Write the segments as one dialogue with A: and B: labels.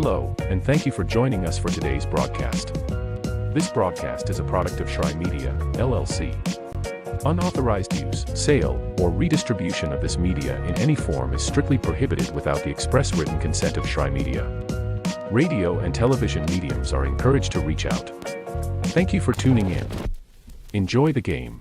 A: Hello, and thank you for joining us for today's broadcast. This broadcast is a product of Trion Media, LLC. Unauthorized use, sale, or redistribution of this media in any form is strictly prohibited without the express written consent of Trion Media. Radio and television mediums are encouraged to reach out. Thank you for tuning in. Enjoy the game.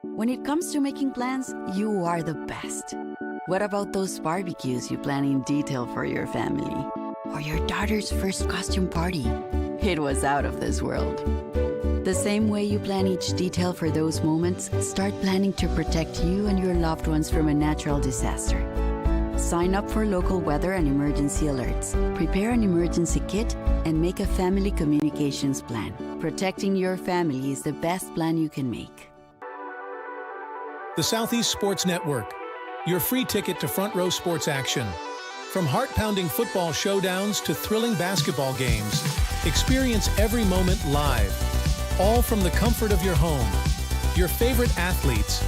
B: When it comes to making plans, you are the best. What about those barbecues you plan in detail for your family? Or your daughter's first costume party? It was out of this world. The same way you plan each detail for those moments, start planning to protect you and your loved ones from a natural disaster. Sign up for local weather and emergency alerts. Prepare an emergency kit and make a family communications plan. Protecting your family is the best plan you can make.
C: The Southeast Sports Network, your free ticket to front row sports action. From heart-pounding football showdowns to thrilling basketball games, experience every moment live, all from the comfort of your home. Your favorite athletes,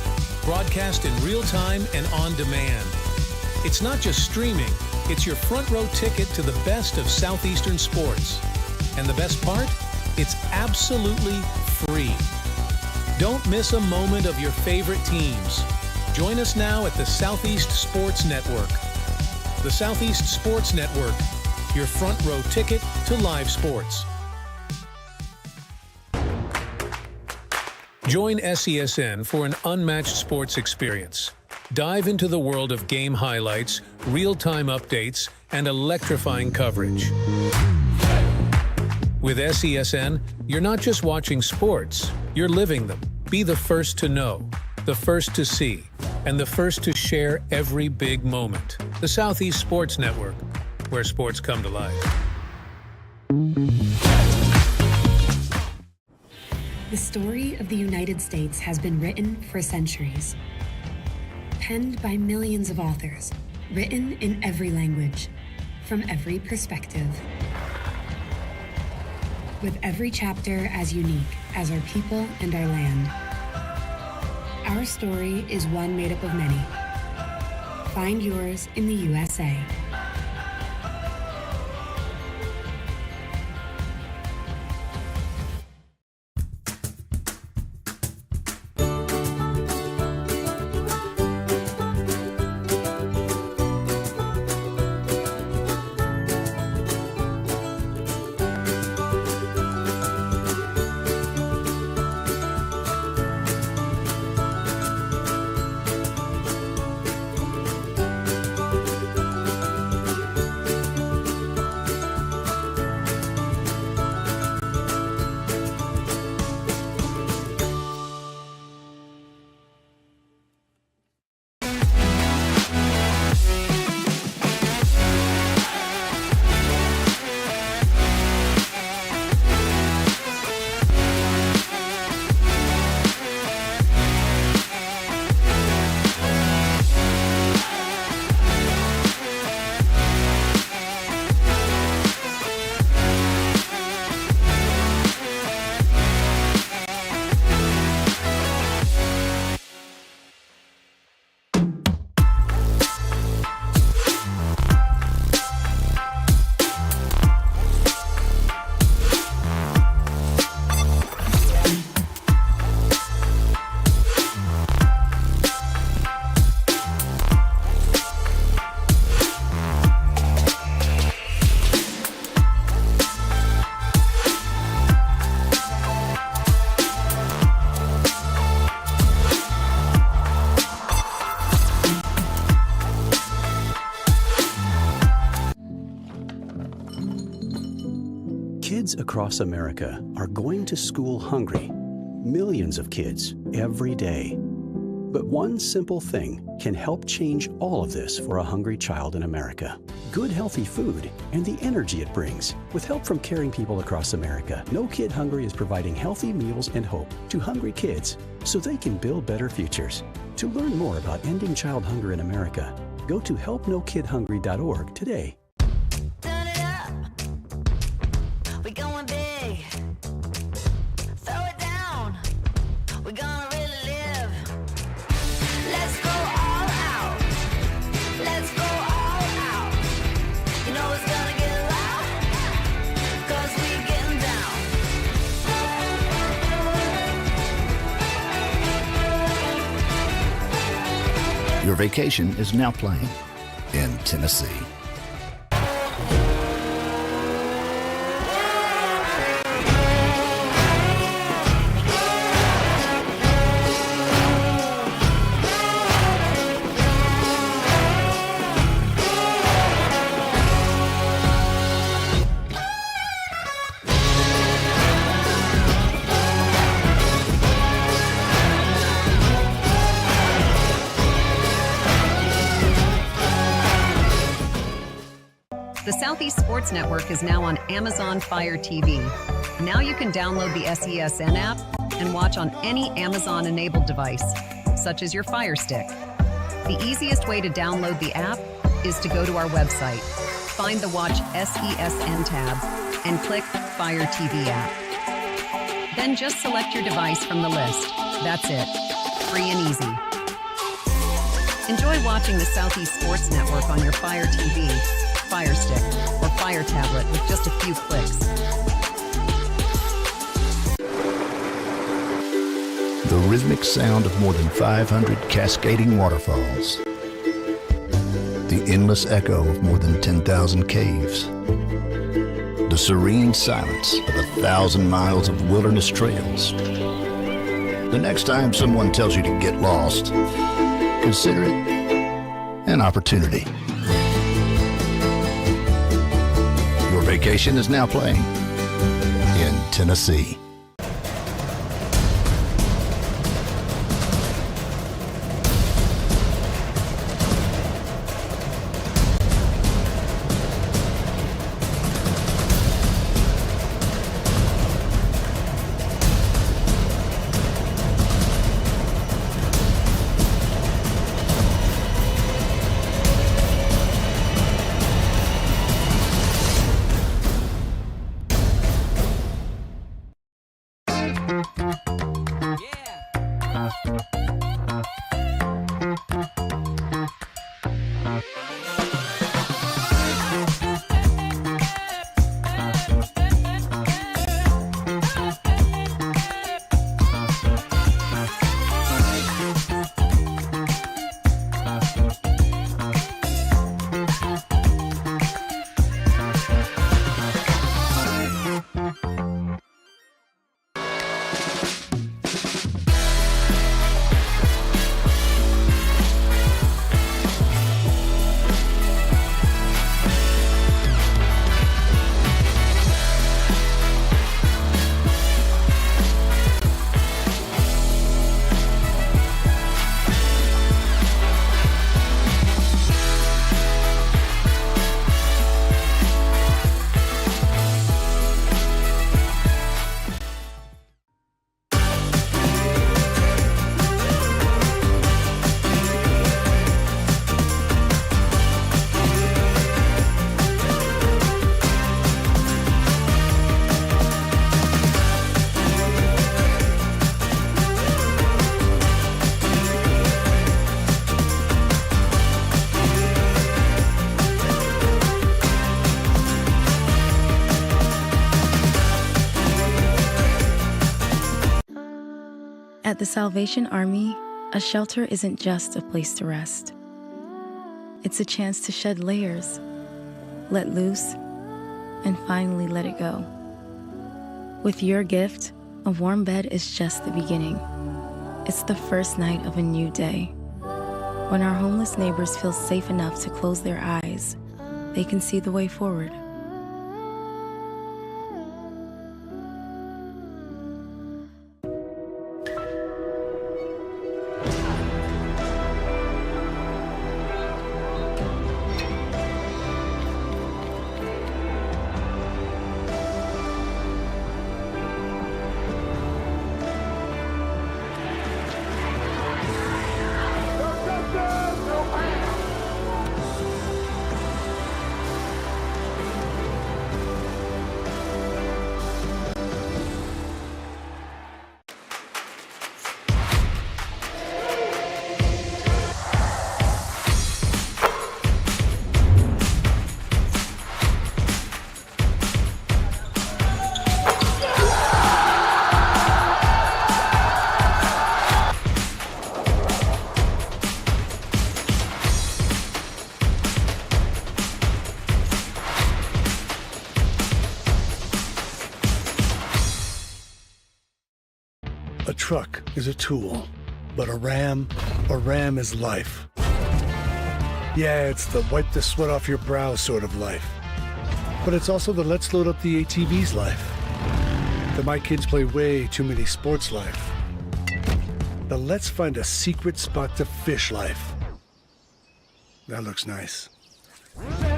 C: broadcast in real time and on demand. It's not just streaming, it's your front row ticket to the best of Southeastern sports. And the best part? It's absolutely free. Don't miss a moment of your favorite teams. Join us now at the Southeast Sports Network. The Southeast Sports Network, your front row ticket to live sports. Join SESN for an unmatched sports experience. Dive into the world of game highlights, real-time updates, and electrifying coverage. With SESN, you're not just watching sports, you're living them. Be the first to know, the first to see, and the first to share every big moment. The Southeast Sports Network, where sports come to life.
D: The story of the United States has been written for centuries. Penned by millions of authors, written in every language, from every perspective. With every chapter as unique as our people and our land. Our story is one made up of many. Find yours in the USA.
E: Kids across America are going to school hungry. Millions of kids every day. But one simple thing can help change all of this for a hungry child in America. Good, healthy food and the energy it brings. With help from caring people across America, No Kid Hungry is providing healthy meals and hope to hungry kids so they can build better futures. To learn more about ending child hunger in America, go to helpnokidhungry.org today.
F: Turn it up. We going big. Throw it down. We gonna really live. Let's go all out. Let's go all out. You know it's gonna get loud. 'Cause we getting down.
G: Your vacation is now playing in Tennessee.
H: The Southeast Sports Network is now on Amazon Fire TV. Now you can download the SESN app and watch on any Amazon-enabled device, such as your Fire Stick. The easiest way to download the app is to go to our website, find the Watch SESN tab, and click Fire TV app. Then just select your device from the list. That's it. Free and easy. Enjoy watching the Southeast Sports Network on your Fire TV, Fire Stick, or Fire Tablet with just a few clicks.
G: The rhythmic sound of more than 500 cascading waterfalls. The endless echo of more than 10,000 caves. The serene silence of 1,000 miles of wilderness trails. The next time someone tells you to get lost, consider it an opportunity. Your vacation is now playing in Tennessee.
I: At the Salvation Army, a shelter isn't just a place to rest. It's a chance to shed layers, let loose, and finally let it go. With your gift, a warm bed is just the beginning. It's the first night of a new day. When our homeless neighbors feel safe enough to close their eyes, they can see the way forward.
J: A truck is a tool, but a Ram is life. Yeah, it's the wipe the sweat off your brow sort of life. But it's also the let's load up the ATV's life. The my kids play way too many sports life. The let's find a secret spot to fish life. That looks nice.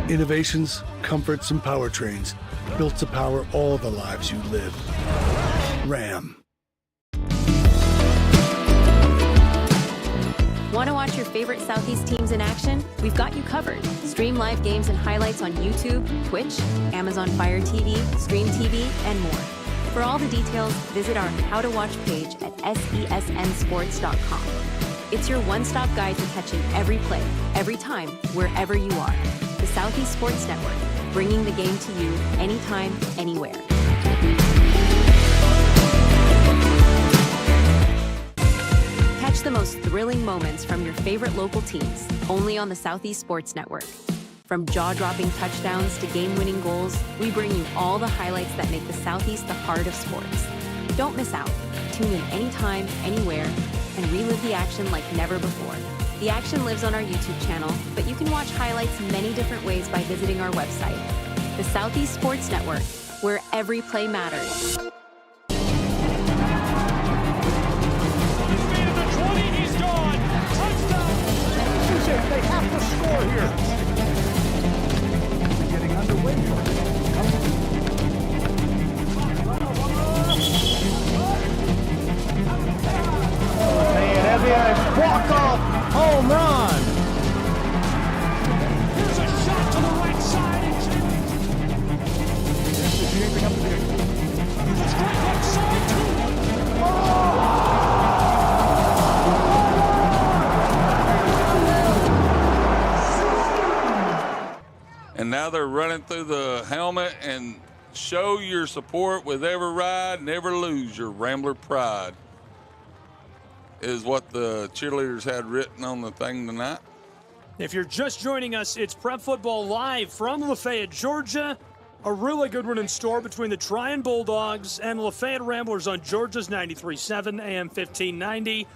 J: Innovations, comforts, and powertrains built to power all the lives you live. Ram.
K: Want to watch your favorite Southeast teams in action? We've got you covered. Stream live games and highlights on YouTube, Twitch, Amazon Fire TV, Stream TV, and more. For all the details, visit our How to Watch page at sesnsports.com. It's your one-stop guide to catching every play, every time, wherever you are. The Southeast Sports Network, bringing the game to you anytime, anywhere. Catch the most thrilling moments from your favorite local teams, only on the Southeast Sports Network. From jaw-dropping touchdowns to game-winning goals, we bring you all the highlights that make the Southeast the heart of sports. Don't miss out. Tune in anytime, anywhere, and relive the action like never before. The action lives on our YouTube channel, but you can watch highlights many different ways by visiting our website. The Southeast Sports Network, where every play matters.
L: They have to score here. Getting underway for it. Walk-off home run. Here's a shot to the right side. Here's the strike right side too.
M: And now they're running through the helmet and show your support with every ride, never lose your Rambler pride, is what the cheerleaders had written on the thing tonight.
N: If you're just joining us, it's Prep Football Live from Lafayette, Georgia. A really good one in store between the Trion Bulldogs and Lafayette Ramblers on Georgia's 93.7 AM 1590.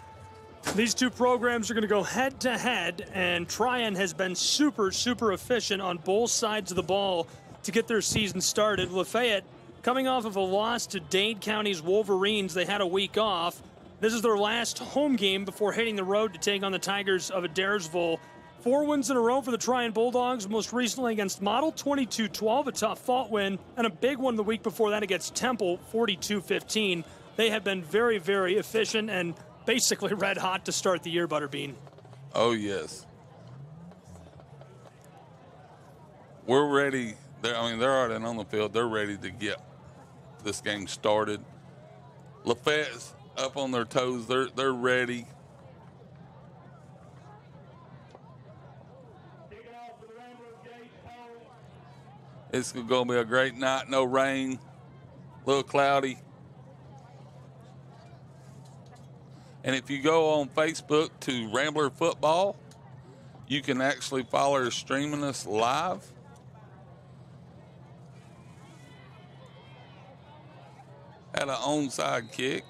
N: These two programs are going to go head-to-head, and Trion has been super, super efficient on both sides of the ball to get their season started. Lafayette, coming off of a loss to Dade County's Wolverines, they had a week off. This is their last home game before hitting the road to take on the Tigers of Adairsville. 4 wins in a row for the Trion Bulldogs, most recently against Model 22-12, a tough-fought win, and a big one the week before that against Temple, 42-15. They have been very, very efficient and basically red hot to start the year, Butterbean.
M: Oh, yes. We're ready. They're already on the field. They're ready to get this game started. Lafayette's up on their toes. They're ready. It's going to be a great night. No rain. A little cloudy. And if you go on Facebook to Rambler Football, you can actually follow her streaming us live. Had an onside kick.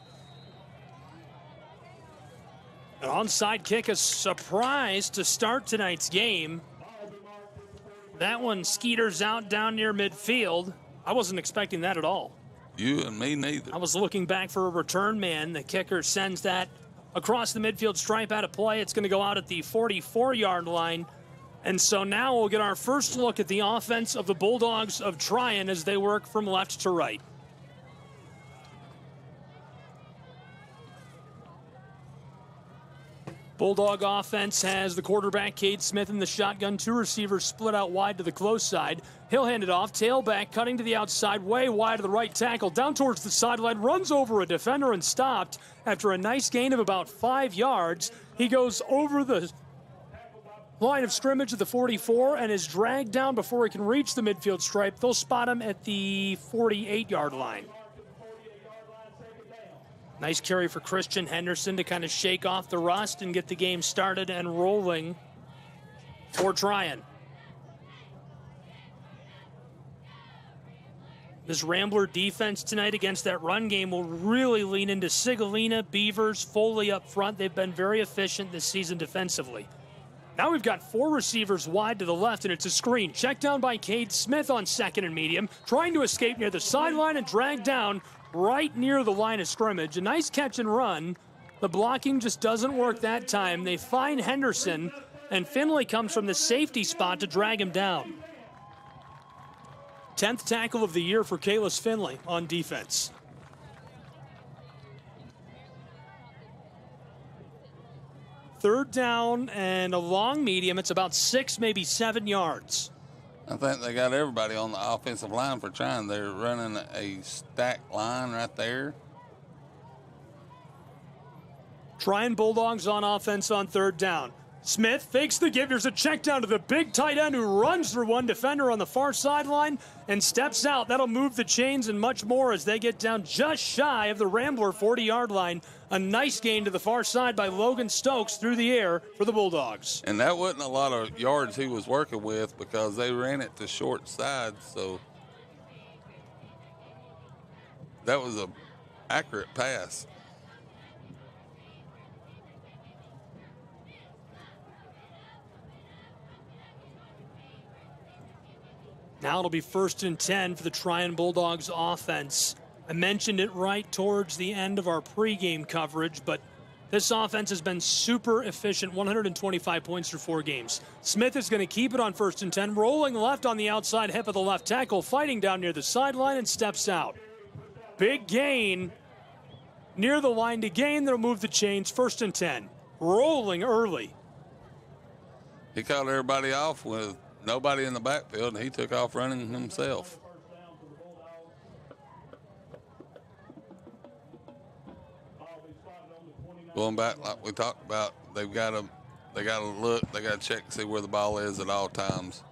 N: An onside kick, a surprise to start tonight's game. That one skeeters out down near midfield. I wasn't expecting that at all.
M: You and me neither.
N: I was looking back for a return man. The kicker sends that across the midfield stripe out of play. It's going to go out at the 44-yard line. And so now we'll get our first look at the offense of the Bulldogs of Trion as they work from left to right. Bulldog offense has the quarterback, Cade Smith, in the shotgun. 2 receivers split out wide to the close side. He'll hand it off. Tailback cutting to the outside, way wide of the right tackle. Down towards the sideline, runs over a defender and stopped after a nice gain of about 5 yards. He goes over the line of scrimmage at the 44 and is dragged down before he can reach the midfield stripe. They'll spot him at the 48-yard line. Nice carry for Christian Henderson to kind of shake off the rust and get the game started and rolling for Trion. This Rambler defense tonight against that run game will really lean into Sigolina, Beavers, Foley up front. They've been very efficient this season defensively. Now we've got 4 receivers wide to the left, and it's a screen. Checked down by Cade Smith on second and medium, trying to escape near the sideline and dragged down right near the line of scrimmage. A nice catch and run. The blocking just doesn't work that time. They find Henderson, and Finley comes from the safety spot to drag him down. 10th tackle of the year for Kalis Finley on defense. Third down and a long medium. It's about 6, maybe 7 yards.
M: I think they got everybody on the offensive line for Trion. They're running a stacked line right there.
N: Trion Bulldogs on offense on third down. Smith fakes the give. There's a check down to the big tight end who runs through one defender on the far sideline and steps out. That'll move the chains and much more as they get down just shy of the Rambler 40-yard line. A nice gain to the far side by Logan Stokes through the air for the Bulldogs.
M: And that wasn't a lot of yards he was working with because they ran it to short side, so that was an accurate pass.
N: Now it'll be 1st and 10 for the Trion Bulldogs offense. I mentioned it right towards the end of our pregame coverage, but this offense has been super efficient, 125 points through 4 games. Smith is going to keep it on 1st and 10, rolling left on the outside hip of the left tackle, fighting down near the sideline and steps out. Big gain near the line to gain. They'll move the chains, 1st and 10. Rolling early.
M: He caught everybody off with nobody in the backfield, and he took off running himself. Going back like we talked about, they got to look, they got to check, see where the ball is at all times.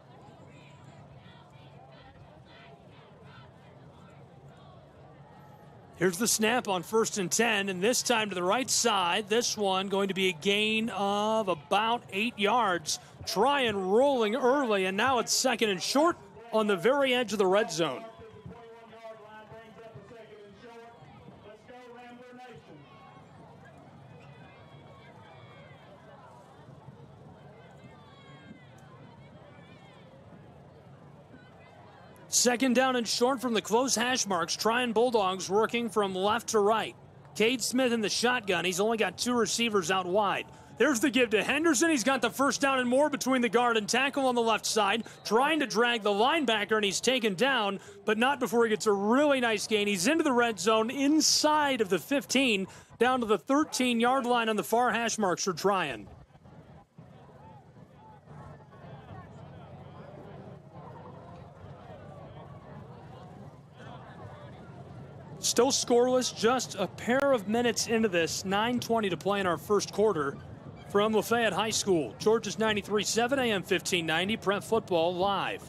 N: Here's the snap on 1st and 10, and this time to the right side. This one going to be a gain of about 8 yards. Trion rolling early, and now it's 2nd and short on the very edge of the red zone. Second down and short from the close hash marks. Trion Bulldogs working from left to right. Cade Smith in the shotgun. He's only got 2 receivers out wide. There's the give to Henderson. He's got the first down and more between the guard and tackle on the left side, trying to drag the linebacker, and he's taken down, but not before he gets a really nice gain. He's into the red zone inside of the 15, down to the 13-yard line on the far hash marks for Trion. Still scoreless, just a pair of minutes into this. 9:20 to play in our first quarter. From Lafayette High School, Georgia's 93.7 AM 1590, Prep Football Live.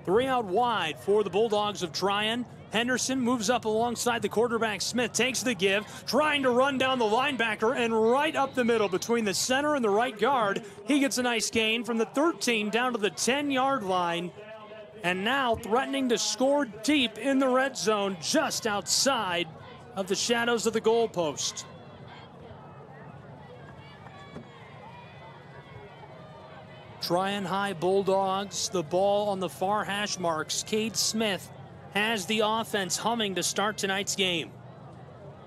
N: 3 out wide for the Bulldogs of Trion. Henderson moves up alongside the quarterback. Smith takes the give, trying to run down the linebacker, and right up the middle between the center and the right guard. He gets a nice gain from the 13 down to the 10-yard line. And now threatening to score deep in the red zone just outside of the shadows of the goalpost. Trion High Bulldogs, the ball on the far hash marks. Cade Smith has the offense humming to start tonight's game.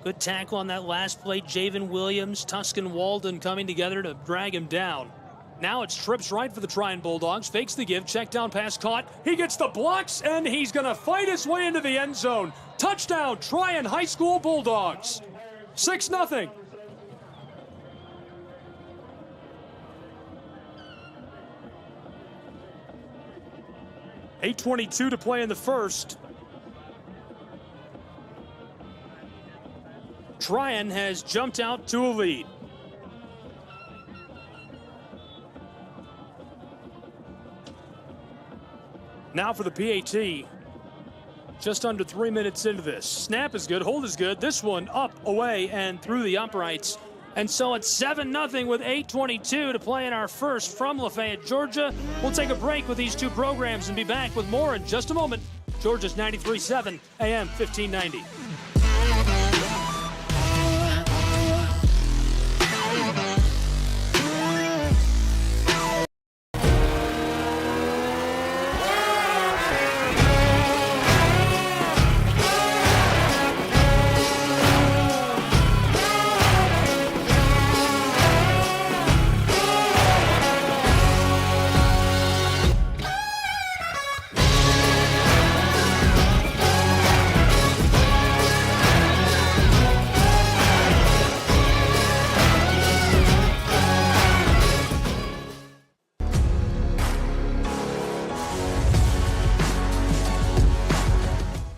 N: Good tackle on that last play. Javen Williams, Tuscan Walden coming together to drag him down. Now it's trips right for the Trion Bulldogs. Fakes the give, check down pass caught. He gets the blocks, and he's going to fight his way into the end zone. Touchdown, Trion High School Bulldogs. 6-0. $8:22 to play in the first. Trion has jumped out to a lead. Now for the PAT. Just under 3 minutes into this. Snap is good, hold is good. This one up, away, and through the uprights. And so it's 7-0 with 8:22 to play in our first from Lafayette, Georgia. We'll take a break with these two programs and be back with more in just a moment. Georgia's 93.7 AM 1590.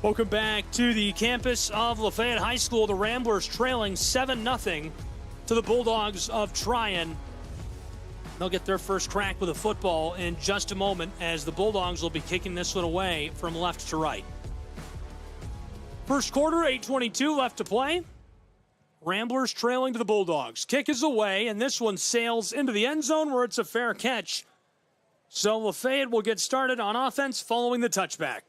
N: Welcome back to the campus of Lafayette High School. The Ramblers trailing 7-0 to the Bulldogs of Trion. They'll get their first crack with a football in just a moment as the Bulldogs will be kicking this one away from left to right. First quarter, 8:22 left to play. Ramblers trailing to the Bulldogs. Kick is away, and this one sails into the end zone where it's a fair catch. So Lafayette will get started on offense following the touchback.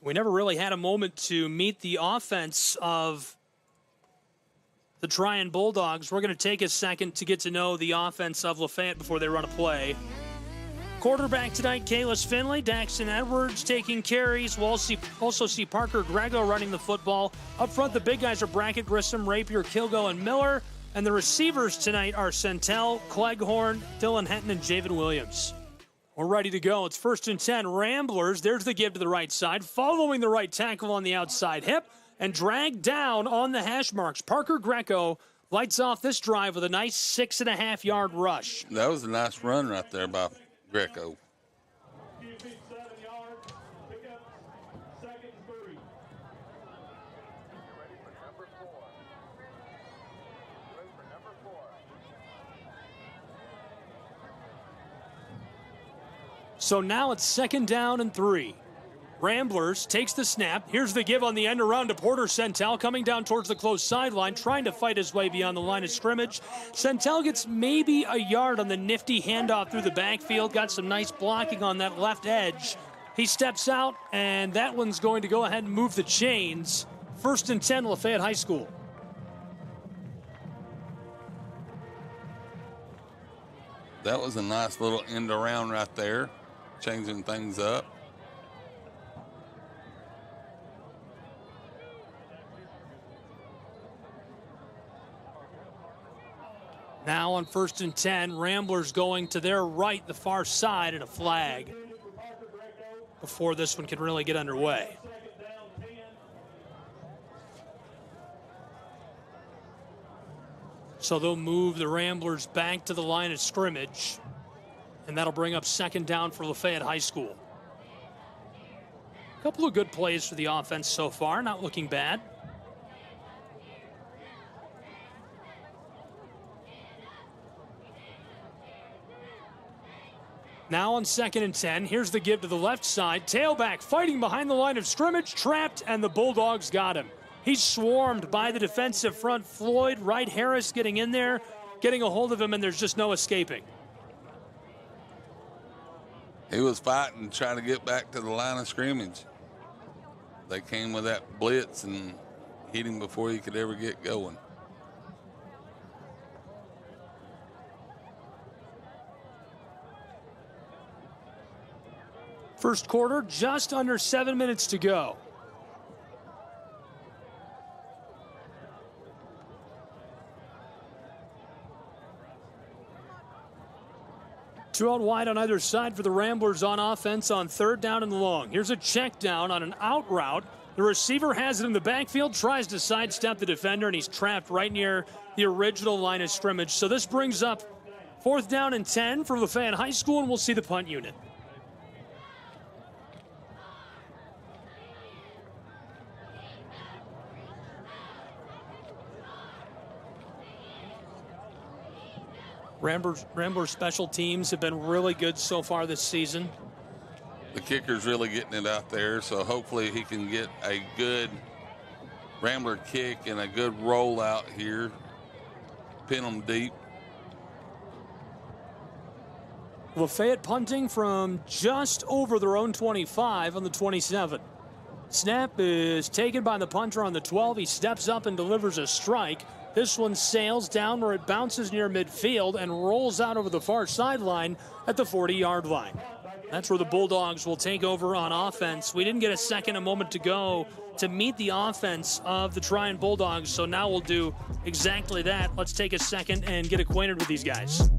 N: We never really had a moment to meet the offense of the Trion Bulldogs. We're going to take a second to get to know the offense of Lafayette before they run a play. Quarterback tonight, Kalis Finley. Daxton Edwards taking carries. We'll also see Parker Grego running the football. Up front, the big guys are Brackett, Grissom, Rapier, Kilgo, and Miller. And the receivers tonight are Centel, Cleghorn, Dylan Henton, and Javen Williams. We're ready to go. It's 1st and 10. Ramblers. There's the give to the right side. Following the right tackle on the outside hip. And dragged down on the hash marks. Parker Greco lights off this drive with a nice 6.5-yard rush.
M: That was a nice run right there by Greco.
N: So now it's 2nd down and 3. Ramblers takes the snap. Here's the give on the end around to Porter Centel coming down towards the close sideline, trying to fight his way beyond the line of scrimmage. Centel gets maybe a yard on the nifty handoff through the backfield. Got some nice blocking on that left edge. He steps out, and that one's going to go ahead and move the chains. 1st and 10, Lafayette High School.
M: That was a nice little end around right there, changing things up.
N: Now on 1st and 10, Ramblers going to their right, the far side, and a flag before this one can really get underway. So they'll move the Ramblers back to the line of scrimmage, and that'll bring up 2nd down for Lafayette High School. A couple of good plays for the offense so far, not looking bad. Now on 2nd and 10, here's the give to the left side. Tailback fighting behind the line of scrimmage, trapped, and the Bulldogs got him. He's swarmed by the defensive front. Floyd, Wright, Harris getting in there, getting a hold of him, and there's just no escaping.
M: He was fighting, trying to get back to the line of scrimmage. They came with that blitz and hit him before he could ever get going.
N: First quarter, just under 7 minutes to go. Two out wide on either side for the Ramblers on offense on 3rd down and long. Here's a check down on an out route. The receiver has it in the backfield, tries to sidestep the defender, and he's trapped right near the original line of scrimmage. So this brings up 4th down and 10 for Lafayette High School, and we'll see the punt unit. Ramblers special teams have been really good so far this season.
M: The kicker's really getting it out there, so hopefully he can get a good Rambler kick and a good rollout here. Pin them deep.
N: LaFayette punting from just over their own 25 on the 27. Snap is taken by the punter on the 12. He steps up and delivers a strike. This one sails down where it bounces near midfield and rolls out over the far sideline at the 40-yard line. That's where the Bulldogs will take over on offense. We didn't get a moment to go to meet the offense of the Trion Bulldogs, so now we'll do exactly that. Let's take a second and get acquainted with these guys.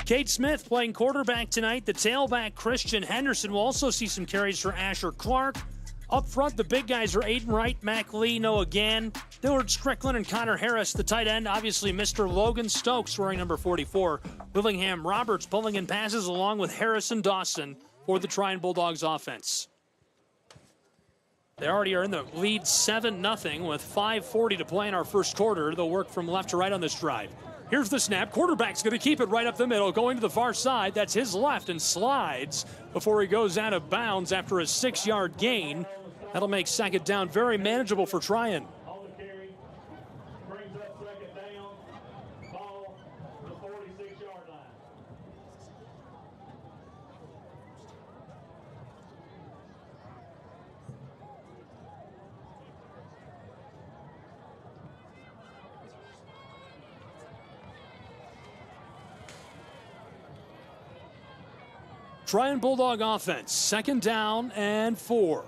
N: Cade Smith playing quarterback tonight. The tailback, Christian Henderson, will also see some carries for Asher Clark. Up front, the big guys are Aiden Wright, Mac Lee, Noah Gann, Dillard Strickland, and Connor Harris. The tight end, obviously, Mr. Logan Stokes, wearing number 44. Willingham Roberts pulling in passes along with Harrison Dawson for the Trion Bulldogs offense. They already are in the lead 7-0 with 5:40 to play in our first quarter. They'll work from left to right on this drive. Here's the snap. Quarterback's going to keep it right up the middle, going to the far side. That's his left and slides before he goes out of bounds after a 6-yard gain. That'll make second down very manageable for Trion. Trion Bulldog offense, 2nd down and 4.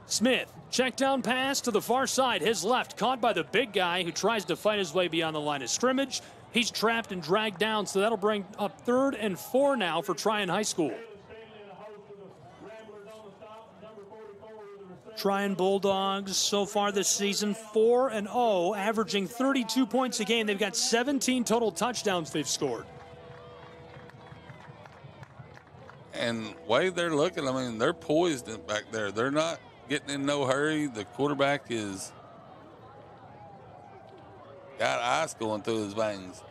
N: Smith, check down pass to the far side, his left, caught by the big guy who tries to fight his way beyond the line of scrimmage. He's trapped and dragged down, so that'll bring up 3rd and 4 now for Trion High School. Trion Bulldogs so far this season 4-0, averaging 32 points a game. They've got 17 total touchdowns they've scored.
M: And way they're looking, I mean, they're poised back there. They're not getting in no hurry. The quarterback is got ice going through his veins.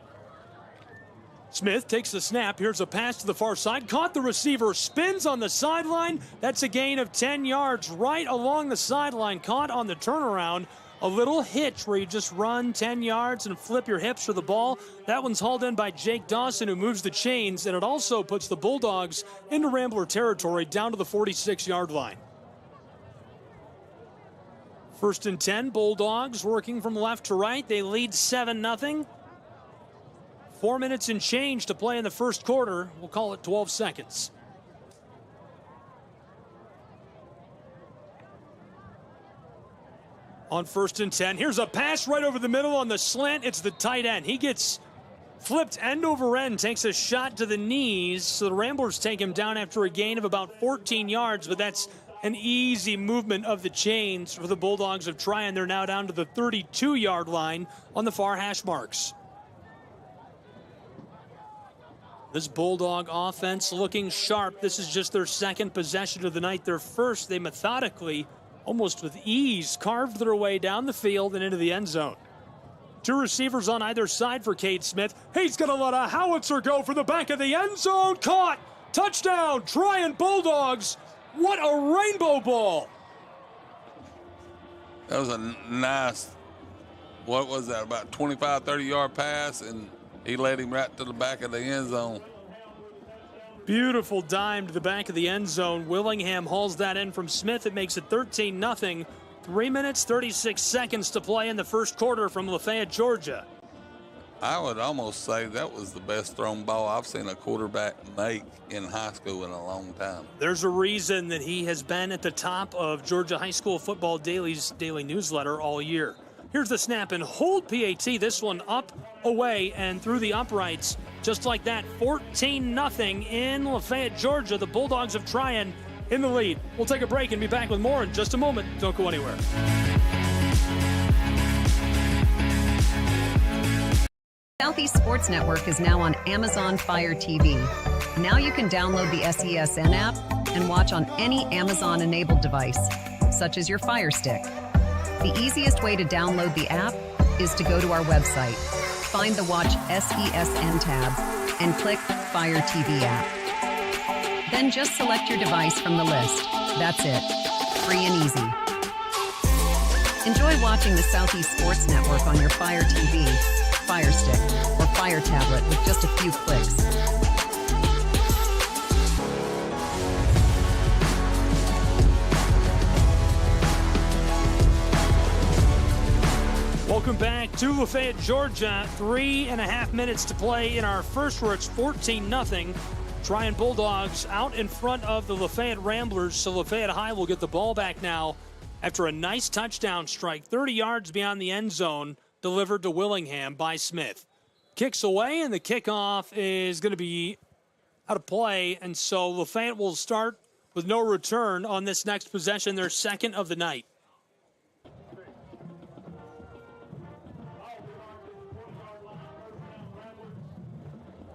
N: Smith takes the snap. Here's a pass to the far side. Caught the receiver. Spins on the sideline. That's a gain of 10 yards right along the sideline. Caught on the turnaround. A little hitch where you just run 10 yards and flip your hips for the ball. That one's hauled in by Jake Dawson, who moves the chains, and it also puts the Bulldogs into Rambler territory down to the 46-yard line. 1st and 10, Bulldogs working from left to right. They lead 7-0. 4 minutes and change to play in the first quarter. We'll call it 12 seconds. On 1st and 10, here's a pass right over the middle on the slant. It's the tight end. He gets flipped end over end, takes a shot to the knees. So the Ramblers take him down after a gain of about 14 yards, but that's an easy movement of the chains for the Bulldogs of Trion. They're now down to the 32-yard line on the far hash marks. This Bulldog offense looking sharp. This is just their 2nd possession of the night. Their first, they methodically, almost with ease, carved their way down the field and into the end zone. 2 receivers on either side for Cade Smith. He's going to let a howitzer go for the back of the end zone. Caught! Touchdown! Trion Bulldogs! What a rainbow ball!
M: That was a nice, what was that, about 25, 30-yard pass, and he led him right to the back of the end zone.
N: Beautiful dime to the back of the end zone. Willingham hauls that in from Smith. It makes it 13-0. 3 minutes, 36 seconds to play in the first quarter from Lafayette, Georgia.
M: I would almost say that was the best thrown ball I've seen a quarterback make in high school in a long time.
N: There's a reason that he has been at the top of Georgia High School Football Daily's daily newsletter all year. Here's the snap and hold PAT. This one up, away, and through the uprights. Just like that, 14-0 in Lafayette, Georgia. The Bulldogs of Trion in the lead. We'll take a break and be back with more in just a moment. Don't go anywhere.
H: Southeast Sports Network is now on Amazon Fire TV. Now you can download the SESN app and watch on any Amazon-enabled device, such as your Fire Stick. The easiest way to download the app is to go to our website, find the Watch SESN tab, and click Fire TV app. Then just select your device from the list. That's it. Free and easy. Enjoy watching the Southeast Sports Network on your Fire TV, Fire Stick, or Fire tablet with just a few clicks.
N: to Lafayette, Georgia. 3.5 minutes to play in our first, where it's 14-0. Trion Bulldogs out in front of the Lafayette Ramblers, so Lafayette High will get the ball back now after a nice touchdown strike 30 yards beyond the end zone, delivered to Willingham by Smith. Kicks away, and the kickoff is going to be out of play, and so Lafayette will start with no return on this next possession, their second of the night.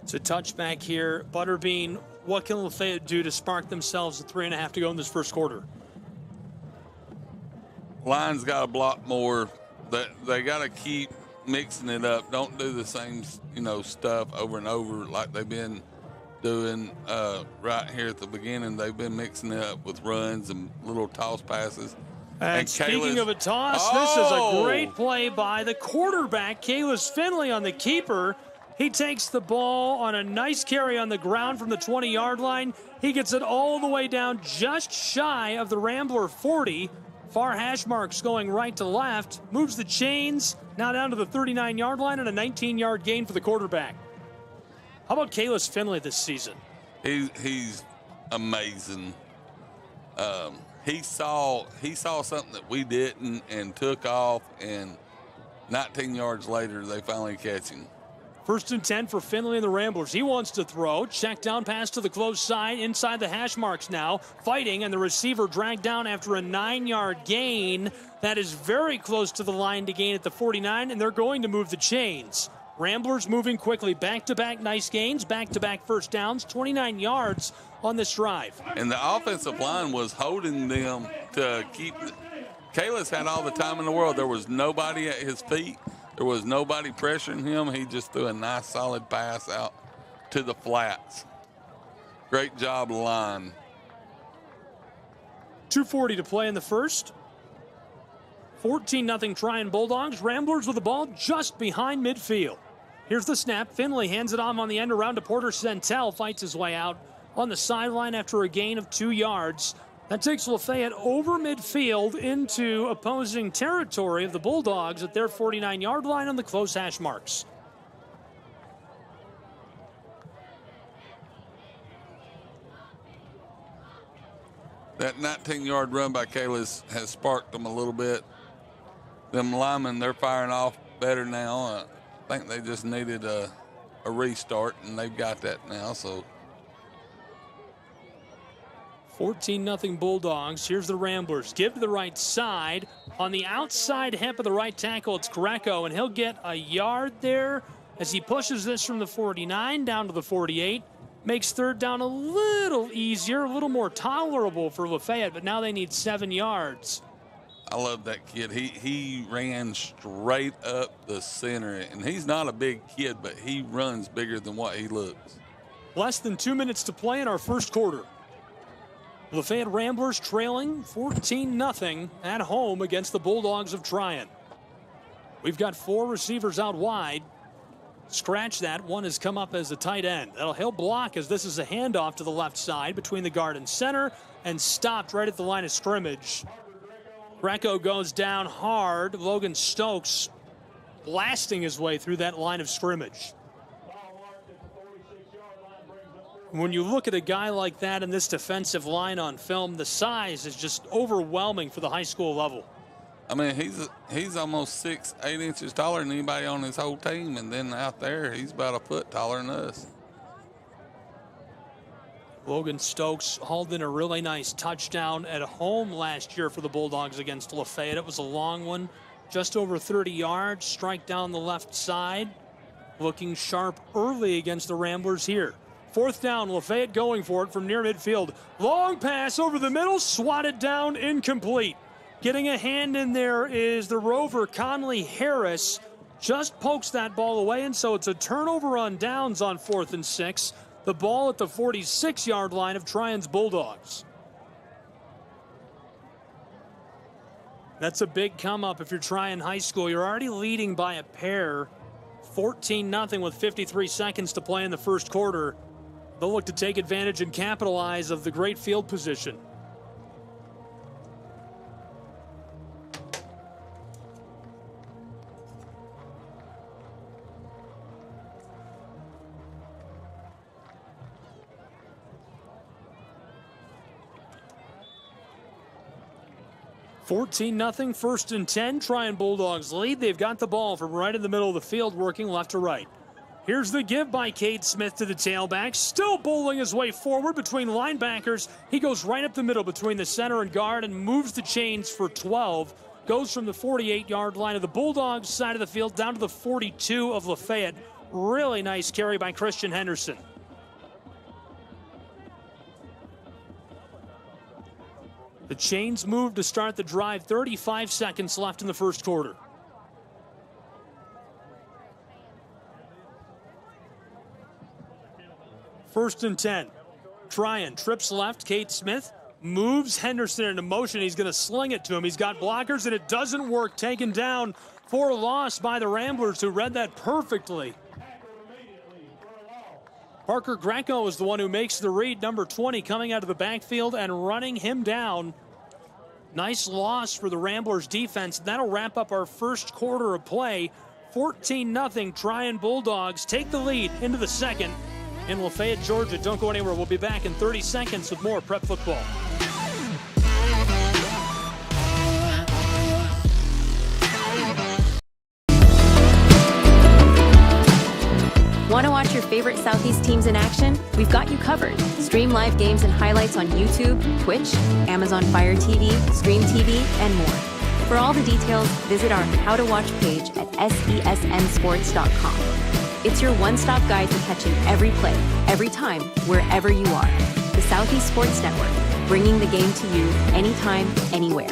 N: It's a touchback here. Butterbean, what can Lafayette do to spark themselves at 3.5 to go in this first quarter?
M: Line's got to block more. They got to keep mixing it up. Don't do the same, stuff over and over like they've been doing right here at the beginning. They've been mixing it up with runs and little toss passes.
N: And speaking of a toss, this is a great play by the quarterback, Kalis Finley, on the keeper. He takes the ball on a nice carry on the ground from the 20-yard line. He gets it all the way down just shy of the Rambler 40. Far hash marks going right to left. Moves the chains now down to the 39-yard line, and a 19-yard gain for the quarterback. How about Kalis Finley this season?
M: He's amazing. He saw something that we didn't and took off, and 19 yards later, they finally catch him.
N: 1st and 10 for Finley and the Ramblers. He wants to throw. Check down pass to the close side. Inside the hash marks now. Fighting, and the receiver dragged down after a 9-yard gain. That is very close to the line to gain at the 49, and they're going to move the chains. Ramblers moving quickly. Back-to-back nice gains. Back-to-back first downs. 29 yards on this drive.
M: And the offensive line was holding them to keep. Kalis had all the time in the world. There was nobody at his feet. There was nobody pressuring him. He just threw a nice, solid pass out to the flats. Great job, line.
N: 2:40 to play in the first. 14-0 Trion Bulldogs. Ramblers with the ball just behind midfield. Here's the snap. Finley hands it off on the end around to Porter Centel. Fights his way out on the sideline after a gain of 2 yards. That takes Lafayette over midfield into opposing territory of the Bulldogs at their 49-yard line on the close hash marks.
M: That 19-yard run by Kalis has sparked them a little bit. Them linemen, they're firing off better now. I think they just needed a restart, and they've got that now, so.
N: 14-0 Bulldogs. Here's the Ramblers. Give to the right side. On the outside hip of the right tackle, it's Greco, and he'll get a yard there as he pushes this from the 49 down to the 48. Makes third down a little easier, a little more tolerable for Lafayette, but now they need 7 yards.
M: I love that kid. He ran straight up the center, and he's not a big kid, but he runs bigger than what he looks.
N: Less than 2 minutes to play in our first quarter. Lafayette Ramblers trailing 14-0 at home against the Bulldogs of Trion. We've got 4 receivers out wide. Scratch that. One has come up as a tight end. He'll block as this is a handoff to the left side between the guard and center, and stopped right at the line of scrimmage. Greco goes down hard. Logan Stokes blasting his way through that line of scrimmage. When you look at a guy like that in this defensive line on film, the size is just overwhelming for the high school level.
M: I mean, he's almost 8 inches taller than anybody on his whole team, and then out there, he's about a foot taller than us.
N: Logan Stokes hauled in a really nice touchdown at home last year for the Bulldogs against Lafayette. It was a long one, just over 30 yards, strike down the left side. Looking sharp early against the Ramblers here. 4th down, Lafayette going for it from near midfield. Long pass over the middle, swatted down, incomplete. Getting a hand in there is the rover, Conley Harris. Just pokes that ball away, and so it's a turnover on downs on 4th and 6. The ball at the 46-yard line of Trion's Bulldogs. That's a big come up if you're Trion High School. You're already leading by a pair. 14-0 with 53 seconds to play in the first quarter. They'll look to take advantage and capitalize of the great field position. 14-0, 1st and 10. Trion Bulldogs lead. They've got the ball from right in the middle of the field, working left to right. Here's the give by Cade Smith to the tailback. Still bowling his way forward between linebackers. He goes right up the middle between the center and guard and moves the chains for 12. Goes from the 48-yard line of the Bulldogs side of the field down to the 42 of LaFayette. Really nice carry by Christian Henderson. The chains move to start the drive. 35 seconds left in the first quarter. First and 10. Trion trips left. Cade Smith moves Henderson into motion. He's going to sling it to him. He's got blockers, and it doesn't work. Taken down for a loss by the Ramblers, who read that perfectly. Parker Greco is the one who makes the read. Number 20 coming out of the backfield and running him down. Nice loss for the Ramblers defense. That'll wrap up our first quarter of play. 14-0. Trion Bulldogs take the lead into the second in Lafayette, Georgia. Don't go anywhere. We'll be back in 30 seconds with more Prep Football.
K: Want to watch your favorite Southeast teams in action? We've got you covered. Stream live games and highlights on YouTube, Twitch, Amazon Fire TV, Stream TV, and more. For all the details, visit our How to Watch page at sesnsports.com. It's your one-stop guide to catching every play, every time, wherever you are. The Southeast Sports Network, bringing the game to you anytime, anywhere.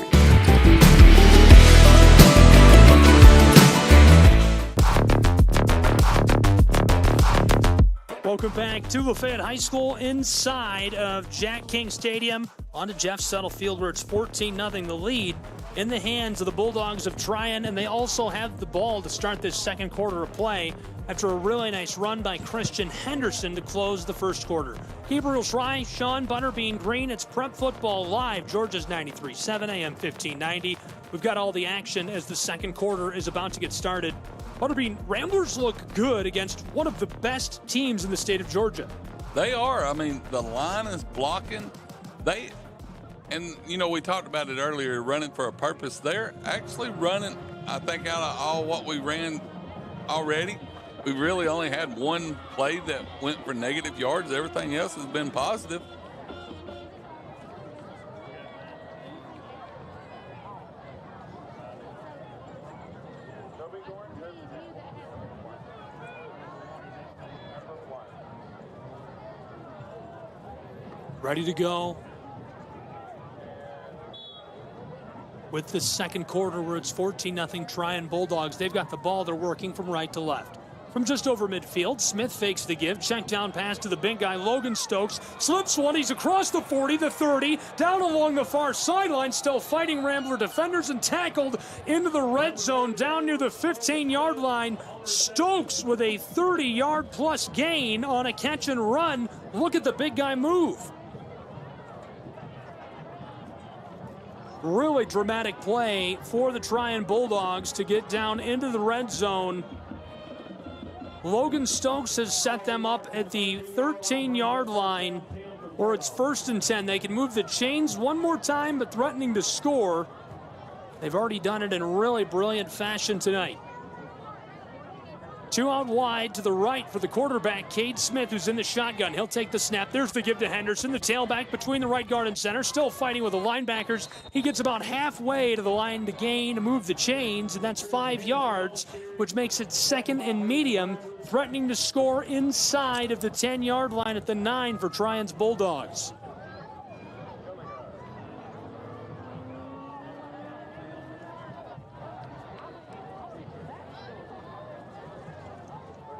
N: Welcome back to Lafayette High School inside of Jack King Stadium onto Jeff Settle Field, where it's 14-0. The lead in the hands of the Bulldogs of Trion, and they also have the ball to start this second quarter of play after a really nice run by Christian Henderson to close the first quarter. Gabriel Schrei, Sean Butterbean Green. It's Prep Football Live, Georgia's 93.7 AM 1590. We've got all the action as the second quarter is about to get started. Butterbean, Ramblers look good against one of the best teams in the state of Georgia.
M: They are. I mean, the line is blocking. And, you know, we talked about it earlier, running for a purpose. They're actually running, I think, out of all what we ran already. We really only had one play that went for negative yards. Everything else has been positive.
N: Ready to go with the second quarter, where it's 14-0 Trion Bulldogs. They've got the ball. They're working from right to left. From just over midfield, Smith fakes the give. Check down pass to the big guy, Logan Stokes. Slips one. He's across the 40, the 30, down along the far sideline, still fighting Rambler defenders, and tackled into the red zone down near the 15-yard line. Stokes with a 30-yard plus gain on a catch and run. Look at the big guy move. Really dramatic play for the Trion Bulldogs to get down into the red zone. Logan Stokes has set them up at the 13-yard line, where it's 1st and 10. They can move the chains one more time, but threatening to score. They've already done it in really brilliant fashion tonight. Two out wide to the right for the quarterback, Cade Smith, who's in the shotgun. He'll take the snap. There's the give to Henderson, the tailback between the right guard and center, still fighting with the linebackers. He gets about halfway to the line to gain, to move the chains, and that's 5 yards, which makes it 2nd and medium, threatening to score inside of the 10-yard line at the 9 for Trion's Bulldogs.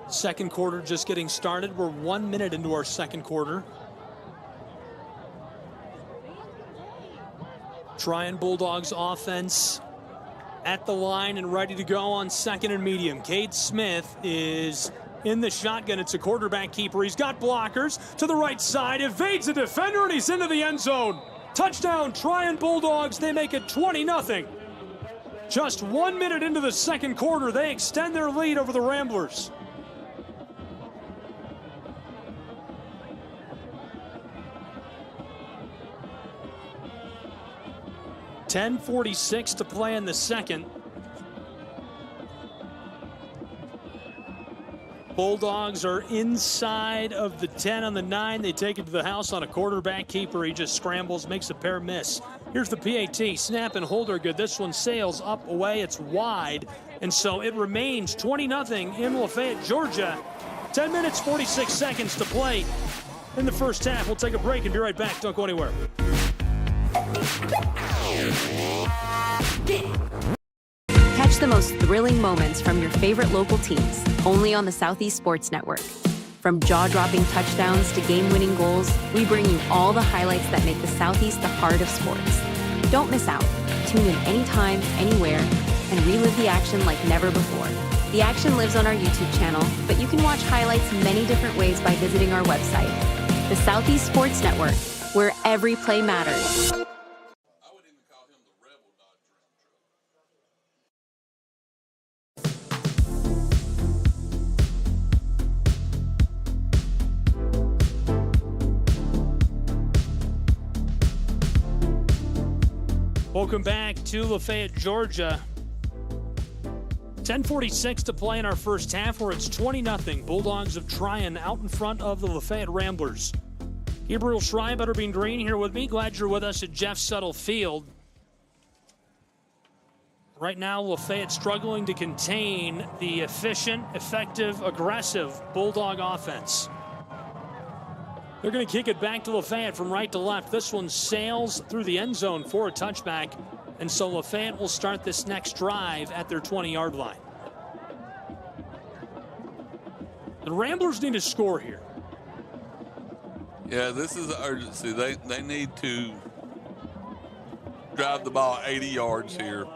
N: Second quarter just getting started. We're 1 minute into our second quarter. Trion Bulldogs offense at the line and ready to go on 2nd and medium. Cade Smith is in the shotgun. It's a quarterback keeper. He's got blockers to the right side, evades a defender, and he's into the end zone. Touchdown, Trion Bulldogs. They make it 20-0. Just 1 minute into the second quarter, they extend their lead over the Ramblers. 10:46 to play in the second. Bulldogs are inside of the 10 on the 9. They take it to the house on a quarterback keeper. He just scrambles, makes a pair miss. Here's the PAT. Snap and hold are good. This one sails up away. It's wide. And so it remains 20-0 in Lafayette, Georgia. 10 minutes, 46 seconds to play in the first half. We'll take a break and be right back. Don't go anywhere.
K: Catch the most thrilling moments from your favorite local teams, only on the Southeast Sports Network. From jaw-dropping touchdowns to game-winning goals, we bring you all the highlights that make the Southeast the heart of sports. Don't miss out. Tune in anytime, anywhere, and relive the action like never before. The action lives on our YouTube channel, but you can watch highlights many different ways by visiting our website. The Southeast Sports Network, where every play matters.
N: Welcome back to Lafayette, Georgia. 10:46 to play in our first half, where it's 20-0. Bulldogs of Trion out in front of the Lafayette Ramblers. Gabriel Schrei, Butterbean Green here with me. Glad you're with us at Jeff Settle Field. Right now, Lafayette struggling to contain the efficient, effective, aggressive Bulldog offense. They're going to kick it back to Lafayette from right to left. This one sails through the end zone for a touchback. And so Lafayette will start this next drive at their 20-yard line. The Ramblers need to score here.
M: Yeah, this is the urgency. They need to drive the ball 80 yards here.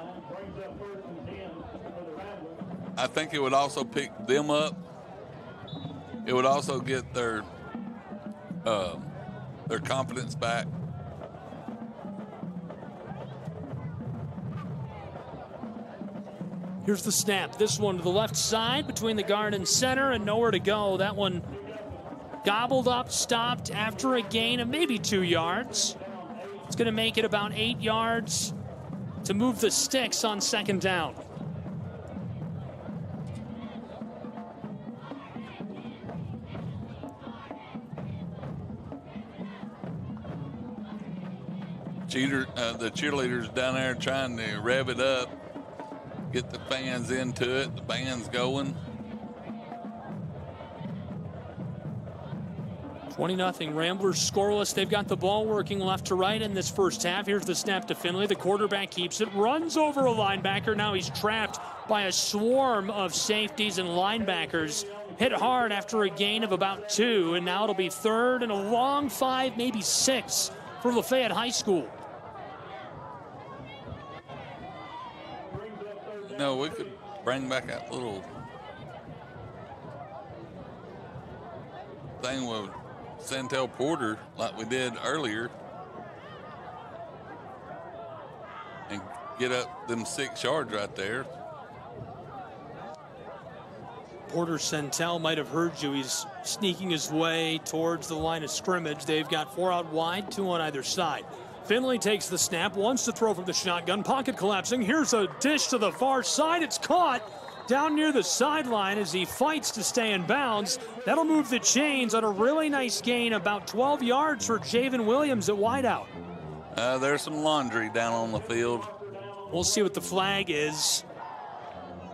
M: I think it would also pick them up. It would also get their confidence back.
N: Here's the snap. This one to the left side between the guard and center, and nowhere to go. That one gobbled up, stopped after a gain of maybe 2 yards. It's going to make it about 8 yards to move the sticks on second down.
M: The cheerleaders down there trying to rev it up, get the fans into it, the band's going.
N: 20-0. Ramblers scoreless. They've got the ball working left to right in this first half. Here's the snap to Finley. The quarterback keeps it, runs over a linebacker. Now he's trapped by a swarm of safeties and linebackers. Hit hard after a gain of about 2, and now it'll be third and a long 5, maybe 6 for Lafayette High School.
M: No, we could bring back that little thing with Santel Porter like we did earlier and get up them 6 yards right there.
N: Porter Santel might have heard you. He's sneaking his way towards the line of scrimmage. They've got 4 out wide, 2 on either side. Finley takes the snap, wants to throw from the shotgun, pocket collapsing. Here's a dish to the far side. It's caught down near the sideline as he fights to stay in bounds. That'll move the chains on a really nice gain, about 12 yards for Javen Williams at wideout.
M: There's some laundry down on the field.
N: We'll see what the flag is.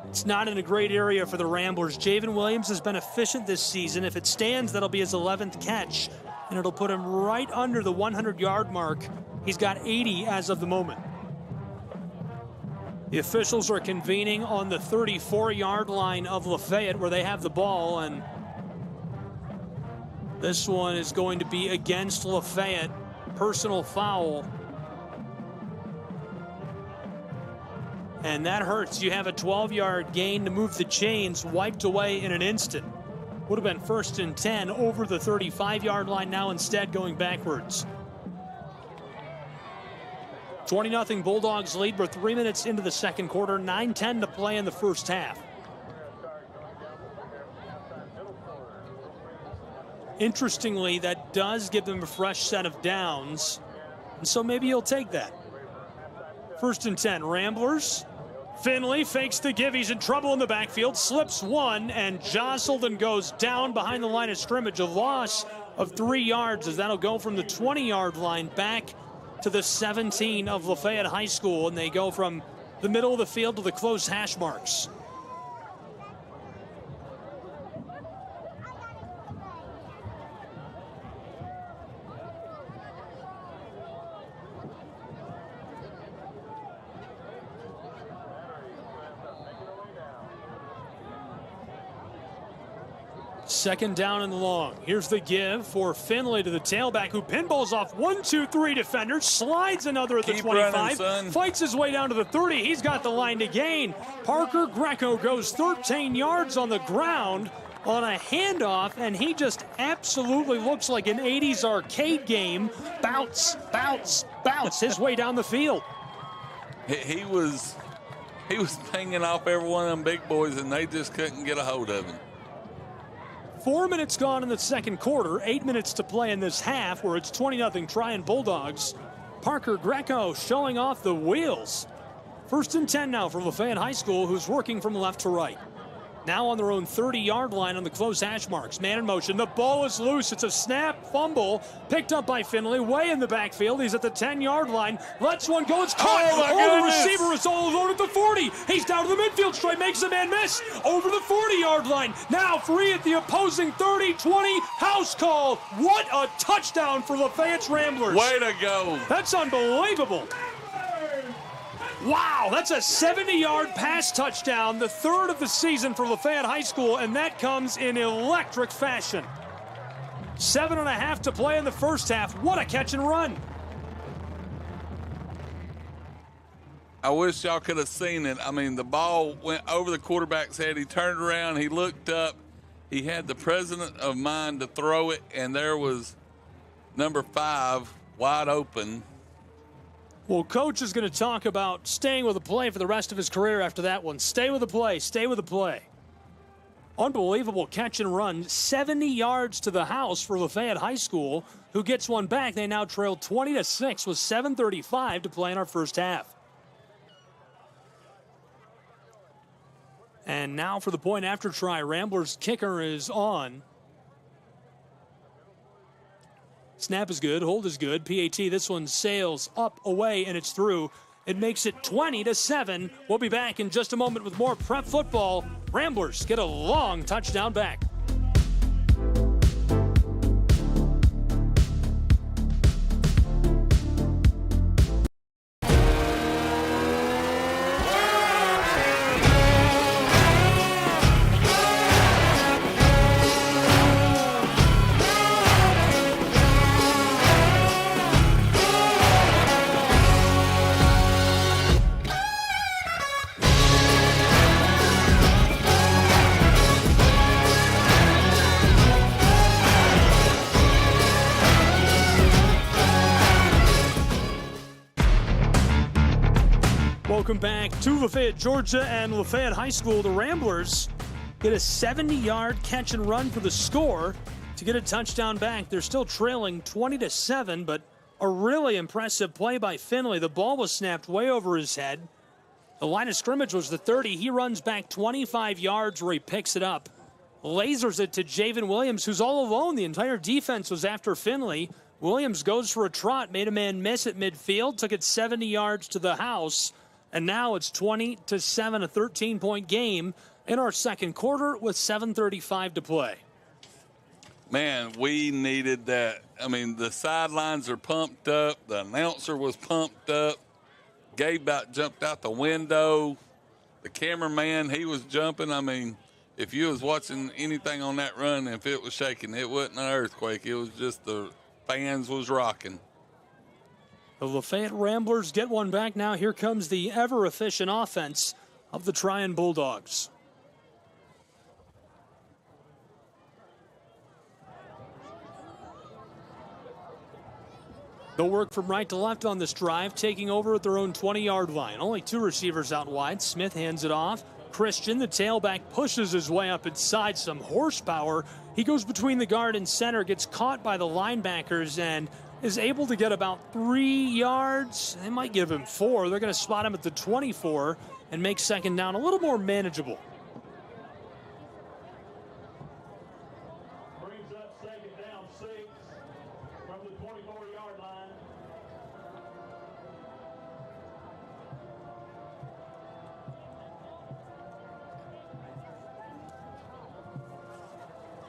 N: It's not in a great area for the Ramblers. Javen Williams has been efficient this season. If it stands, that'll be his 11th catch, and it'll put him right under the 100-yard mark. He's got 80 as of the moment. The officials are convening on the 34-yard line of Lafayette where they have the ball, and this one is going to be against Lafayette. Personal foul. And that hurts. You have a 12-yard gain to move the chains, wiped away in an instant. Would have been 1st and 10 over the 35-yard line, now instead going backwards. 20-0 Bulldogs lead. We're 3 minutes into the second quarter, 9:10 to play in the first half. Interestingly, that does give them a fresh set of downs, and so maybe he'll take that. First and 10, Ramblers. Finley fakes the give. He's in trouble in the backfield, slips one, and jostled and goes down behind the line of scrimmage. A loss of 3 yards as that'll go from the 20-yard line back to the 17 of Lafayette High School, and they go from the middle of the field to the close hash marks. Second down and long. Here's the give for Finley to the tailback, who pinballs off 1, 2, 3 defenders, slides another at the 25, fights his way down to the 30. He's got the line to gain. Parker Greco goes 13 yards on the ground on a handoff, and he just absolutely looks like an 80s arcade game. Bounce, bounce, bounce his way down the field.
M: He was hanging off every one of them big boys, and they just couldn't get a hold of him.
N: 4 minutes gone in the second quarter, 8 minutes to play in this half, where it's 20-0 Trion Bulldogs. Parker Greco showing off the wheels. First and 10 now for Lafayette High School, who's working from left to right. Now on their own 30-yard line on the close hash marks. Man in motion. The ball is loose. It's a snap fumble picked up by Finley way in the backfield. He's at the 10-yard line. Lets one go. It's caught. The receiver is all alone at the 40. He's down to the midfield stripe. Makes the man miss. Over the 40-yard line. Now free at the opposing 30, 20. House call. What a touchdown for Lafayette's Ramblers.
M: Way to go.
N: That's unbelievable. Wow, that's a 70-yard pass touchdown, the third of the season for Lafayette High School, and that comes in electric fashion. 7.5 to play in the first half. What a catch and run.
M: I wish y'all could have seen it. I mean, the ball went over the quarterback's head. He turned around, he looked up. He had the presence of mind to throw it, and there was number 5 wide open.
N: Well, Coach is going to talk about staying with the play for the rest of his career after that one. Stay with the play. Stay with the play. Unbelievable catch and run. 70 yards to the house for Lafayette High School, who gets one back. They now trail 20-6 with 7:35 to play in our first half. And now for the point after try. Ramblers kicker is on. Snap is good, hold is good. PAT, this one sails up, away, and it's through. It makes it 20-7. We'll be back in just a moment with more prep football. Ramblers get a long touchdown back. Welcome back to Lafayette, Georgia, and Lafayette High School. The Ramblers get a 70-yard catch and run for the score to get a touchdown back. They're still trailing 20-7, but a really impressive play by Finley. The ball was snapped way over his head. The line of scrimmage was the 30. He runs back 25 yards where he picks it up. Lasers it to Javen Williams, who's all alone. The entire defense was after Finley. Williams goes for a trot, made a man miss at midfield, took it 70 yards to the house. And now it's 20-7, a 13-point game in our second quarter with 7:35 to play.
M: Man, we needed that. I mean, the sidelines are pumped up. The announcer was pumped up. Gabe about jumped out the window. The cameraman, he was jumping. I mean, if you was watching anything on that run, if it was shaking, it wasn't an earthquake. It was just the fans was rocking.
N: The Lafayette Ramblers get one back now. Here comes the ever-efficient offense of the Trion Bulldogs. They'll work from right to left on this drive, taking over at their own 20-yard line. Only 2 receivers out wide. Smith hands it off. Christian, the tailback, pushes his way up inside. Some horsepower. He goes between the guard and center, gets caught by the linebackers, and is able to get about 3 yards. They might give him 4. They're going to spot him at the 24 and make second down a little more manageable.
L: Brings up second down 6 from the 24-yard line.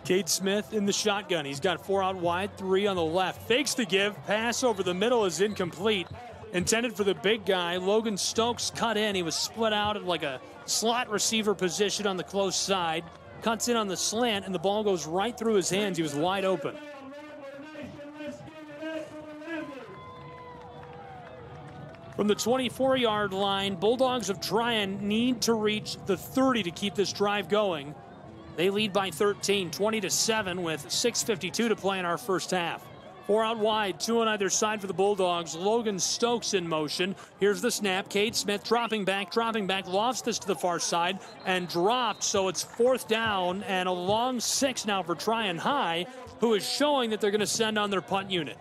N: Cade Smith in the shotgun. He's got 4 out wide, 3 on the left. Fakes the give. Pass over the middle is incomplete. Intended for the big guy. Logan Stokes cut in. He was split out at like a slot receiver position on the close side. Cuts in on the slant, and the ball goes right through his hands. He was wide open. From the 24-yard line, Bulldogs of Trion need to reach the 30 to keep this drive going. They lead by 13, 20-7 with 6:52 to play in our first half. 4 out wide, 2 on either side for the Bulldogs. Logan Stokes in motion. Here's the snap. Cade Smith dropping back, lofts this to the far side and dropped. So it's 4th down and a long 6 now for Trion High, who is showing that they're going to send on their punt unit.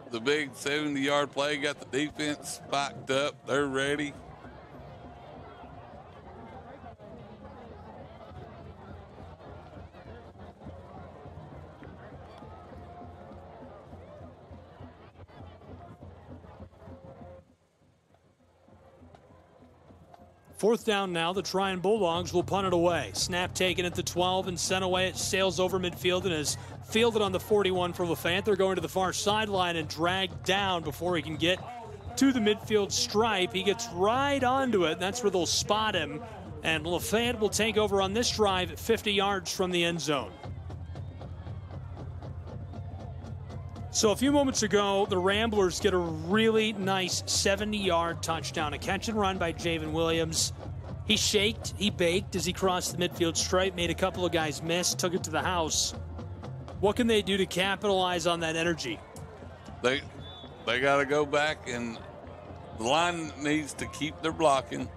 M: The big 70-yard play got the defense spiked up. They're ready.
N: Fourth down now, the Trion Bulldogs will punt it away. Snap taken at the 12 and sent away. It sails over midfield and is fielded on the 41 for LaFayette. They're going to the far sideline and dragged down before he can get to the midfield stripe. He gets right onto it. That's where they'll spot him. And LaFayette will take over on this drive at 50 yards from the end zone. So a few moments ago, the Ramblers get a really nice 70-yard touchdown. A catch and run by Javen Williams. He shaked, he baked as he crossed the midfield stripe, made a couple of guys miss, took it to the house. What can they do to capitalize on that energy?
M: They got to go back, and the line needs to keep their blocking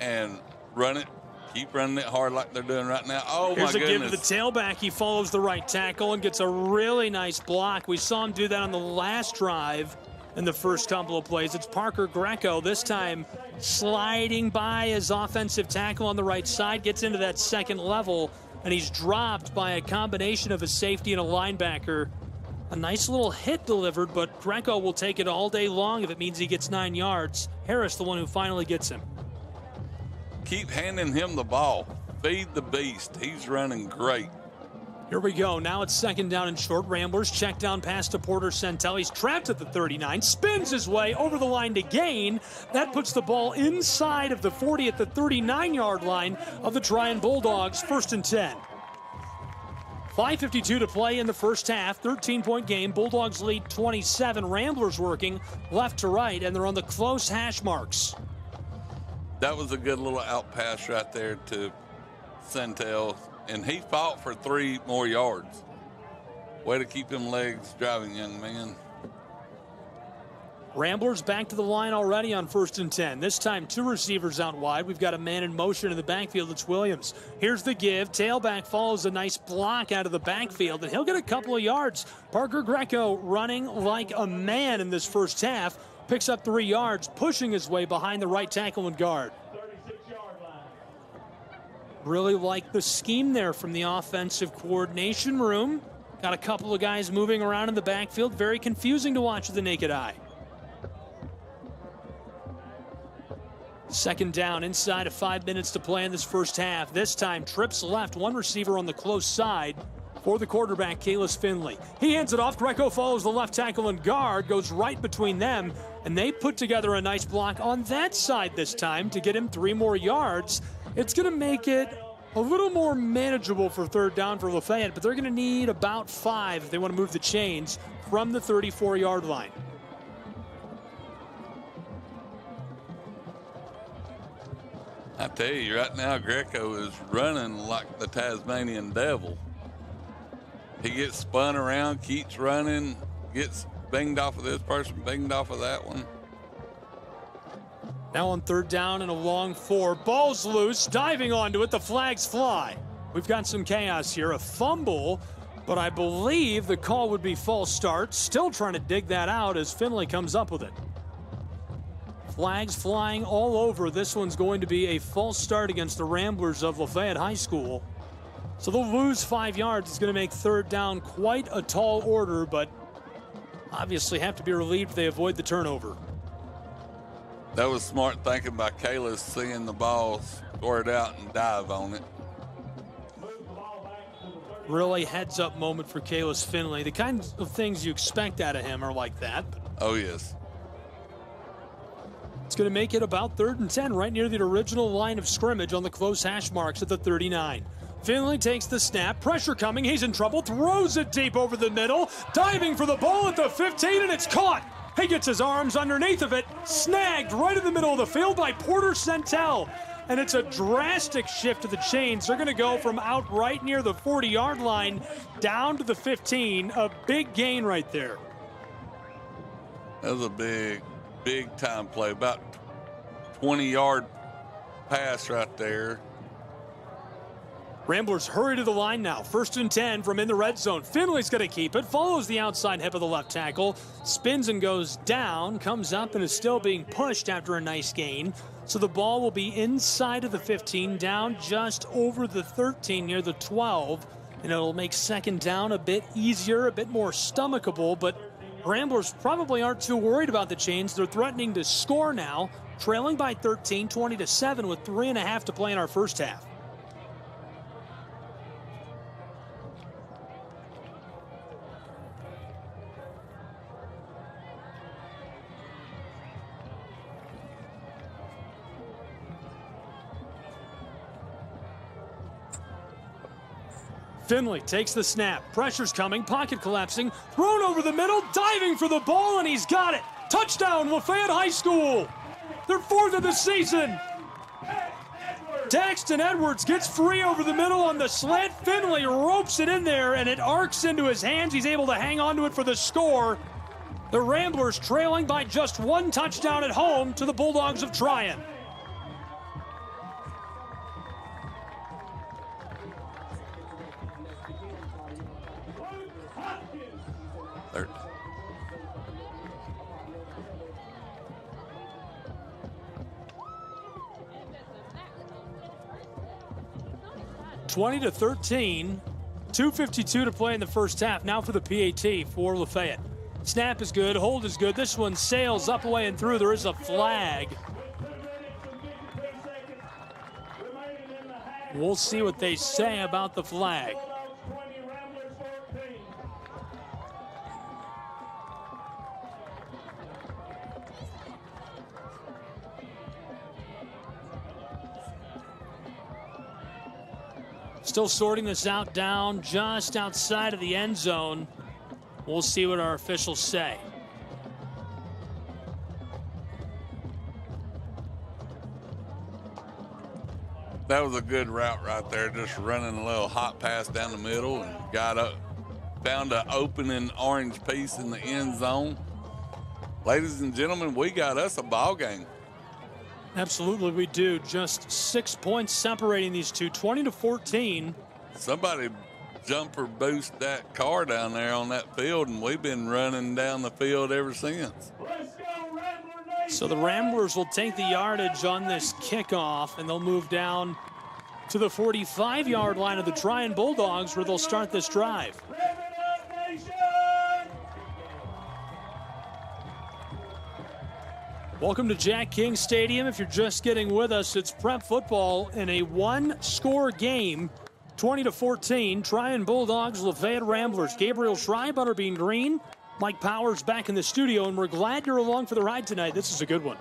M: and run it. Keep running it hard like they're doing right now. Oh,
N: Here's
M: my goodness.
N: Here's a give to the tailback. He follows the right tackle and gets a really nice block. We saw him do that on the last drive in the first couple of plays. It's Parker Greco, this time sliding by his offensive tackle on the right side, gets into that second level, and he's dropped by a combination of a safety and a linebacker. A nice little hit delivered, but Greco will take it all day long if it means he gets 9 yards. Harris, the one who finally gets him.
M: Keep handing him the ball. Feed the beast. He's running great.
N: Here we go. Now it's second down and short. Ramblers check down pass to Porter Centel. He's trapped at the 39. Spins his way over the line to gain. That puts the ball inside of the 40 at the 39-yard line of the Trion Bulldogs. 1st and 10. 5:52 to play in the first half. 13-point game. Bulldogs lead 27. Ramblers working left to right, and they're on the close hash marks.
M: That was a good little out pass right there to Centel, and he fought for 3 more yards. Way to keep them legs driving, young man.
N: Ramblers back to the line already on 1st and 10. This time 2 receivers out wide. We've got a man in motion in the backfield. It's Williams. Here's the give. Tailback follows a nice block out of the backfield, and he'll get a couple of yards. Parker Greco running like a man in this first half. Picks up 3 yards, pushing his way behind the right tackle and guard.
L: 36-yard line.
N: Really like the scheme there from the offensive coordination room. Got a couple of guys moving around in the backfield. Very confusing to watch with the naked eye. Second down, inside of 5 minutes to play in this first half. This time, trips left, 1 receiver on the close side for the quarterback, Kalis Finley. He hands it off. Greco follows the left tackle and guard, goes right between them, and they put together a nice block on that side this time to get him 3 more yards. It's going to make it a little more manageable for 3rd down for Lafayette, but they're going to need about 5 if they want to move the chains from the 34-yard line.
M: I tell you, right now, Greco is running like the Tasmanian devil. He gets spun around, keeps running, gets banged off of this person, banged off of that one.
N: Now on third down and a long 4. Ball's loose, diving onto it, the flags fly. We've got some chaos here, a fumble, but I believe the call would be false start. Still trying to dig that out as Finley comes up with it. Flags flying all over. This one's going to be a false start against the Ramblers of Lafayette High School. So they'll lose 5 yards. It's going to make third down quite a tall order, but obviously have to be relieved they avoid the turnover.
M: That was smart thinking by Kalis, seeing the ball squirt out and dive on it.
N: Really heads-up moment for Kalis Finley. The kinds of things you expect out of him are like that.
M: Oh, yes.
N: It's going to make it about 3rd and 10, right near the original line of scrimmage on the close hash marks at the 39. Finley takes the snap, pressure coming, he's in trouble, throws it deep over the middle, diving for the ball at the 15, and it's caught. He gets his arms underneath of it, snagged right in the middle of the field by Porter Centel. And it's a drastic shift to the chains. They're going to go from out right near the 40-yard line down to the 15. A big gain right there.
M: That was a big time play. About 20-yard pass right there.
N: Ramblers hurry to the line now. 1st and 10 from in the red zone. Finley's going to keep it. Follows the outside hip of the left tackle. Spins and goes down. Comes up and is still being pushed after a nice gain. So the ball will be inside of the 15, down just over the 13 near the 12. And it'll make second down a bit easier, a bit more stomachable. But Ramblers probably aren't too worried about the chains. They're threatening to score now. Trailing by 13, 20-7 with 3.5 to play in our first half. Finley takes the snap. Pressure's coming. Pocket collapsing. Thrown over the middle. Diving for the ball, and he's got it. Touchdown, Lafayette High School. Their 4th of the season. Daxton Edwards gets free over the middle on the slant. Finley ropes it in there, and it arcs into his hands. He's able to hang on to it for the score. The Ramblers trailing by just 1 touchdown at home to the Bulldogs of Trion.
M: Third.
N: 20-13, 2:52 to play in the first half. Now for the PAT for Lafayette. Snap is good, hold is good. This one sails up, away, and through. There is a flag. We'll see what they say about the flag. Still sorting this out down just outside of the end zone. We'll see what our officials say.
M: That was a good route right there, just running a little hot pass down the middle and got up, found an opening orange piece in the end zone. Ladies and gentlemen, we got us a ball game.
N: Absolutely, we do. Just 6 points separating these two, 20-14.
M: Somebody jumper boost that car down there on that field, and we've been running down the field ever since.
N: So the Ramblers will take the yardage on this kickoff, and they'll move down to the 45-yard line of the Trion Bulldogs, where they'll start this drive. Welcome to Jack King Stadium. If you're just getting with us, it's prep football in a 1-score game, 20-14. Trion Bulldogs, Lafayette Ramblers. Gabriel Schrei, Butterbean Green, Mike Powers back in the studio, and we're glad you're along for the ride tonight. This is a good one.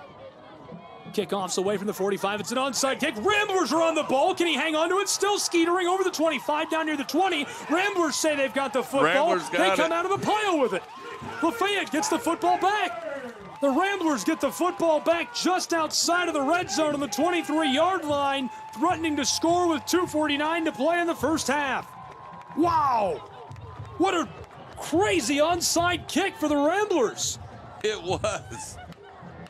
N: Kickoff's away from the 45. It's an onside kick. Ramblers are on the ball. Can he hang on to it? Still skeetering over the 25, down near the 20. Ramblers say they've got the football. They come out of the pile with it. Lafayette gets the football back. The Ramblers get the football back just outside of the red zone on the 23-yard line, threatening to score with 2:49 to play in the first half. Wow! What a crazy onside kick for the Ramblers.
M: It was.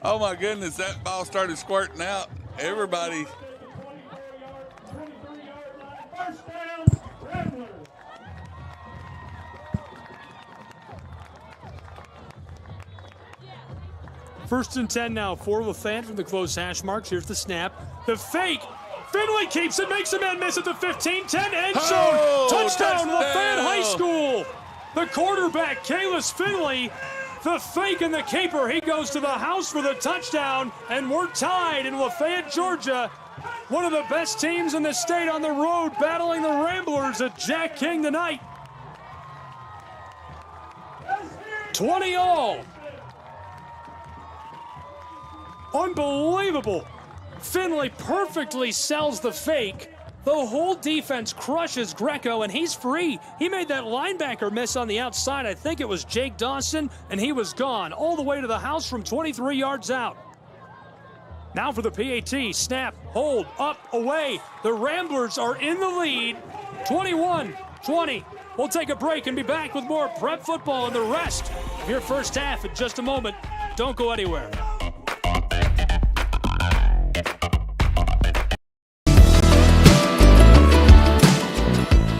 M: Oh my goodness, that ball started squirting out. Everybody.
N: First and 10 now for LaFayette from the close hash marks. Here's the snap. The fake. Finley keeps it, makes a man miss at the 15, 10, end zone.
M: Oh,
N: touchdown, Lafayette High School. The quarterback, Kalis Finley, the fake and the caper. He goes to the house for the touchdown, and we're tied in Lafayette, Georgia. One of the best teams in the state on the road battling the Ramblers at Jack King tonight. 20-all. Unbelievable. Finley perfectly sells the fake. The whole defense crushes Greco, and he's free. He made that linebacker miss on the outside. I think it was Jake Dawson, and he was gone all the way to the house from 23 yards out. Now for the PAT. Snap, hold, up, away. The Ramblers are in the lead, 21-20. We'll take a break and be back with more prep football and the rest of your first half in just a moment. Don't go anywhere.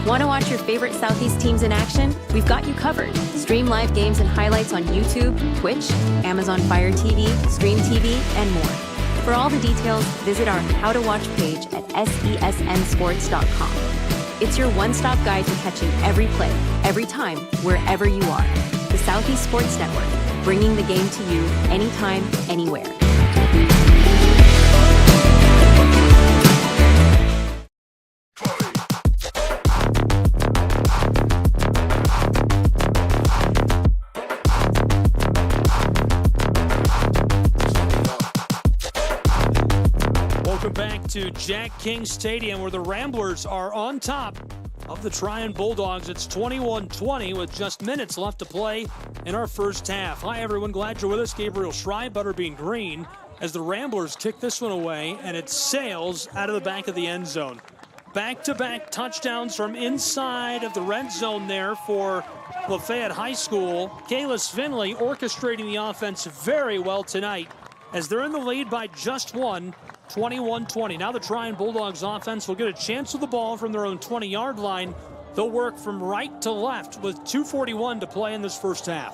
K: Want to watch your favorite Southeast teams in action? We've got you covered. Stream live games and highlights on YouTube, Twitch, Amazon Fire TV, Stream TV, and more. For all the details, visit our How to Watch page at sesnsports.com. It's your one-stop guide to catching every play, every time, wherever you are. The Southeast Sports Network, bringing the game to you anytime, anywhere.
N: To Jack King Stadium, where the Ramblers are on top of the Trion Bulldogs. It's 21-20 with just minutes left to play in our first half. Hi everyone, glad you're with us. Gabriel Schrei, Butterbean Green, as the Ramblers kick this one away, and it sails out of the back of the end zone. Back-to-back touchdowns from inside of the red zone there for Lafayette High School. Kalis Finley orchestrating the offense very well tonight as they're in the lead by just one. 21-20. Now the Trion Bulldogs offense will get a chance with the ball from their own 20-yard line. They'll work from right to left with 2:41 to play in this first half.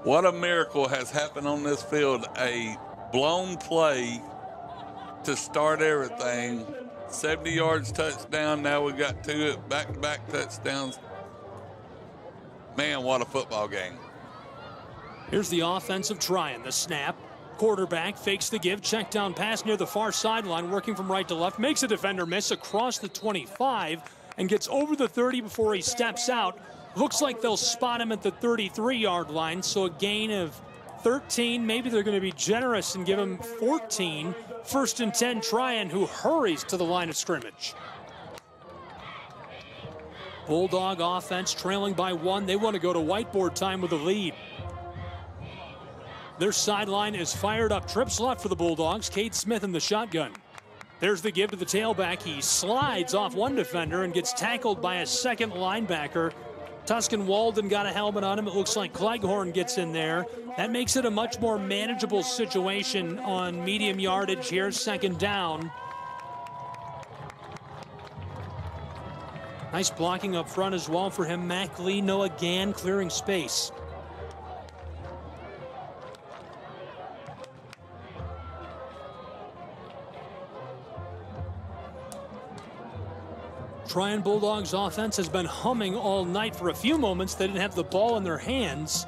M: What a miracle has happened on this field. A blown play to start everything. 70 yards touchdown. Now we got two back-to-back touchdowns. Man, what a football game.
N: Here's the offensive Trion. The snap. Quarterback fakes the give, check down pass near the far sideline, working from right to left, makes a defender miss across the 25 and gets over the 30 before he steps out. Looks like they'll spot him at the 33-yard line, so a gain of 13. Maybe they're going to be generous and give him 14. First and 10, Trion, who hurries to the line of scrimmage. Bulldog offense trailing by one. They want to go to whiteboard time with a lead. Their sideline is fired up. Trips left for the Bulldogs. Cade Smith in the shotgun. There's the give to the tailback. He slides off one defender and gets tackled by a second linebacker. Tuscan Walden got a helmet on him. It looks like Cleghorn gets in there. That makes it a much more manageable situation on medium yardage here. Second down. Nice blocking up front as well for him. Mac Lee, Noah Gann clearing space. Trion Bulldogs offense has been humming all night. For a few moments, they didn't have the ball in their hands.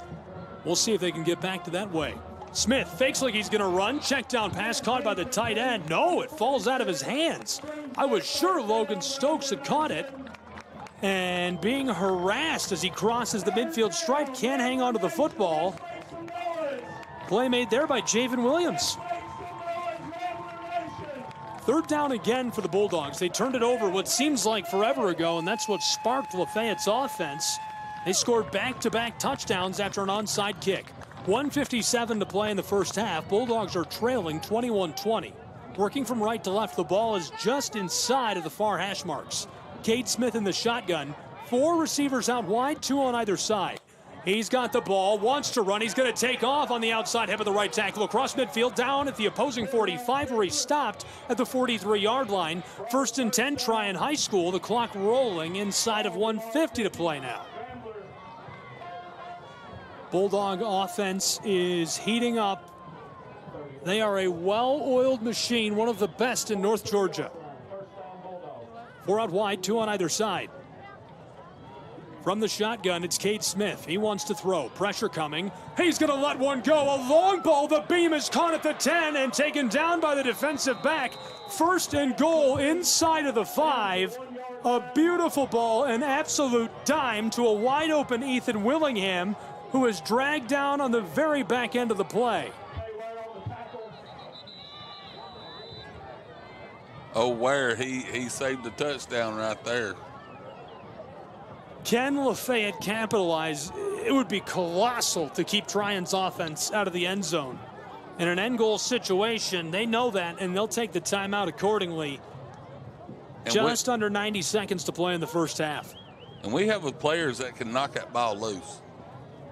N: We'll see if they can get back to that way. Smith fakes like he's going to run. Check down pass caught by the tight end. No, it falls out of his hands. I was sure Logan Stokes had caught it. And being harassed as he crosses the midfield stripe, can't hang on to the football. Play made there by Javen Williams. Third down again for the Bulldogs. They turned it over what seems like forever ago, and that's what sparked Lafayette's offense. They scored back-to-back touchdowns after an onside kick. 1:57 to play in the first half. Bulldogs are trailing 21-20. Working from right to left, the ball is just inside of the far hash marks. Cade Smith in the shotgun. 4 receivers out wide, 2 on either side. He's got the ball, wants to run. He's going to take off on the outside hip of the right tackle across midfield, down at the opposing 45, where he stopped at the 43-yard line. 1st and 10, Trion High School. The clock rolling inside of 1:50 to play now. Bulldog offense is heating up. They are a well-oiled machine, one of the best in North Georgia. 4 out wide, 2 on either side. From the shotgun, it's Cade Smith. He wants to throw. Pressure coming. He's going to let one go. A long ball. The beam is caught at the 10 and taken down by the defensive back. 1st and goal inside of the 5. A beautiful ball, an absolute dime to a wide-open Ethan Willingham, who is dragged down on the very back end of the play.
M: Oh, where he saved the touchdown right there.
N: Can LaFayette capitalize? It would be colossal to keep Trion's offense out of the end zone. In an end goal situation, they know that, and they'll take the timeout accordingly. And just under 90 seconds to play in the first half.
M: And we have players that can knock that ball loose.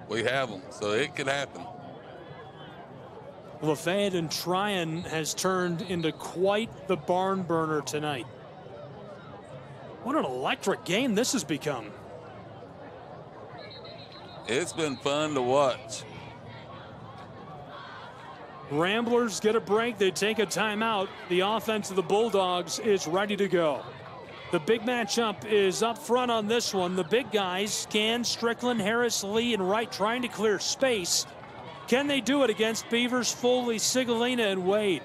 M: We have them, so it could happen.
N: LaFayette and Trion has turned into quite the barn burner tonight. What an electric game this has become.
M: It's been fun to watch.
N: Ramblers get a break. They take a timeout. The offense of the Bulldogs is ready to go. The big matchup is up front on this one. The big guys, Can, Strickland, Harris, Lee, and Wright, trying to clear space. Can they do it against Beavers, Foley, Sigalina, and Wade?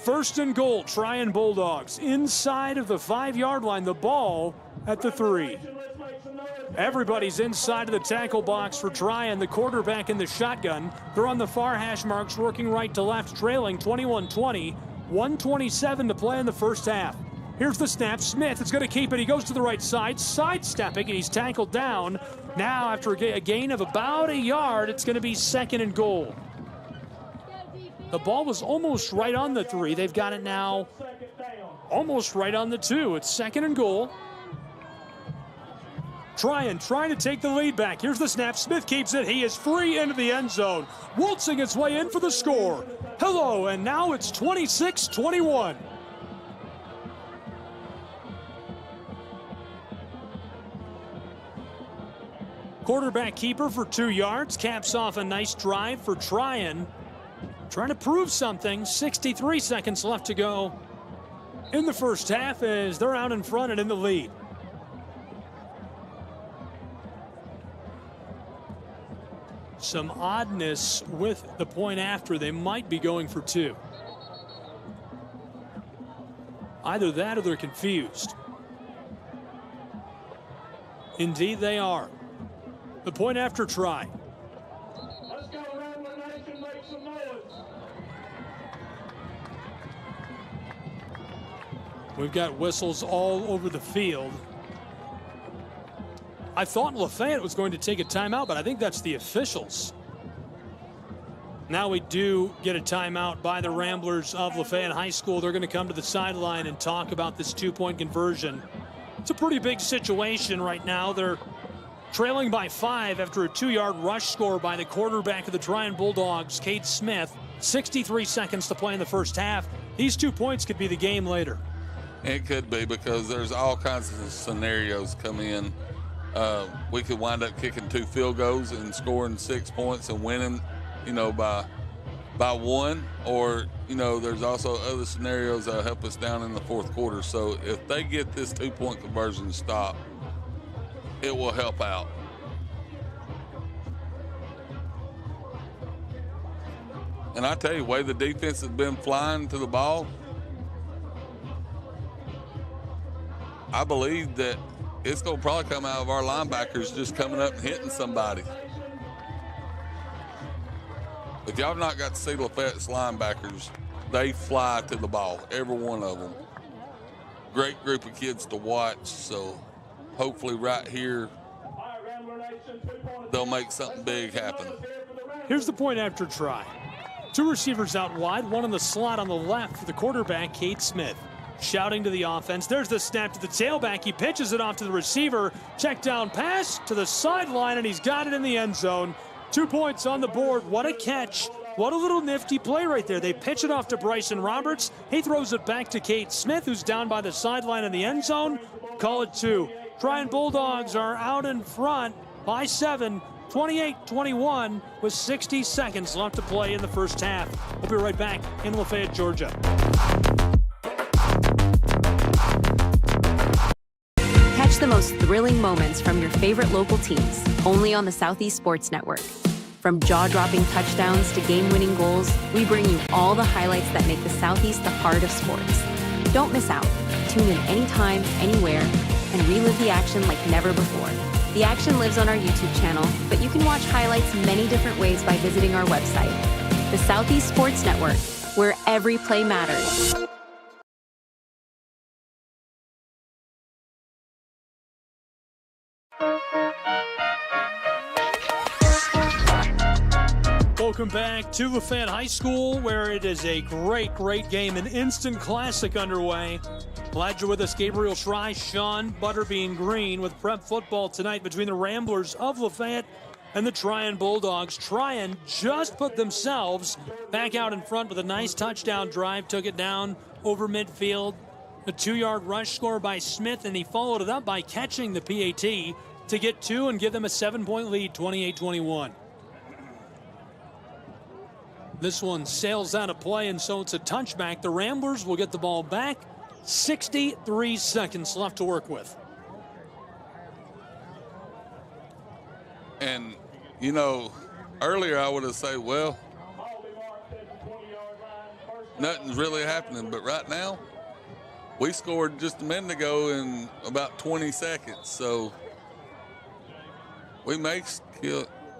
N: 1st and goal, Trion Bulldogs. Inside of the 5-yard line, the ball at the 3. Everybody's inside of the tackle box for Trion. The quarterback in the shotgun. They're on the far hash marks, working right to left, trailing 21-20. 1:27 to play in the first half. Here's the snap. Smith is going to keep it. He goes to the right side, sidestepping, and he's tackled down. Now, after a gain of about a yard, it's going to be 2nd and goal. The ball was almost right on the 3. They've got it now almost right on the 2. It's 2nd and goal. Trion trying to take the lead back. Here's the snap. Smith keeps it. He is free into the end zone, waltzing his way in for the score. Hello, and now it's 26-21. Quarterback keeper for 2 yards. Caps off a nice drive for Trion. Trying to prove something. 63 seconds left to go in the first half as they're out in front and in the lead. Some oddness with the point after. They might be going for 2. Either that or they're confused. Indeed they are. The point after try.
L: Let's go, Rambler Nation, make some noise.
N: We've got whistles all over the field. I thought Lafayette was going to take a timeout, but I think that's the officials. Now we do get a timeout by the Ramblers of Lafayette High School. They're going to come to the sideline and talk about this 2-point conversion. It's a pretty big situation right now. They're trailing by 5 after a 2-yard rush score by the quarterback of the Trion Bulldogs, Cade Smith. 63 seconds to play in the first half. These 2 points could be the game later.
M: It could be, because there's all kinds of scenarios come in. We could wind up kicking 2 field goals and scoring 6 points and winning, by 1. Or, there's also other scenarios that help us down in the fourth quarter. So if they get this 2-point conversion stop, it will help out. And I tell you, the way the defense has been flying to the ball, I believe that it's going to probably come out of our linebackers just coming up and hitting somebody. If y'all have not got to see Lafayette's linebackers, they fly to the ball, every one of them. Great group of kids to watch, so hopefully right here they'll make something big happen.
N: Here's the point after try. 2 receivers out wide, one in the slot on the left for the quarterback, Cade Smith. shouting to the offense. There's the snap to the tailback. He pitches it off to the receiver. Check down pass to the sideline, and he's got it in the end zone. 2 points on the board. What a catch. What a little nifty play right there. They pitch it off to Bryson Roberts. He throws it back to Cade Smith, who's down by the sideline in the end zone. Call it 2. Trion Bulldogs are out in front by 7, 28-21, with 60 seconds left to play in the first half. We'll be right back in Lafayette, Georgia.
K: Catch the most thrilling moments from your favorite local teams, only on the Southeast Sports Network. From jaw-dropping touchdowns to game-winning goals, we bring you all the highlights that make the Southeast the heart of sports. Don't miss out. Tune in anytime, anywhere, and relive the action like never before. The action lives on our YouTube channel, but you can watch highlights many different ways by visiting our website. The Southeast Sports Network, where every play matters.
N: Welcome back to Lafayette High School, where it is a great, great game, an instant classic underway. Glad you're with us, Gabriel Schrei, Sean Butterbean Green, with prep football tonight between the Ramblers of Lafayette and the Trion Bulldogs. Trion just put themselves back out in front with a nice touchdown drive, took it down over midfield. A 2-yard rush score by Smith, and he followed it up by catching the PAT to get 2 and give them a 7-point lead, 28-21. This one sails out of play, and so it's a touchback. The Ramblers will get the ball back. 63 seconds left to work with.
M: And, you know, earlier I would have said, well, nothing's really happening. But right now, we scored just a minute ago in about 20 seconds. So we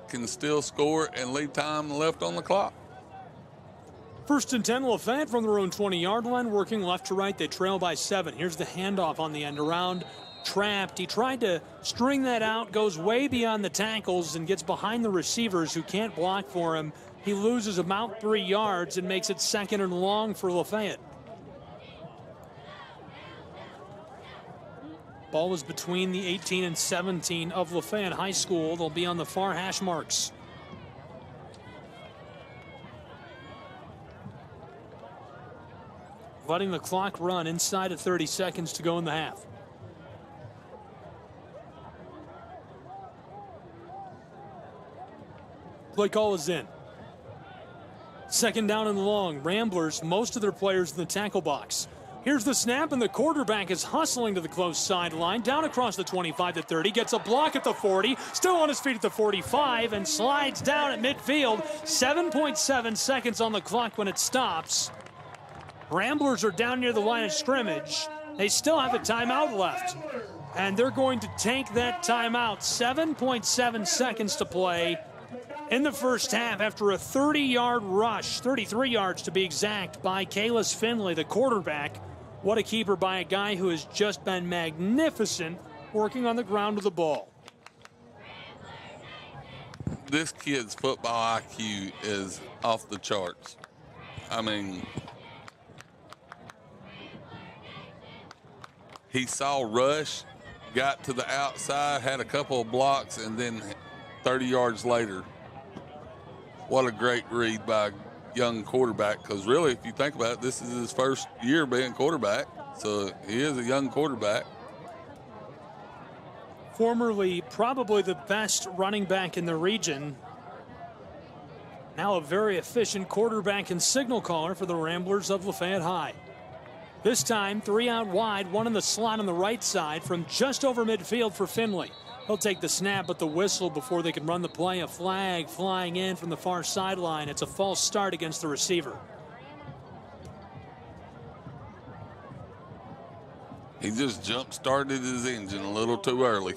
M: can still score and leave time left on the clock.
N: 1st and 10, Lafayette from their own 20-yard line, working left to right. They trail by 7. Here's the handoff on the end around. Trapped. He tried to string that out, goes way beyond the tackles and gets behind the receivers who can't block for him. He loses about 3 yards and makes it 2nd and long for Lafayette. Ball was between the 18 and 17 of Lafayette High School. They'll be on the far hash marks. Letting the clock run inside of 30 seconds to go in the half. Play call is in. 2nd down and long. Ramblers, most of their players in the tackle box. Here's the snap, and the quarterback is hustling to the close sideline, down across the 25 to 30, gets a block at the 40, still on his feet at the 45, and slides down at midfield. 7.7 seconds on the clock when it stops. Ramblers are down near the line of scrimmage. They still have a timeout left, and they're going to take that timeout. 7.7 seconds to play in the first half after a 30-yard rush, 33 yards to be exact, by Kalis Finley, the quarterback. What a keeper by a guy who has just been magnificent working on the ground with the ball.
M: This kid's football IQ is off the charts. I mean, he saw rush, got to the outside, had a couple of blocks, and then 30 yards later. What a great read by a young quarterback, because really, if you think about it, this is his first year being quarterback, so he is a young quarterback.
N: Formerly probably the best running back in the region. Now a very efficient quarterback and signal caller for the Ramblers of Lafayette High. This time, 3 out wide, 1 in the slot on the right side from just over midfield for Finley. He'll take the snap at the whistle before they can run the play. A flag flying in from the far sideline. It's a false start against the receiver.
M: He just jump-started his engine a little too early.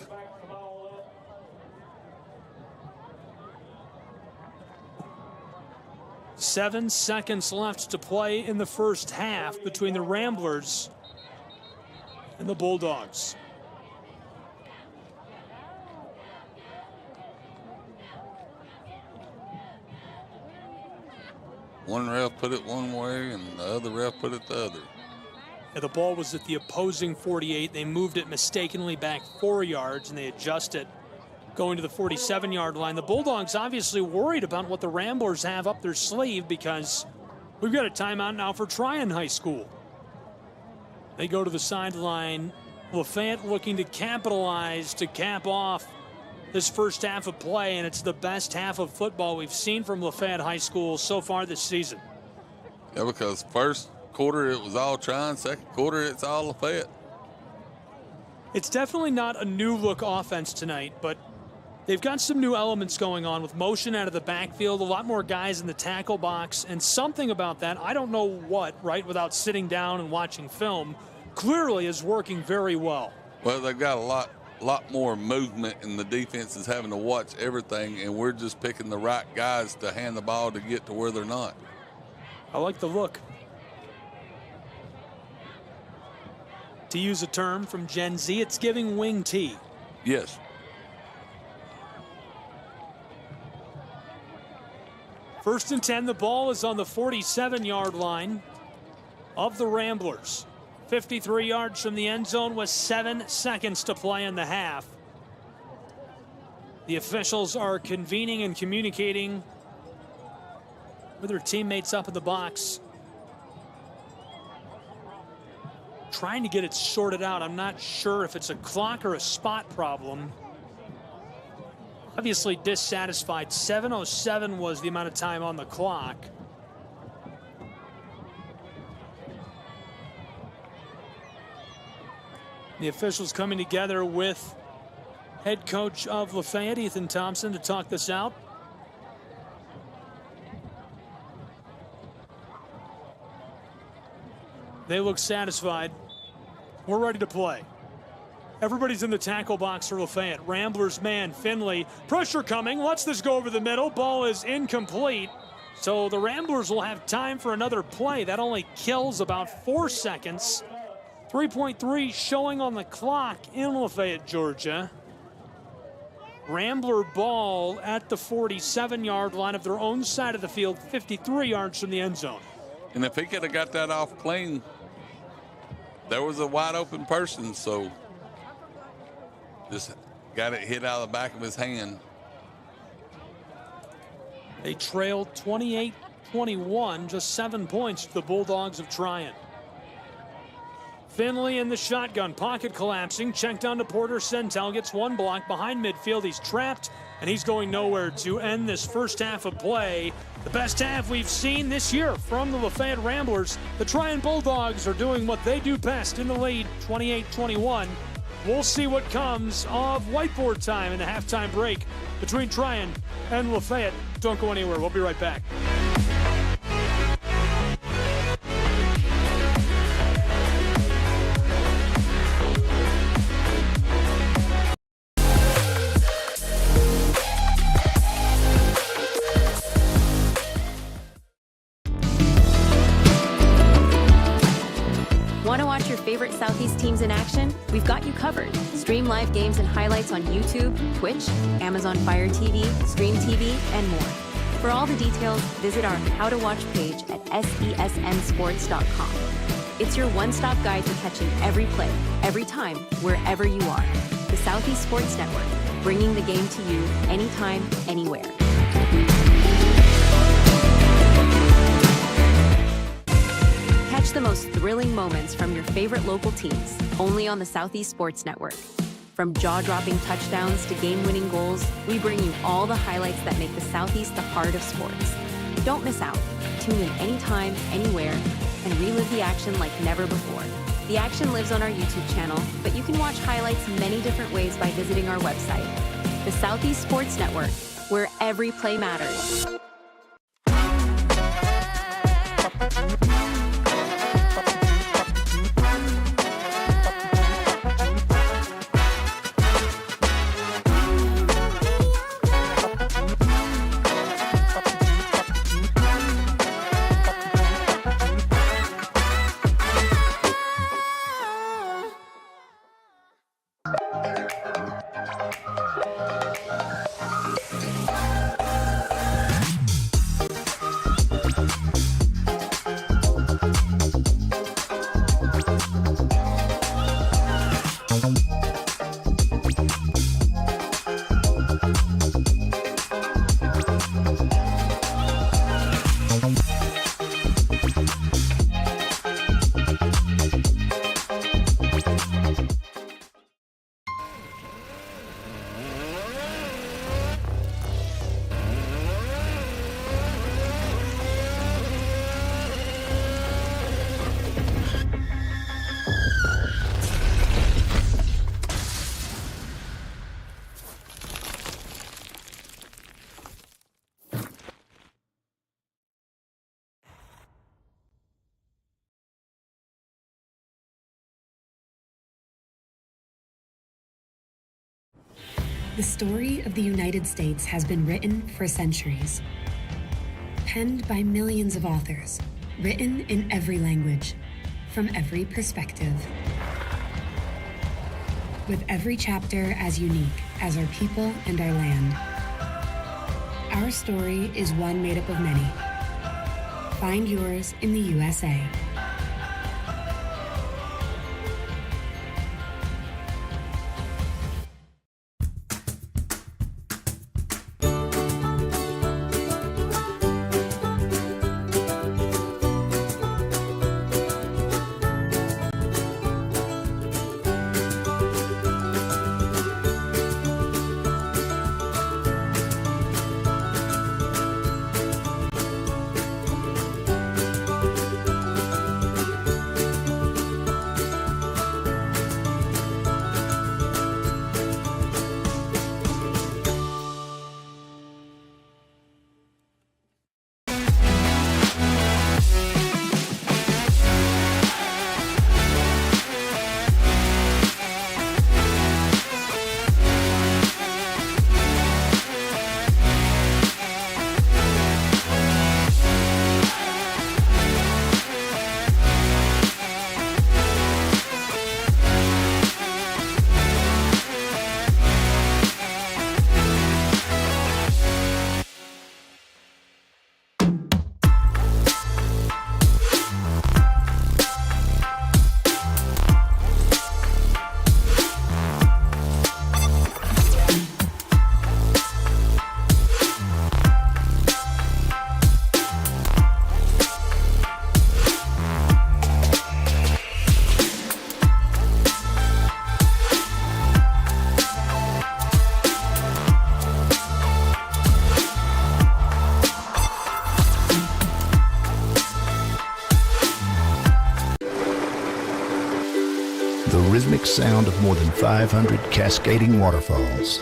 N: Seven seconds left to play in the first half between the Ramblers and the Bulldogs.
M: One ref put it one way and the other ref put it the other.
N: The ball was at the opposing 48. They moved it mistakenly back 4 yards, and they adjust it going to the 47-yard line. The Bulldogs obviously worried about what the Ramblers have up their sleeve because we've got a timeout now for Trion High School. They go to the sideline. LaFayette looking to capitalize to cap off this first half of play, and it's the best half of football we've seen from Lafayette High School so far this season.
M: Yeah, because first quarter it was all Trion, second quarter it's all Lafayette.
N: It's definitely not a new look offense tonight, but they've got some new elements going on with motion out of the backfield, a lot more guys in the tackle box, and something about that, I don't know what, right, without sitting down and watching film, clearly is working very well.
M: Well, they've got a lot more movement, and the defense is having to watch everything, and we're just picking the right guys to hand the ball to get to where they're not.
N: I like the look. To use a term from Gen Z, it's giving wing T.
M: Yes.
N: First and 10, the ball is on the 47-yard line of the Ramblers. 53 yards from the end zone with 7 seconds to play in the half. The officials are convening and communicating with their teammates up in the box, trying to get it sorted out. I'm not sure if it's a clock or a spot problem. Obviously dissatisfied. 7:07 was the amount of time on the clock. The officials coming together with head coach of Lafayette, Ethan Thompson, to talk this out. They look satisfied. We're ready to play. Everybody's in the tackle box for Lafayette. Ramblers man, Finley. Pressure coming. Lets this go over the middle. Ball is incomplete. So the Ramblers will have time for another play. That only kills about 4 seconds. 3.3 showing on the clock in Lafayette, Georgia. Rambler ball at the 47-yard line of their own side of the field, 53 yards from the end zone.
M: And if he could have got that off clean, there was a wide open person, so just got it hit out of the back of his hand.
N: They trailed 28-21, just 7 points to the Bulldogs of Trion. Finley in the shotgun, pocket collapsing, check down to Porter Sentel, gets one block behind midfield. He's trapped, and he's going nowhere to end this first half of play. The best half we've seen this year from the Lafayette Ramblers. The Trion Bulldogs are doing what they do best in the lead, 28-21. We'll see what comes of whiteboard time in the halftime break between Trion and Lafayette. Don't go anywhere. We'll be right back.
K: Want to watch your favorite Southeast teams in action? We've got you covered. Stream live games and highlights on YouTube, Twitch, Amazon Fire TV, Stream TV, and more. For all the details, visit our How to Watch page at sesnsports.com. It's your one-stop guide to catching every play, every time, wherever you are. The Southeast Sports Network, bringing the game to you anytime, anywhere. Catch the most thrilling moments from your favorite local teams, only on the Southeast Sports Network. From jaw-dropping touchdowns to game-winning goals, we bring you all the highlights that make the Southeast the heart of sports. Don't miss out. Tune in anytime, anywhere, and relive the action like never before. The action lives on our YouTube channel, but you can watch highlights many different ways by visiting our website. The Southeast Sports Network, where every play matters.
D: The story of the United States has been written for centuries. Penned by millions of authors, written in every language, from every perspective. With every chapter as unique as our people and our land. Our story is one made up of many. Find yours in the USA.
G: The rhythmic sound of more than 500 cascading waterfalls.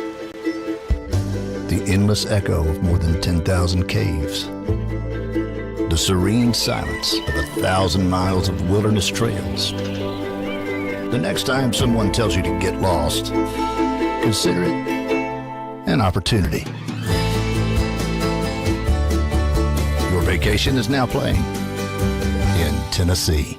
G: The endless echo of more than 10,000 caves. The serene silence of 1,000 miles of wilderness trails. The next time someone tells you to get lost, consider it an opportunity. Your vacation is now playing in Tennessee.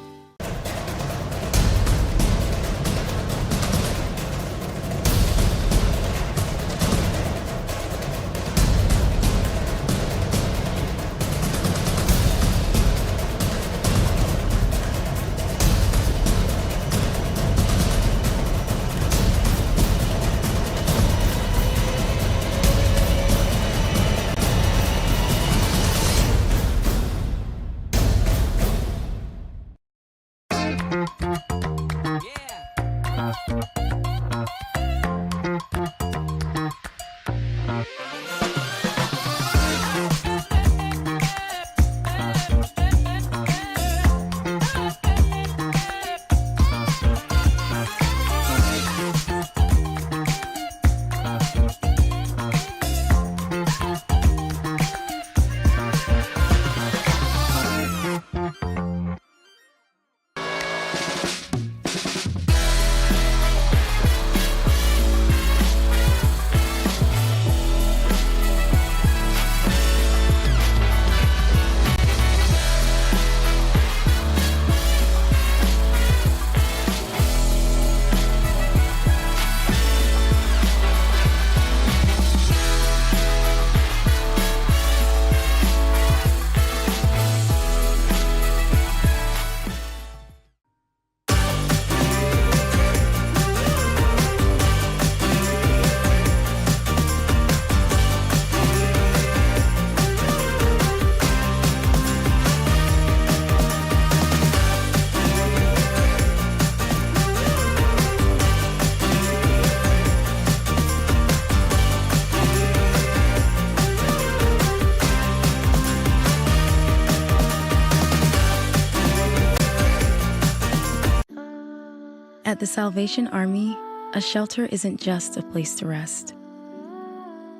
I: At the Salvation Army, a shelter isn't just a place to rest.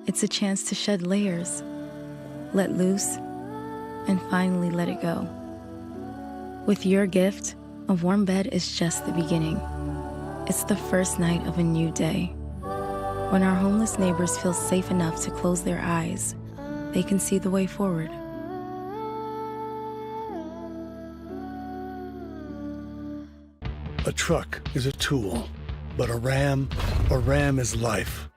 I: It's a chance to shed layers, let loose, and finally let it go. With your gift, a warm bed is just the beginning. It's the first night of a new day. When our homeless neighbors feel safe enough to close their eyes, they can see the way forward.
J: A truck is a tool, but a ram is life.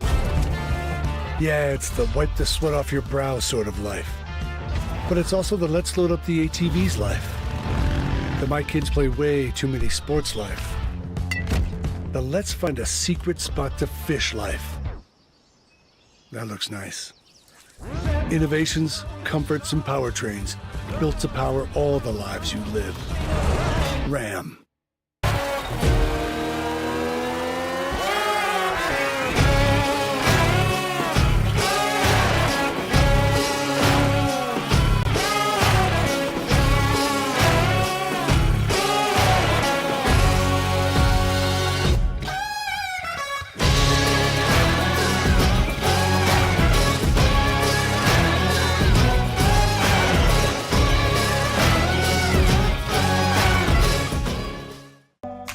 J: Yeah, it's the wipe the sweat off your brow sort of life. But it's also the let's load up the ATV's life. The my kids play way too many sports life. The let's find a secret spot to fish life. That looks nice. Innovations, comforts, and powertrains built to power all the lives you live. Ram.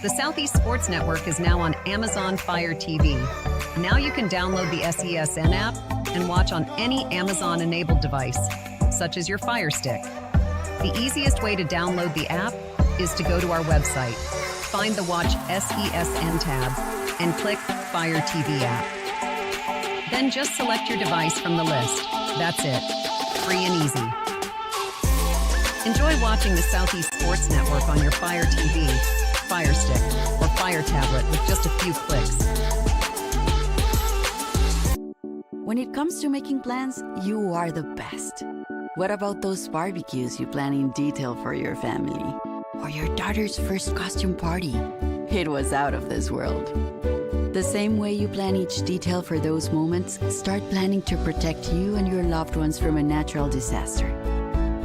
H: The Southeast Sports Network is now on Amazon Fire TV. Now you can download the SESN app and watch on any Amazon-enabled device, such as your Fire Stick. The easiest way to download the app is to go to our website, find the Watch SESN tab, and click Fire TV app. Then just select your device from the list. That's it. Free and easy. Enjoy watching the Southeast Sports Network on your Fire TV, Fire Stick, or Fire Tablet with just a few clicks.
B: When it comes to making plans, you are the best. What about those barbecues you plan in detail for your family? Or your daughter's first costume party? It was out of this world. The same way you plan each detail for those moments, start planning to protect you and your loved ones from a natural disaster.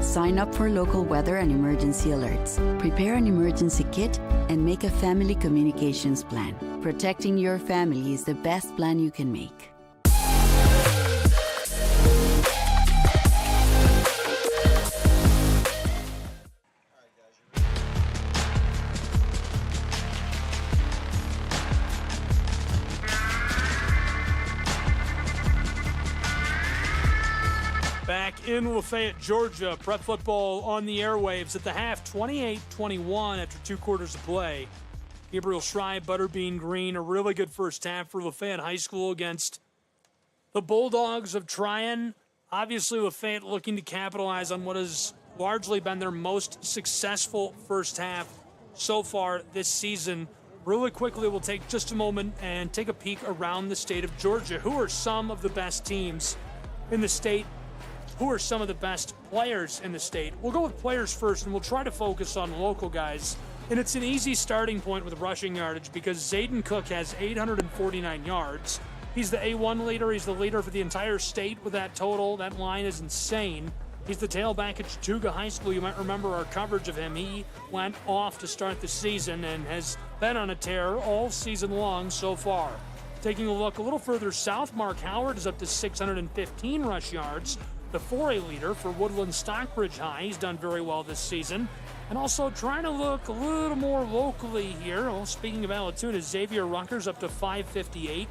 B: Sign up for local weather and emergency alerts. Prepare an emergency kit and make a family communications plan. Protecting your family is the best plan you can make.
N: Back in Lafayette, Georgia, prep football on the airwaves at the half, 28-21 after 2 quarters of play. Gabriel Schrei, Butterbean Green, a really good first half for Lafayette High School against the Bulldogs of Trion. Obviously, Lafayette looking to capitalize on what has largely been their most successful first half so far this season. Really quickly, we'll take just a moment and take a peek around the state of Georgia. Who are some of the best teams in the state? Who are some of the best players in the state? We'll go with players first, and we'll try to focus on local guys. And it's an easy starting point with rushing yardage because Zayden Cook has 849 yards. He's the A1 leader. He's the leader for the entire state with that total. That line is insane. He's the tailback at Chattooga High School. You might remember our coverage of him. He went off to start the season and has been on a tear all season long so far. Taking a look a little further south, Mark Howard is up to 615 rush yards. The 4A leader for Woodland Stockbridge High. He's done very well this season. And also trying to look a little more locally here. Well, speaking of Allatoona, Xavier Rucker's up to 558.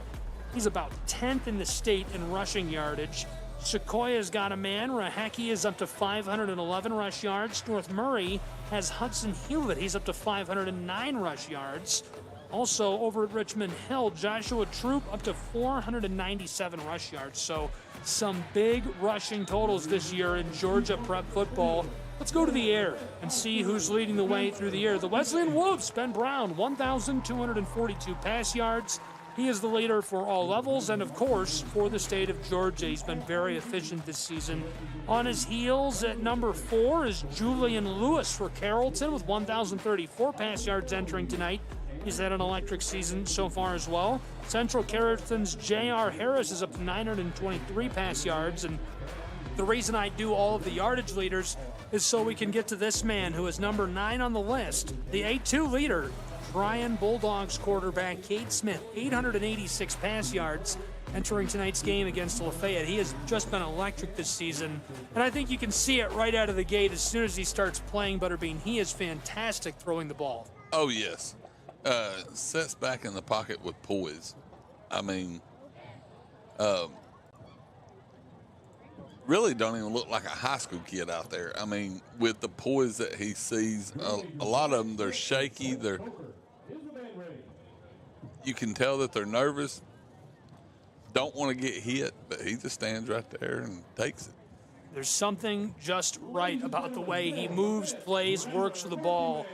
N: He's about 10th in the state in rushing yardage. Sequoia's got a man. Raheki is up to 511 rush yards. North Murray has Hudson Hewlett. He's up to 509 rush yards. Also over at Richmond Hill, Joshua Troop up to 497 rush yards. So some big rushing totals this year in Georgia prep football. Let's go to the air and see who's leading the way through the air. The Wesleyan Wolves, Ben Brown, 1,242 pass yards. He is the leader for all levels and, of course, for the state of Georgia. He's been very efficient this season. On his heels at number 4 is Julian Lewis for Carrollton with 1,034 pass yards entering tonight. He's had an electric season so far as well. Central Carrollton's J.R. Harris is up to 923 pass yards. And the reason I do all of the yardage leaders is so we can get to this man who is number 9 on the list, the A2 leader, Trion Bulldogs quarterback Cade Smith, 886 pass yards entering tonight's game against Lafayette. He has just been electric this season, and I think you can see it right out of the gate as soon as he starts playing, Butterbean. He is fantastic throwing the ball.
M: Oh, yes. Sets back in the pocket with poise. I mean, really don't even look like a high school kid out there. I mean, with the poise that he sees, a lot of them, they're shaky. You can tell that they're nervous, don't want to get hit, but he just stands right there and takes it.
N: There's something just right about the way he moves, plays, works with the ball.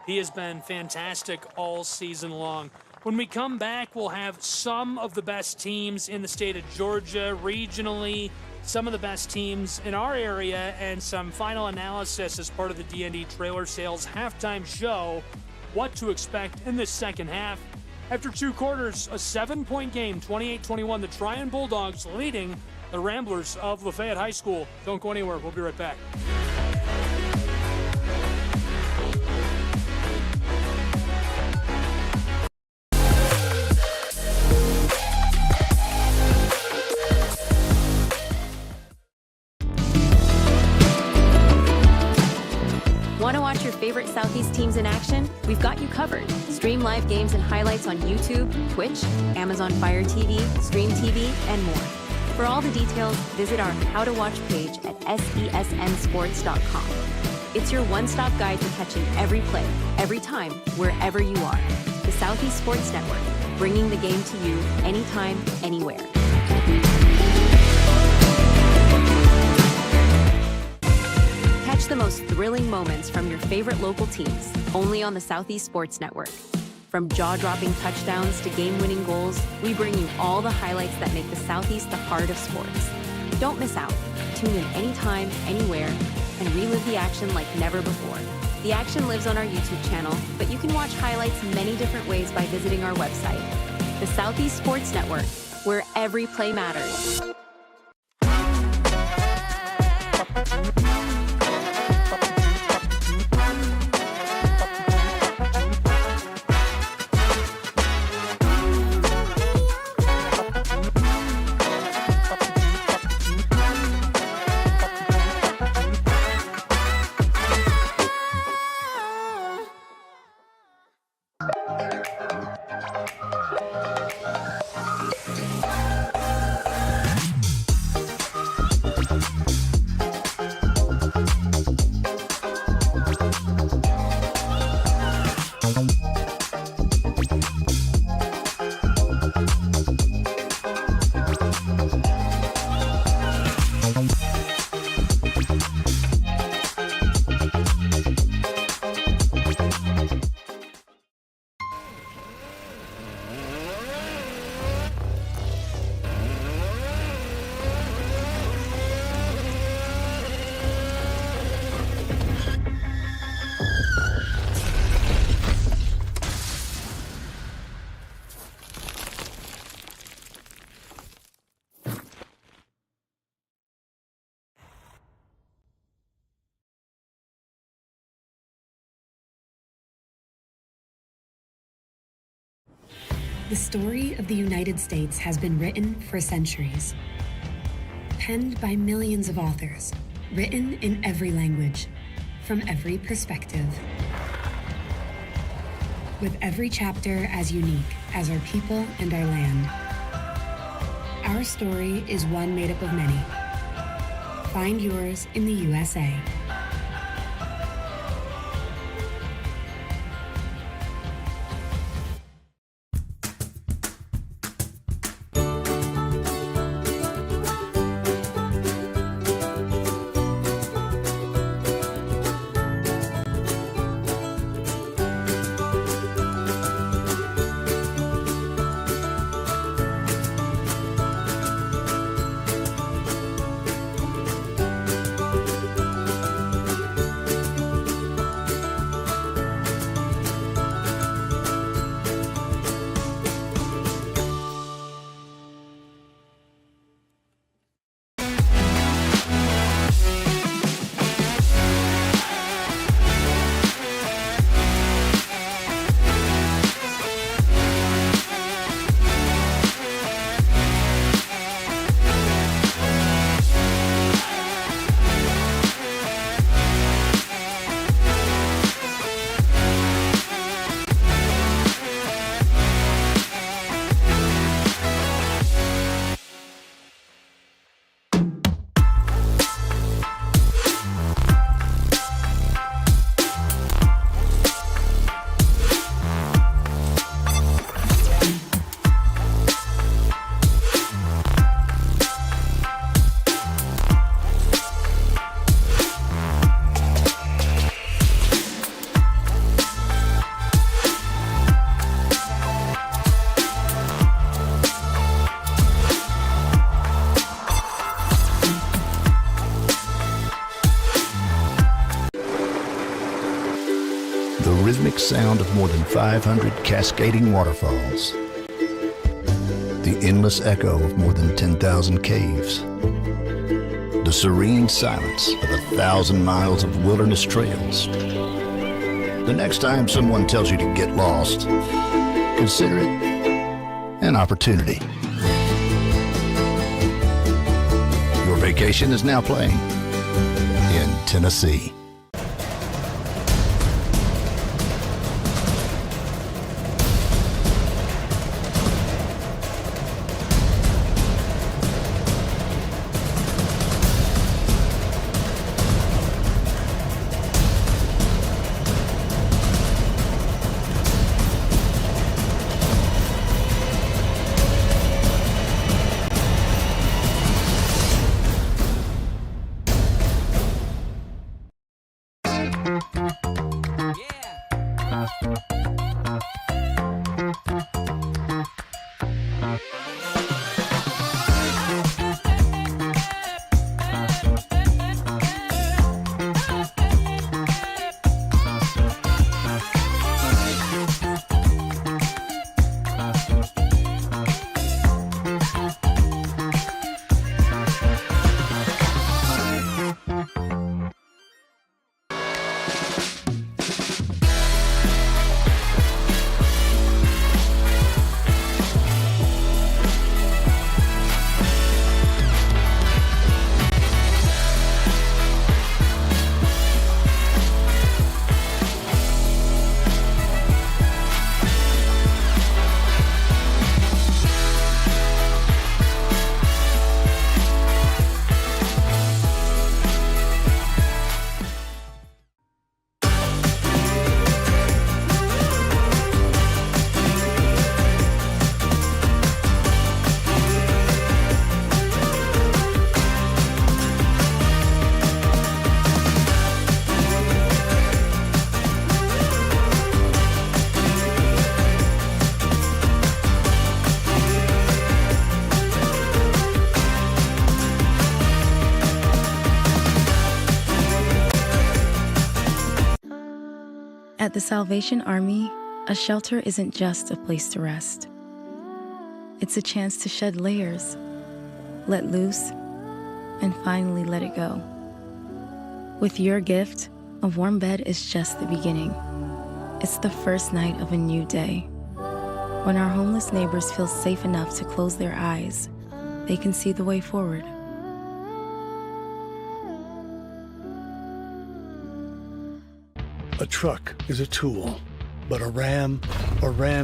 N: He has been fantastic all season long. When we come back, we'll have some of the best teams in the state of Georgia regionally, some of the best teams in our area, and some final analysis as part of the D&D Trailer Sales halftime show. What to expect in this second half. After 2 quarters, a 7-point game, 28-21, the Trion Bulldogs leading the Ramblers of Lafayette High School. Don't go anywhere. We'll be right back.
K: Want to watch your favorite Southeast teams in action? We've got you covered. Stream live games and highlights on YouTube, Twitch, Amazon Fire TV, Stream TV, and more. For all the details, visit our How to Watch page at sesnsports.com. It's your one-stop guide to catching every play, every time, wherever you are. The Southeast Sports Network, bringing the game to you anytime, anywhere. Catch the most thrilling moments from your favorite local teams, only on the Southeast Sports Network. From jaw-dropping touchdowns to game-winning goals, we bring you all the highlights that make the Southeast the heart of sports. Don't miss out. Tune in anytime, anywhere, and relive the action like never before. The action lives on our YouTube channel, but you can watch highlights many different ways by visiting our website. The Southeast Sports Network, where every play matters.
D: The story of the United States has been written for centuries. Penned by millions of authors, written in every language, from every perspective. With every chapter as unique as our people and our land. Our story is one made up of many. Find yours in the USA.
G: rhythmic sound of more than 500 cascading waterfalls, the endless echo of more than 10,000 caves, the serene silence of 1,000 miles of wilderness trails. The next time someone tells you to get lost, consider it an opportunity. Your vacation is now playing in Tennessee.
I: At the Salvation Army, a shelter isn't just a place to rest. It's a chance to shed layers, let loose, and finally let it go. With your gift, a warm bed is just the beginning. It's the first night of a new day. When our homeless neighbors feel safe enough to close their eyes, they can see the way forward.
J: A truck is a tool, but a ram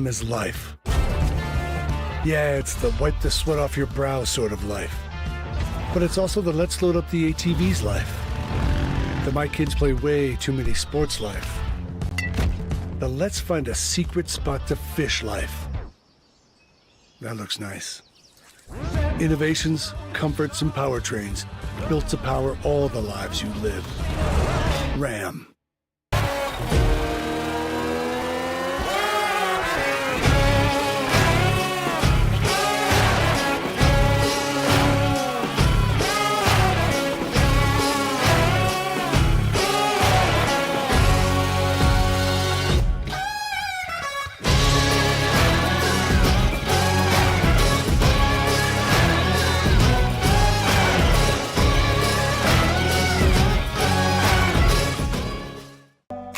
J: is life. Yeah, it's the wipe the sweat off your brow sort of life. But it's also the let's load up the ATV's life. The my kids play way too many sports life. The let's find a secret spot to fish life. That looks nice. Innovations, comforts, and powertrains built to power all the lives you live. Ram.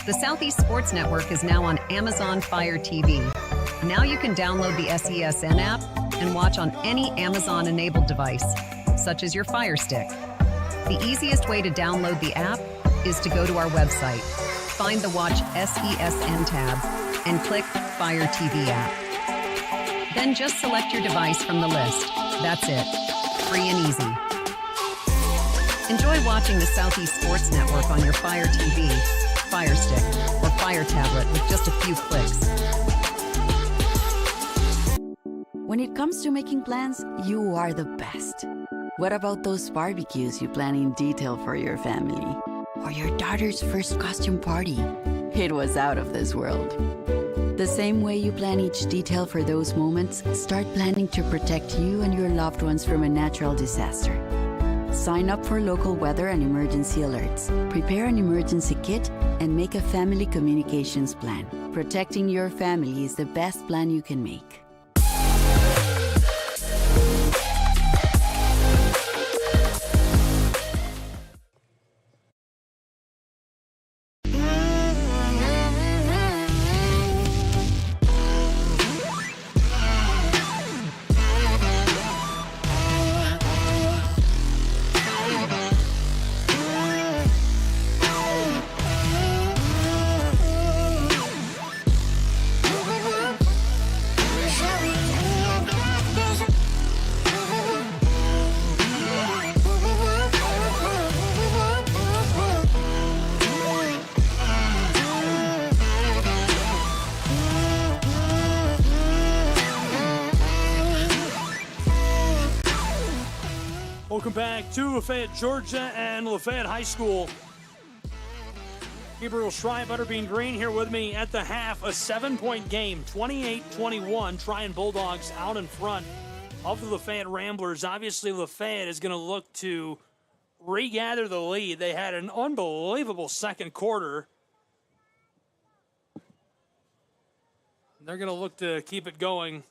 H: The Southeast Sports Network is now on Amazon Fire TV. Now you can download the SESN app and watch on any Amazon-enabled device, such as your Fire Stick. The easiest way to download the app is to go to our website, find the Watch SESN tab, and click Fire TV app. Then just select your device from the list. That's it. Free and easy. Enjoy watching the Southeast Sports Network on your Fire TV, Fire Stick, or Fire Tablet with just a few clicks.
B: When it comes to making plans, you are the best. What about those barbecues you plan in detail for your family? Or your daughter's first costume party? It was out of this world. The same way you plan each detail for those moments, start planning to protect you and your loved ones from a natural disaster. Sign up for local weather and emergency alerts. Prepare an emergency kit and make a family communications plan. Protecting your family is the best plan you can make.
N: Welcome back to Lafayette, Georgia, and Lafayette High School. Gabriel Schrei, Butterbean Green here with me at the half. A 7-point game, 28-21. Trion Bulldogs out in front of the Lafayette Ramblers. Obviously, Lafayette is going to look to regather the lead. They had an unbelievable second quarter. They're going to look to keep it going.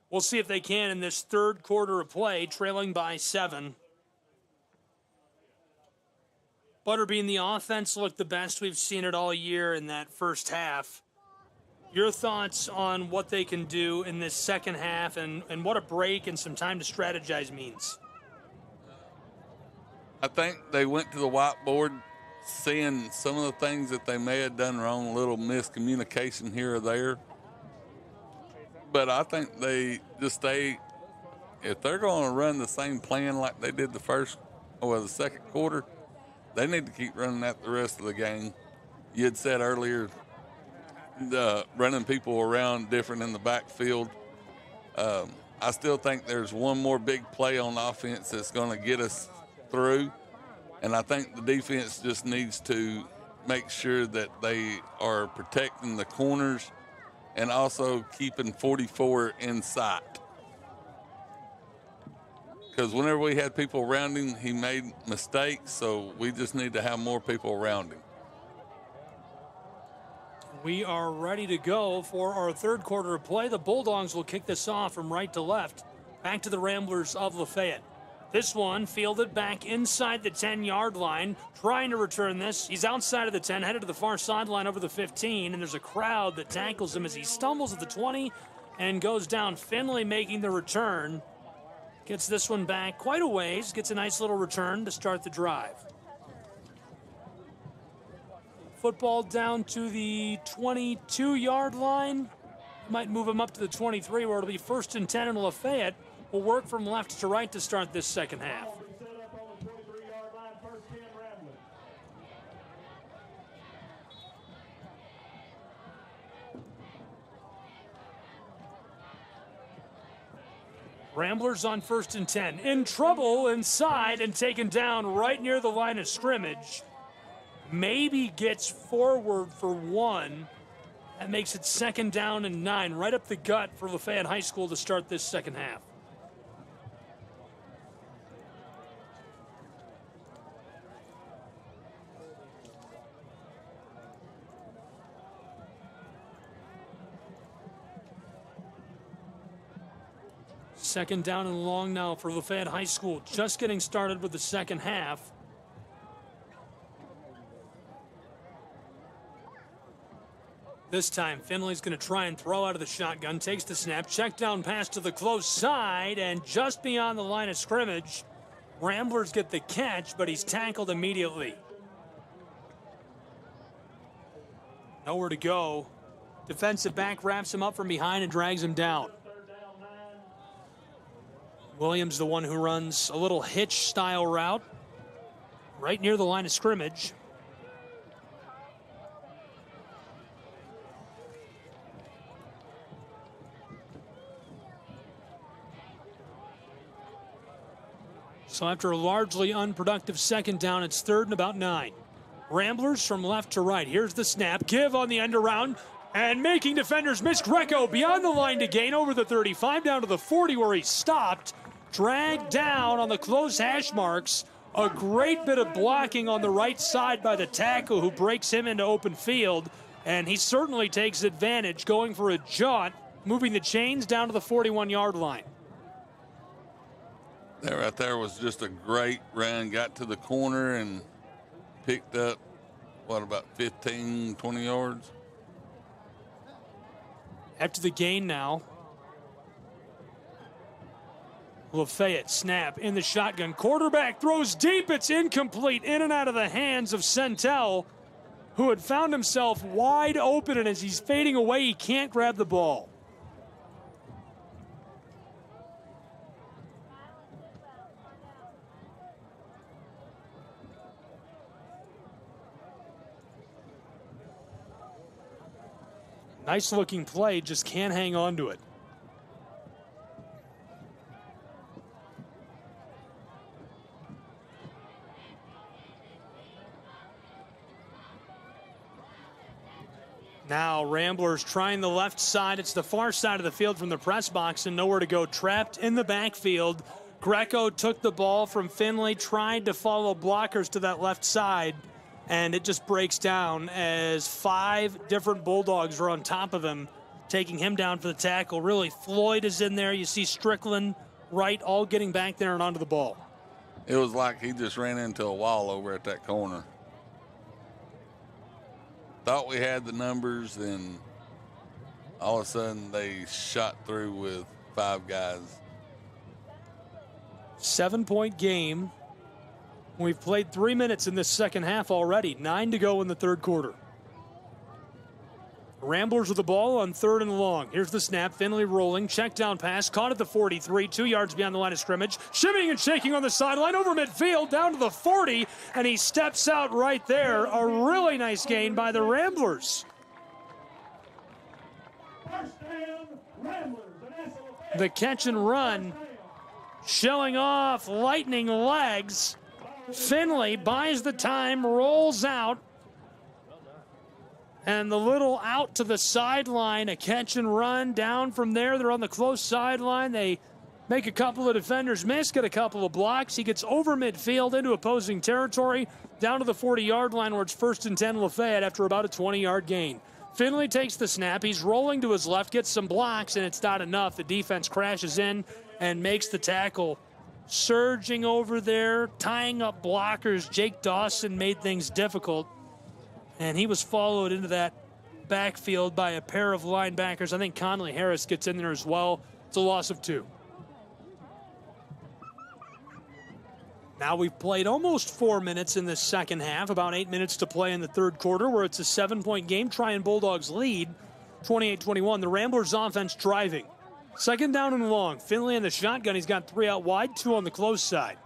N: We'll see if they can in this third quarter of play, trailing by 7. Butterbean, the offense looked the best we've seen it all year in that first half. Your thoughts on what they can do in this second half and what a break and some time to strategize means?
M: I think they went to the whiteboard seeing some of the things that they may have done wrong, a little miscommunication here or there. But I think they just if they're going to run the same plan like they did the second quarter, they need to keep running that the rest of the game. You had said earlier, running people around different in the backfield. I still think there's one more big play on offense that's going to get us through. And I think the defense just needs to make sure that they are protecting the corners and also keeping 44 in sight. Because whenever we had people around him, he made mistakes, so we just need to have more people around him.
N: We are ready to go for our third quarter of play. The Bulldogs will kick this off from right to left. Back to the Ramblers of Lafayette. This one fielded back inside the 10-yard line, trying to return this. He's outside of the 10, headed to the far sideline over the 15, and there's a crowd that tackles him as he stumbles at the 20 and goes down. Finley making the return. Gets this one back quite a ways, gets a nice little return to start the drive. Football down to the 22-yard line. Might move him up to the 23, where it'll be 1st and 10 in Lafayette. Will work from left to right to start this second half. Ramblers on 1st and 10. In trouble inside and taken down right near the line of scrimmage. Maybe gets forward for 1. That makes it 2nd down and 9. Right up the gut for Lafayette High School to start this second half. Second down and long now for Lafayette High School. Just getting started with the second half. This time, Finley's going to try and throw out of the shotgun. Takes the snap. Check down pass to the close side. And just beyond the line of scrimmage, Ramblers get the catch, but he's tackled immediately. Nowhere to go. Defensive back wraps him up from behind and drags him down. Williams, the one who runs a little hitch-style route right near the line of scrimmage. So after a largely unproductive second down, it's 3rd and about 9. Ramblers from left to right. Here's the snap. Give on the end around. And making defenders miss. Greco beyond the line to gain over the 35 down to the 40 where he stopped. Dragged down on the close hash marks. A great bit of blocking on the right side by the tackle who breaks him into open field. And he certainly takes advantage, going for a jaunt, moving the chains down to the 41-yard line.
M: That right there was just a great run. Got to the corner and picked up, about 15, 20 yards?
N: After the gain now, LaFayette snap in the shotgun. Quarterback throws deep. It's incomplete. In and out of the hands of Centel, who had found himself wide open, and as he's fading away, he can't grab the ball. Nice looking play, just can't hang on to it. Now Ramblers trying the left side. It's the far side of the field from the press box and nowhere to go. Trapped in the backfield. Greco took the ball from Finley, tried to follow blockers to that left side, and it just breaks down as 5 different Bulldogs are on top of him, taking him down for the tackle. Really, Floyd is in there. You see Strickland, Wright, all getting back there and onto the ball.
M: It was like he just ran into a wall over at that corner. Thought we had the numbers, and all of a sudden they shot through with 5 guys.
N: 7-point game. We've played 3 minutes in this second half already. 9 to go in the third quarter. Ramblers with the ball on 3rd and long. Here's the snap. Finley rolling. Check down pass. Caught at the 43. 2 yards beyond the line of scrimmage. Shimmying and shaking on the sideline over midfield down to the 40. And he steps out right there. A really nice gain by the Ramblers. The catch and run showing off lightning legs. Finley buys the time, rolls out. And the little out to the sideline, a catch and run down from there. They're on the close sideline. They make a couple of defenders miss, get a couple of blocks. He gets over midfield into opposing territory, down to the 40-yard line where it's 1st and 10 Lafayette after about a 20-yard gain. Finley takes the snap. He's rolling to his left, gets some blocks, and it's not enough. The defense crashes in and makes the tackle. Surging over there, tying up blockers. Jake Dawson made things difficult. And he was followed into that backfield by a pair of linebackers. I think Conley Harris gets in there as well. It's a loss of 2. Now we've played almost 4 minutes in this second half, about 8 minutes to play in the third quarter, where it's a 7-point game. Trion Bulldogs lead 28-21. The Ramblers offense driving. 2nd down and long. Finley in the shotgun. He's got 3 out wide, 2 on the close side.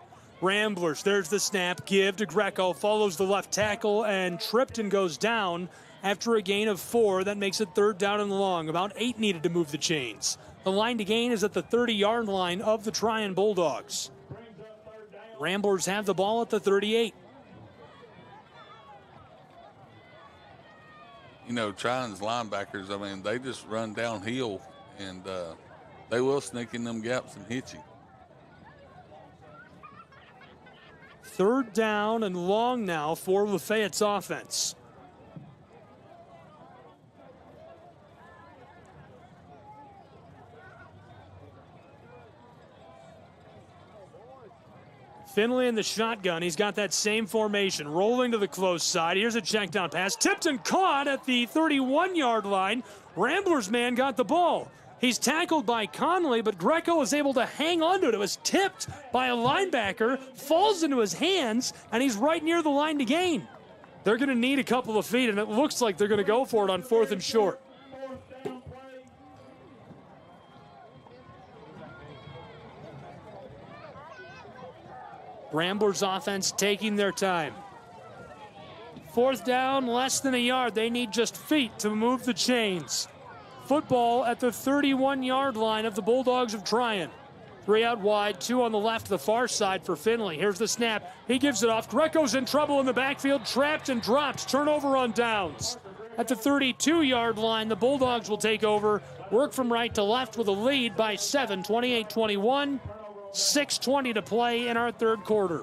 N: Ramblers, there's the snap, give to Greco, follows the left tackle, and tripped and goes down after a gain of 4. That makes it 3rd down and long. About 8 needed to move the chains. The line to gain is at the 30-yard line of the Trion Bulldogs. Ramblers have the ball at the 38.
M: You know, Trion's linebackers, I mean, they just run downhill, and they will sneak in them gaps and hit you.
N: 3rd down and long now for Lafayette's offense. Finley in the shotgun. He's got that same formation, rolling to the close side. Here's a check down pass. Tipped and caught at the 31-yard line. Ramblers man got the ball. He's tackled by Conley, but Greco is able to hang on to it. It was tipped by a linebacker, falls into his hands, and he's right near the line to gain. They're going to need a couple of feet, and it looks like they're going to go for it on 4th and short. Ramblers offense taking their time. 4th down, less than a yard. They need just feet to move the chains. Football at the 31-yard line of the Bulldogs of Trion. 3 out wide, 2 on the left, the far side for Finley. Here's the snap. He gives it off. Greco's in trouble in the backfield, trapped and dropped. Turnover on downs. At the 32-yard line, the Bulldogs will take over. Work from right to left with a lead by 7, 28-21. 6:20 to play in our third quarter.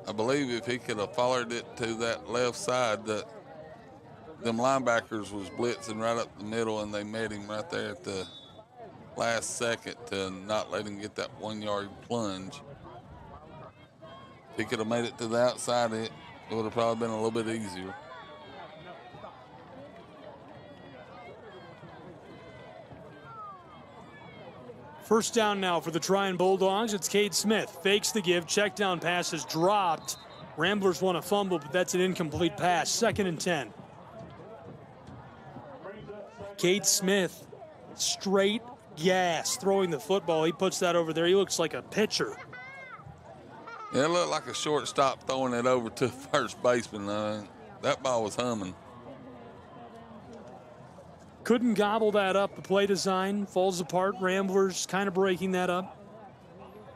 M: I believe if he could have followed it to that left side, that them linebackers was blitzing right up the middle, and they met him right there at the last second to not let him get that 1 yard plunge. If he could have made it to the outside, it would have probably been a little bit easier.
N: First down now for the Trion Bulldogs. It's Cade Smith. Fakes the give. Check down pass is dropped. Ramblers want a fumble, but that's an incomplete pass. 2nd and 10. Cade Smith, straight gas, throwing the football. He puts that over there. He looks like a pitcher.
M: Yeah, it looked like a shortstop throwing it over to first baseman. That ball was humming.
N: Couldn't gobble that up. The play design falls apart. Ramblers kind of breaking that up.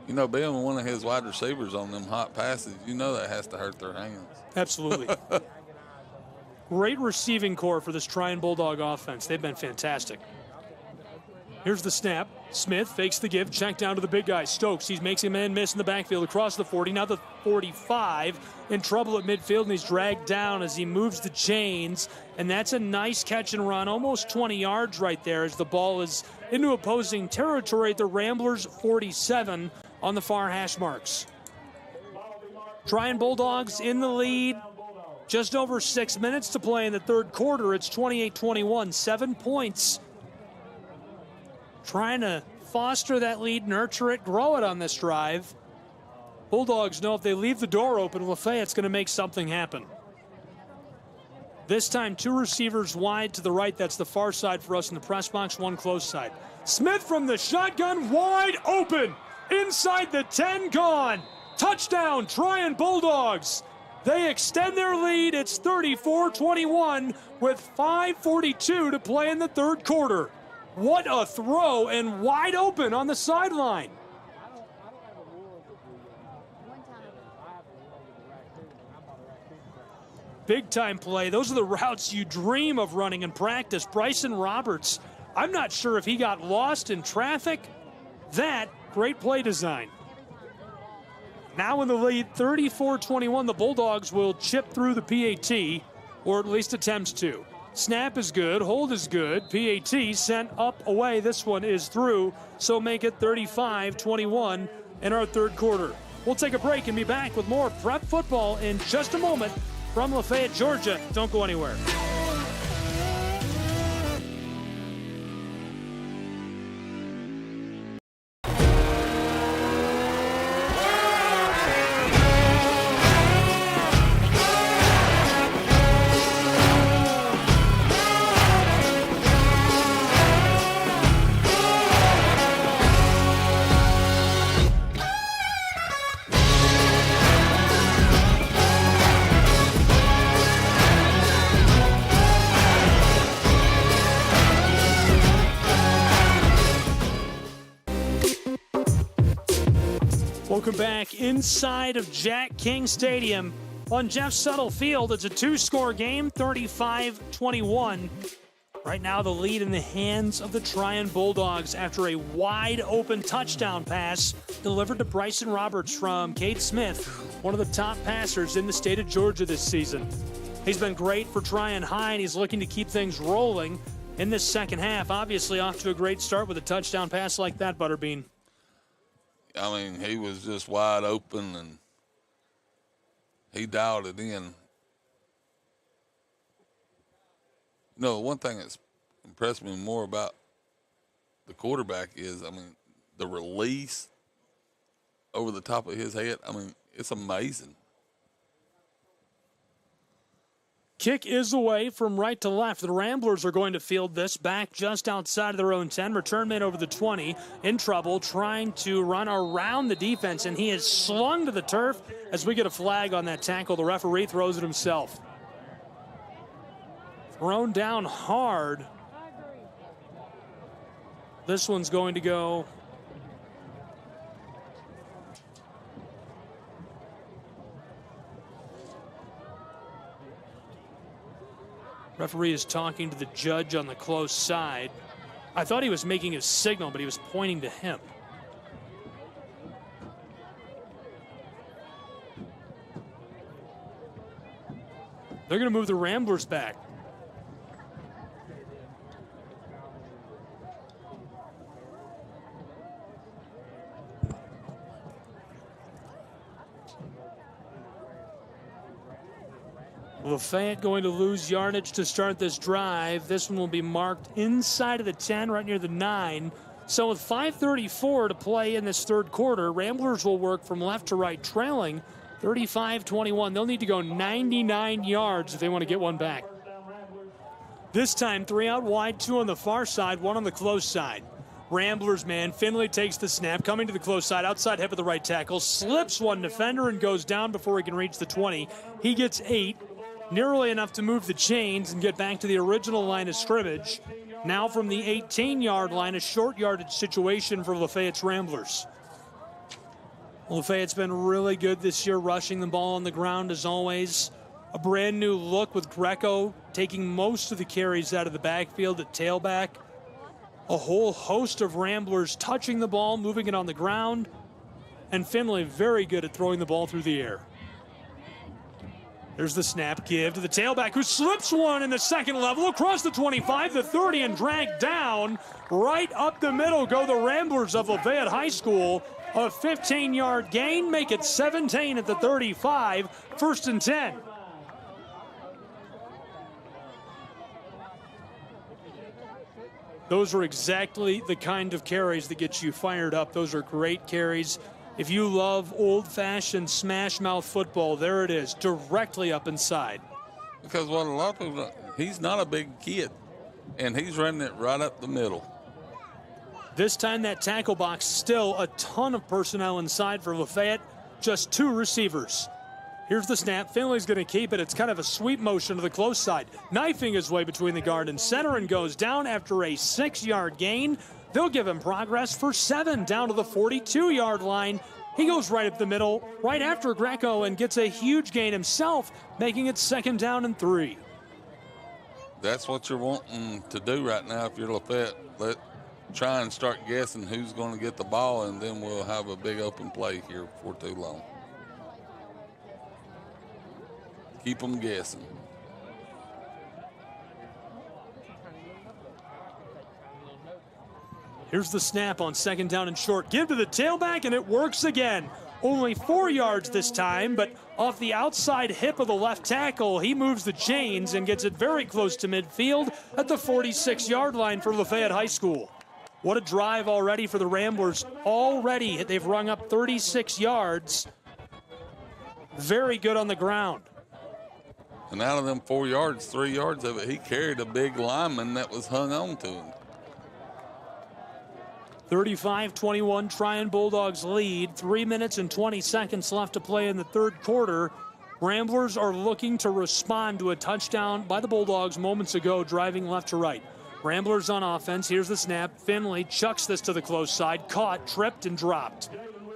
M: You know, being one of his wide receivers on them hot passes, you know that has to hurt their hands.
N: Absolutely. Great receiving core for this Trion Bulldog offense. They've been fantastic. Here's the snap. Smith fakes the give. Check down to the big guy, Stokes. He makes a man miss in the backfield across the 40. Now the 45. In trouble at midfield, and he's dragged down as he moves the chains. And that's a nice catch and run. Almost 20 yards right there as the ball is into opposing territory at the Ramblers 47 on the far hash marks. Trion Bulldogs in the lead. Just over 6 minutes to play in the third quarter. It's 28-21, 7 points. Trying to foster that lead, nurture it, grow it on this drive. Bulldogs know if they leave the door open, LaFayette's going to make something happen. This time, 2 receivers wide to the right. That's the far side for us in the press box, 1 close side. Smith from the shotgun, wide open. Inside the 10, gone. Touchdown, Trion Bulldogs. They extend their lead. It's 34-21 with 5:42 to play in the third quarter. What a throw, and wide open on the sideline. Big time play. Those are the routes you dream of running in practice. Bryson Roberts, I'm not sure if he got lost in traffic. That, great play design. Now in the lead, 34-21, the Bulldogs will chip through the PAT, or at least attempts to. Snap is good, hold is good, PAT sent up, away. This one is through, so make it 35-21 in our third quarter. We'll take a break and be back with more prep football in just a moment from Lafayette, Georgia. Don't go anywhere. Welcome back inside of Jack King Stadium on Jeff Suttle Field. It's a 2-score game, 35-21. Right now the lead in the hands of the Trion Bulldogs after a wide open touchdown pass delivered to Bryson Roberts from Cade Smith, one of the top passers in the state of Georgia this season. He's been great for Trion High, and he's looking to keep things rolling in this second half. Obviously off to a great start with a touchdown pass like that, Butterbean.
M: I mean, he was just wide open, and he dialed it in. You know, one thing that's impressed me more about the quarterback is, I mean, the release over the top of his head. I mean, it's amazing.
N: Kick is away from right to left. The Ramblers are going to field this back just outside of their own 10. Return man over the 20. In trouble, trying to run around the defense, and he is slung to the turf as we get a flag on that tackle. The referee throws it himself. Thrown down hard. This one's going to go referee is talking to the judge on the close side. I thought he was making a signal, but he was pointing to him. They're going to move the Ramblers back. LaFayette going to lose yardage to start this drive. This one will be marked inside of the 10, right near the 9. So with 5:34 to play in this third quarter, Ramblers will work from left to right, trailing 35-21. They'll need to go 99 yards if they want to get one back. This time, 3 out wide, 2 on the far side, 1 on the close side. Ramblers man, Finley takes the snap, coming to the close side, outside hip of the right tackle, slips one defender and goes down before he can reach the 20. He gets 8, nearly enough to move the chains and get back to the original line of scrimmage. Now from the 18-yard line, a short yardage situation for Lafayette's Ramblers. Lafayette's been really good this year, rushing the ball on the ground as always. A brand new look with Greco taking most of the carries out of the backfield at tailback. A whole host of Ramblers touching the ball, moving it on the ground. And Finley very good at throwing the ball through the air. There's the snap give to the tailback, who slips one in the second level across the 25, the 30, and dragged down. Right up the middle go the Ramblers of Lafayette High School. A 15-yard gain, make it 17 at the 35, 1st and 10. Those are exactly the kind of carries that get you fired up. Those are great carries. If you love old-fashioned smash-mouth football, there it is, directly up inside.
M: Because what a lot of people, he's not a big kid, and he's running it right up the middle.
N: This time that tackle box, still a ton of personnel inside for Lafayette, just 2 receivers. Here's the snap. Finley's going to keep it. It's kind of a sweep motion to the close side, knifing his way between the guard and center, and goes down after a 6-yard gain. They'll give him progress for 7 down to the 42-yard line. He goes right up the middle, right after Greco, and gets a huge gain himself, making it 2nd down and 3.
M: That's what you're wanting to do right now if you're Lafayette. Try and start guessing who's going to get the ball, and then we'll have a big open play here before too long. Keep them guessing.
N: Here's the snap on 2nd down and short. Give to the tailback, and it works again. Only 4 yards this time, but off the outside hip of the left tackle, he moves the chains and gets it very close to midfield at the 46-yard line for Lafayette High School. What a drive already for the Ramblers. Already they've rung up 36 yards. Very good on the ground.
M: And out of them 4 yards, 3 yards of it, he carried a big lineman that was hung on to him.
N: 35-21, Trion Bulldogs lead. 3 minutes and 20 seconds left to play in the third quarter. Ramblers are looking to respond to a touchdown by the Bulldogs moments ago, driving left to right. Ramblers on offense. Here's the snap. Finley chucks this to the close side. Caught, tripped, and dropped.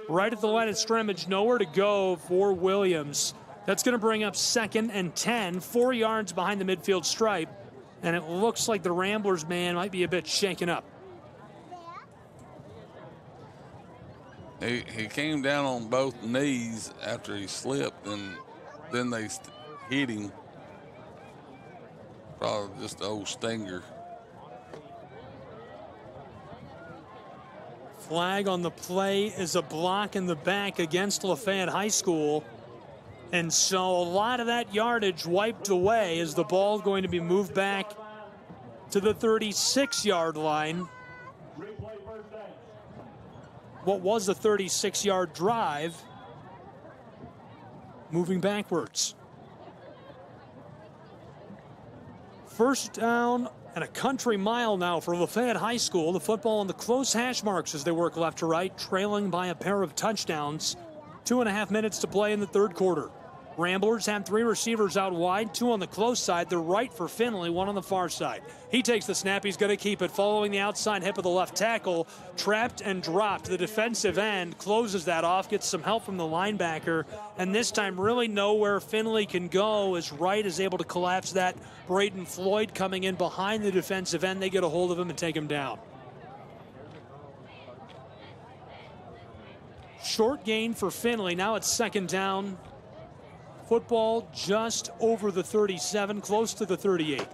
N: Right at the line of scrimmage, nowhere to go for Williams. That's going to bring up 2nd and 10, 4 yards behind the midfield stripe. And it looks like the Ramblers man might be a bit shaken up.
M: He came down on both knees after he slipped, and then they hit him. Probably just the old stinger.
N: Flag on the play is a block in the back against Lafayette High School. And so a lot of that yardage wiped away as the ball is going to be moved back to the 36-yard line. What was a 36-yard drive, moving backwards. 1st down and a country mile now for Lafayette High School. The football on the close hash marks as they work left to right, trailing by a pair of touchdowns. 2.5 minutes to play in the third quarter. Ramblers have 3 receivers out wide, 2 on the close side. They're right for Finley, 1 on the far side. He takes the snap. He's going to keep it, following the outside hip of the left tackle. Trapped and dropped. The defensive end closes that off, gets some help from the linebacker, and this time really know where Finley can go as Wright is able to collapse that. Braden Floyd coming in behind the defensive end. They get a hold of him and take him down. Short gain for Finley. Now it's 2nd down. football just over the 37, close to the 38.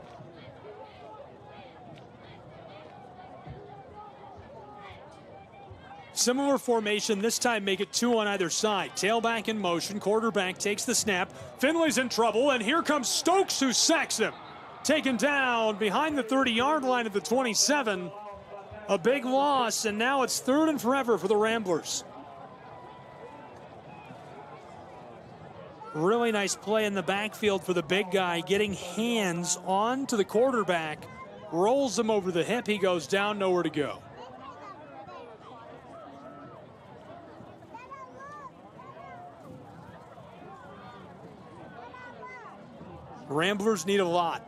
N: Similar formation, this time make it 2 on either side. Tailback in motion, quarterback takes the snap. Finley's in trouble, and here comes Stokes, who sacks him. Taken down behind the 30-yard line at the 27. A big loss, and now it's 3rd and forever for the Ramblers. Really nice play in the backfield for the big guy, getting hands on to the quarterback, rolls him over the hip, he goes down, nowhere to go. Ramblers need a lot.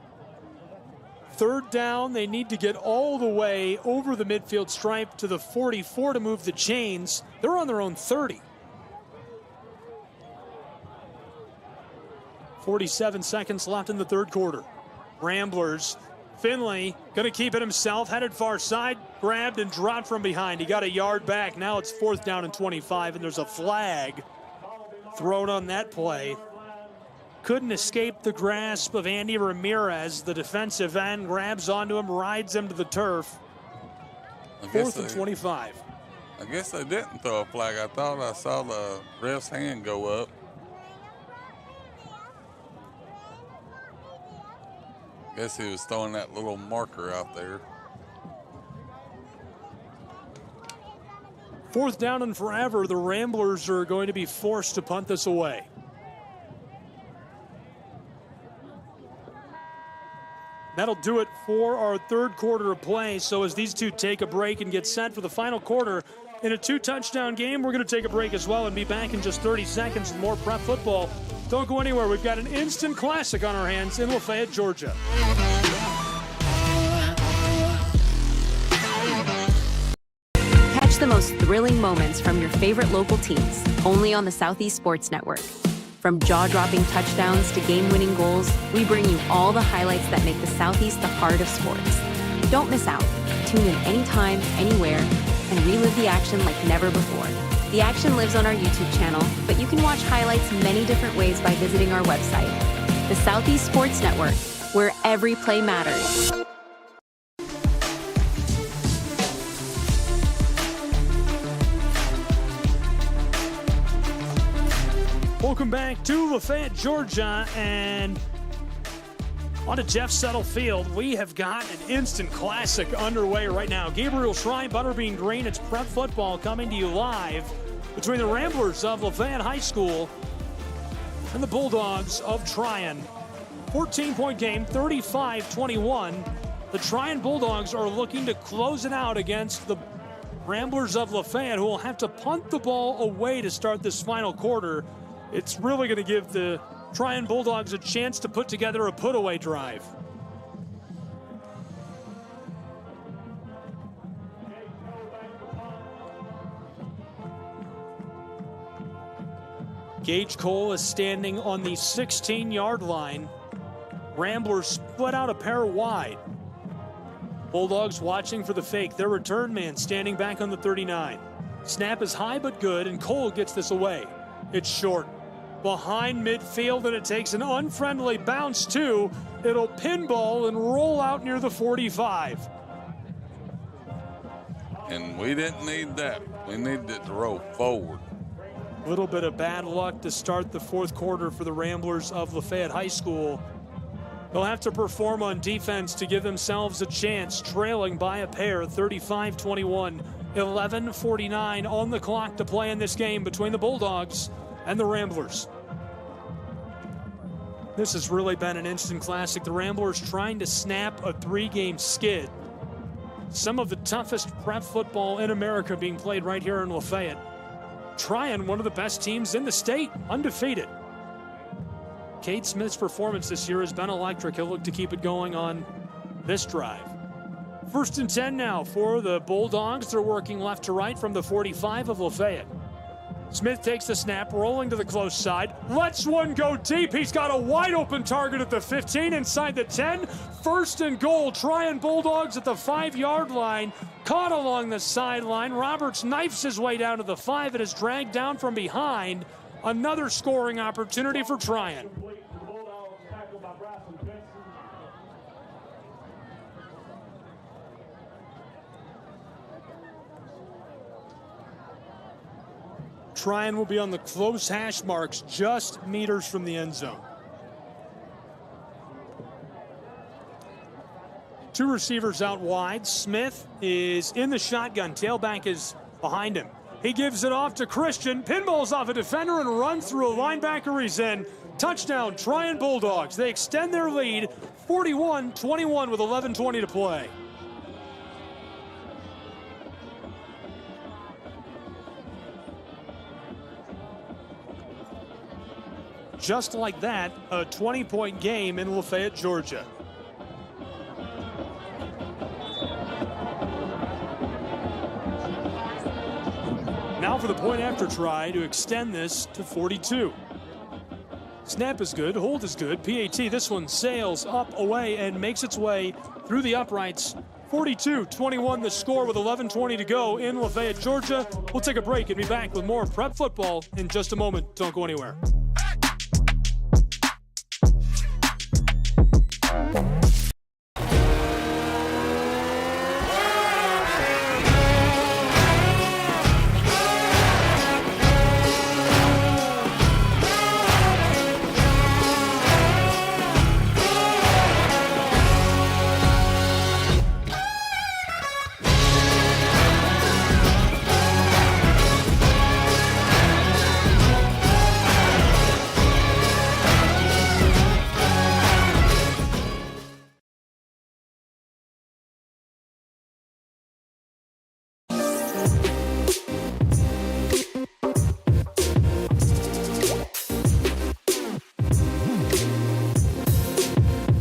N: 3rd down, they need to get all the way over the midfield stripe to the 44 to move the chains. They're on their own 30. 47 seconds left in the 3rd quarter. Ramblers, Finley going to keep it himself, headed far side, grabbed and dropped from behind. He got a yard back. Now it's 4th down and 25, and there's a flag thrown on that play. Couldn't escape the grasp of Andy Ramirez. The defensive end grabs onto him, rides him to the turf. 4th and 25.
M: I guess they didn't throw a flag. I thought I saw the ref's hand go up. Guess he was throwing that little marker out there.
N: 4th down and forever. The Ramblers are going to be forced to punt this away. That'll do it for our 3rd quarter of play. So as these two take a break and get set for the final quarter in a 2-touchdown game, we're going to take a break as well and be back in just 30 seconds with more prep football. Don't go anywhere. We've got an instant classic on our hands in Lafayette, Georgia.
K: Catch the most thrilling moments from your favorite local teams, only on the Southeast Sports Network. From jaw-dropping touchdowns to game-winning goals, we bring you all the highlights that make the Southeast the heart of sports. Don't miss out. Tune in anytime, anywhere, and relive the action like never before. The action lives on our YouTube channel, but you can watch highlights many different ways by visiting our website. The Southeast Sports Network, where every play matters.
N: Welcome back to Lafayette, Georgia, and on to Jeff Settle Field. We have got an instant classic underway right now. Gabriel Shrine, Butterbean Green. It's prep football coming to you live between the Ramblers of Lafayette High School and the Bulldogs of Trion. 14-point game, 35-21. The Trion Bulldogs are looking to close it out against the Ramblers of Lafayette, who will have to punt the ball away to start this final quarter. It's really going to give the Trion Bulldogs a chance to put together a put-away drive. Gage Cole is standing on the 16-yard line. Ramblers split out a pair wide. Bulldogs watching for the fake. Their return man standing back on the 39. Snap is high but good, and Cole gets this away. It's short. Behind midfield, and it takes an unfriendly bounce too. It'll pinball and roll out near the 45.
M: And we didn't need that. We needed it to roll forward.
N: A little bit of bad luck to start the 4th quarter for the Ramblers of Lafayette High School. They'll have to perform on defense to give themselves a chance, trailing by a pair, 35-21. 11:49 on the clock to play in this game between the Bulldogs and the Ramblers. This has really been an instant classic. The Ramblers trying to snap a 3-game skid. Some of the toughest prep football in America being played right here in Lafayette. Trion, one of the best teams in the state, undefeated. Cade Smith's performance this year has been electric. He'll look to keep it going on this drive. 1st and 10 now for the Bulldogs. They're working left to right from the 45 of Lafayette. Smith takes the snap, rolling to the close side. Lets one go deep. He's got a wide open target at the 15, inside the 10. 1st and goal. Trion Bulldogs at the 5-yard line. Caught along the sideline. Roberts knifes his way down to the 5 and is dragged down from behind. Another scoring opportunity for Trion. Trion will be on the close hash marks, just meters from the end zone. Two receivers out wide. Smith is in the shotgun. Tailback is behind him. He gives it off to Christian. Pinballs off a defender and runs through a linebacker. He's in. Touchdown, Trion Bulldogs. They extend their lead 41-21 with 11:20 to play. Just like that, a 20-point game in Lafayette, Georgia. Now for the point after try to extend this to 42. Snap is good, hold is good, PAT, this one sails up, away, and makes its way through the uprights. 42-21 the score with 11:20 to go in Lafayette, Georgia. We'll take a break and be back with more prep football in just a moment. Don't go anywhere.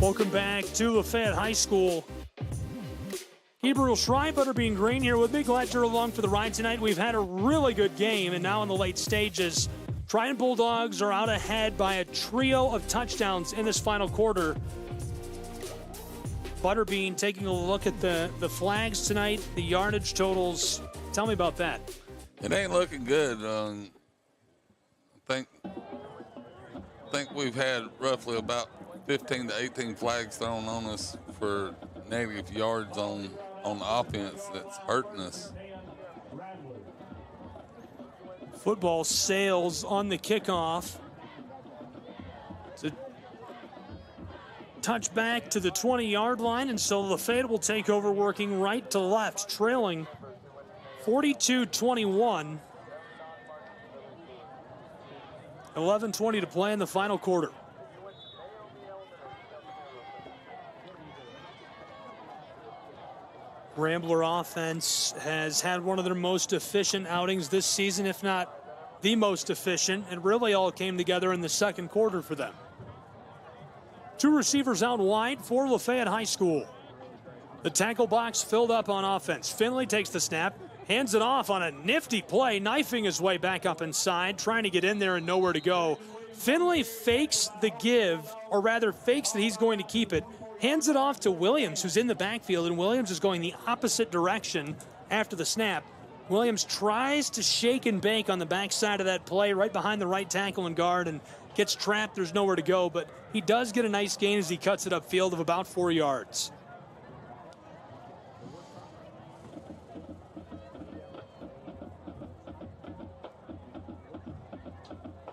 N: Welcome back to Lafayette High School. Gabriel Schrei, Butterbean Green here with me. Glad you're along for the ride tonight. We've had a really good game, and now in the late stages, Trion Bulldogs are out ahead by a trio of touchdowns in this final quarter. Butterbean taking a look at the flags tonight, the yardage totals. Tell me about that.
M: It ain't looking good. I think we've had roughly about 15 to 18 flags thrown on us for negative yards on the offense. That's hurting us.
N: Football sails on the kickoff. It's a touch back to the 20-yard line, and so Lafayette will take over working right to left, trailing 42-21. 11:20 to play in the final quarter. Rambler offense has had one of their most efficient outings this season, if not the most efficient. It really all came together in the second quarter for them. Two receivers out wide for Lafayette High School. The tackle box filled up on offense. Finley takes the snap, hands it off on a nifty play, knifing his way back up inside, trying to get in there and nowhere to go. Finley fakes the give, or rather fakes that he's going to keep it. Hands it off to Williams, who's in the backfield, and Williams is going the opposite direction after the snap. Williams tries to shake and bake on the backside of that play, right behind the right tackle and guard, and gets trapped. There's nowhere to go, but he does get a nice gain as he cuts it upfield of about 4 yards.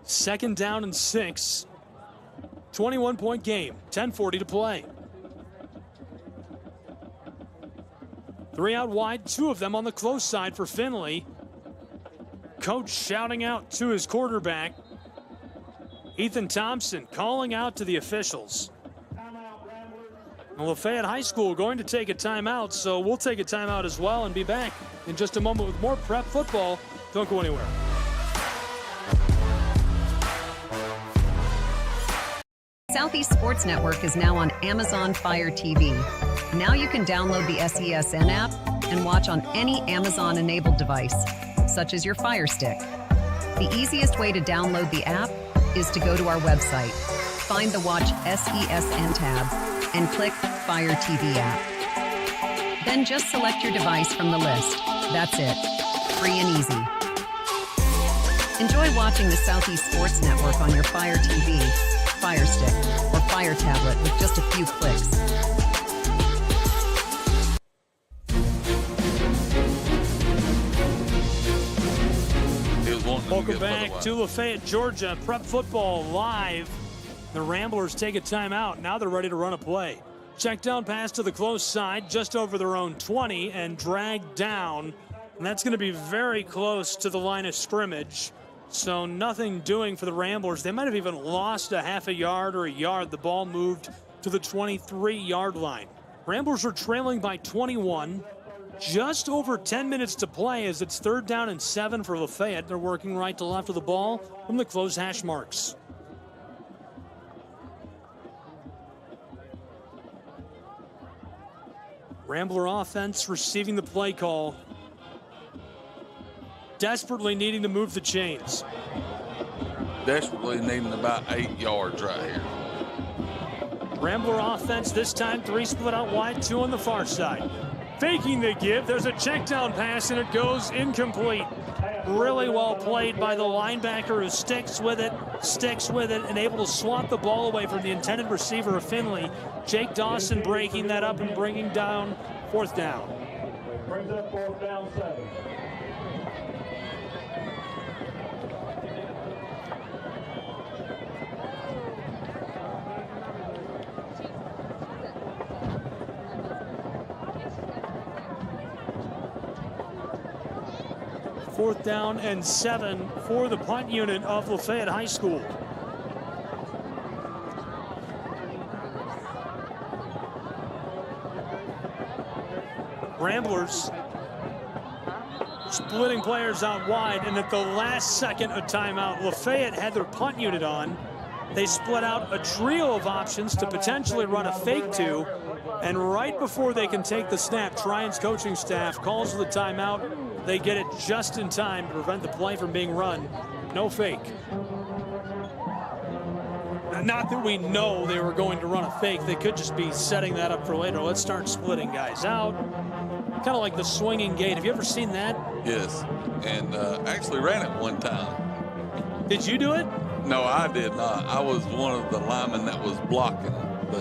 N: Second down and 6. 21-point game, 10:40 to play. 3 out wide, 2 of them on the close side for Finley. Coach shouting out to his quarterback. Ethan Thompson calling out to the officials. Lafayette High School going to take a timeout, so we'll take a timeout as well and be back in just a moment with more prep football. Don't go anywhere.
H: Southeast Sports Network is now on Amazon Fire TV. Now you can download the SESN app and watch on any Amazon-enabled device, such as your Fire Stick. The easiest way to download the app is to go to our website, find the Watch SESN tab, and click Fire TV app. Then just select your device from the list. That's it. Free and easy. Enjoy watching the Southeast Sports Network on your Fire TV, Fire Stick, or Fire tablet with just a few clicks.
N: Welcome back to Lafayette, Georgia. Prep football live. The Ramblers take a timeout. Now they're ready to run a play. Check down pass to the close side, just over their own 20, and dragged down. And that's going to be very close to the line of scrimmage. So nothing doing for the Ramblers. They might have even lost a half a yard or a yard. The ball moved to the 23-yard line. Ramblers are trailing by 21. Just over 10 minutes to play as it's 3rd down and 7 for Lafayette. They're working right to left of the ball from the close hash marks. Rambler offense receiving the play call. Desperately needing to move the chains.
M: Desperately needing about 8 yards right here.
N: Rambler offense this time, 3 split out wide, 2 on the far side. Faking the give, there's a check down pass and it goes incomplete. Really well played by the linebacker who sticks with it, and able to swat the ball away from the intended receiver of Finley. Jake Dawson breaking that up and bringing down 4th down.
L: Brings up 4th down 7.
N: Fourth down and 7 for the punt unit of Lafayette High School. Ramblers splitting players out wide, and at the last second of timeout, Lafayette had their punt unit on. They split out a trio of options to potentially run a fake to, and right before they can take the snap, Trion's coaching staff calls for the timeout. They get it just in time to prevent the play from being run. No fake. Not that we know they were going to run a fake. They could just be setting that up for later. Let's start splitting guys out. Kind of like the swinging gate. Have you ever seen that?
M: Yes, and actually ran it one time.
N: Did you do it?
M: No, I did not. I was one of the linemen that was blocking.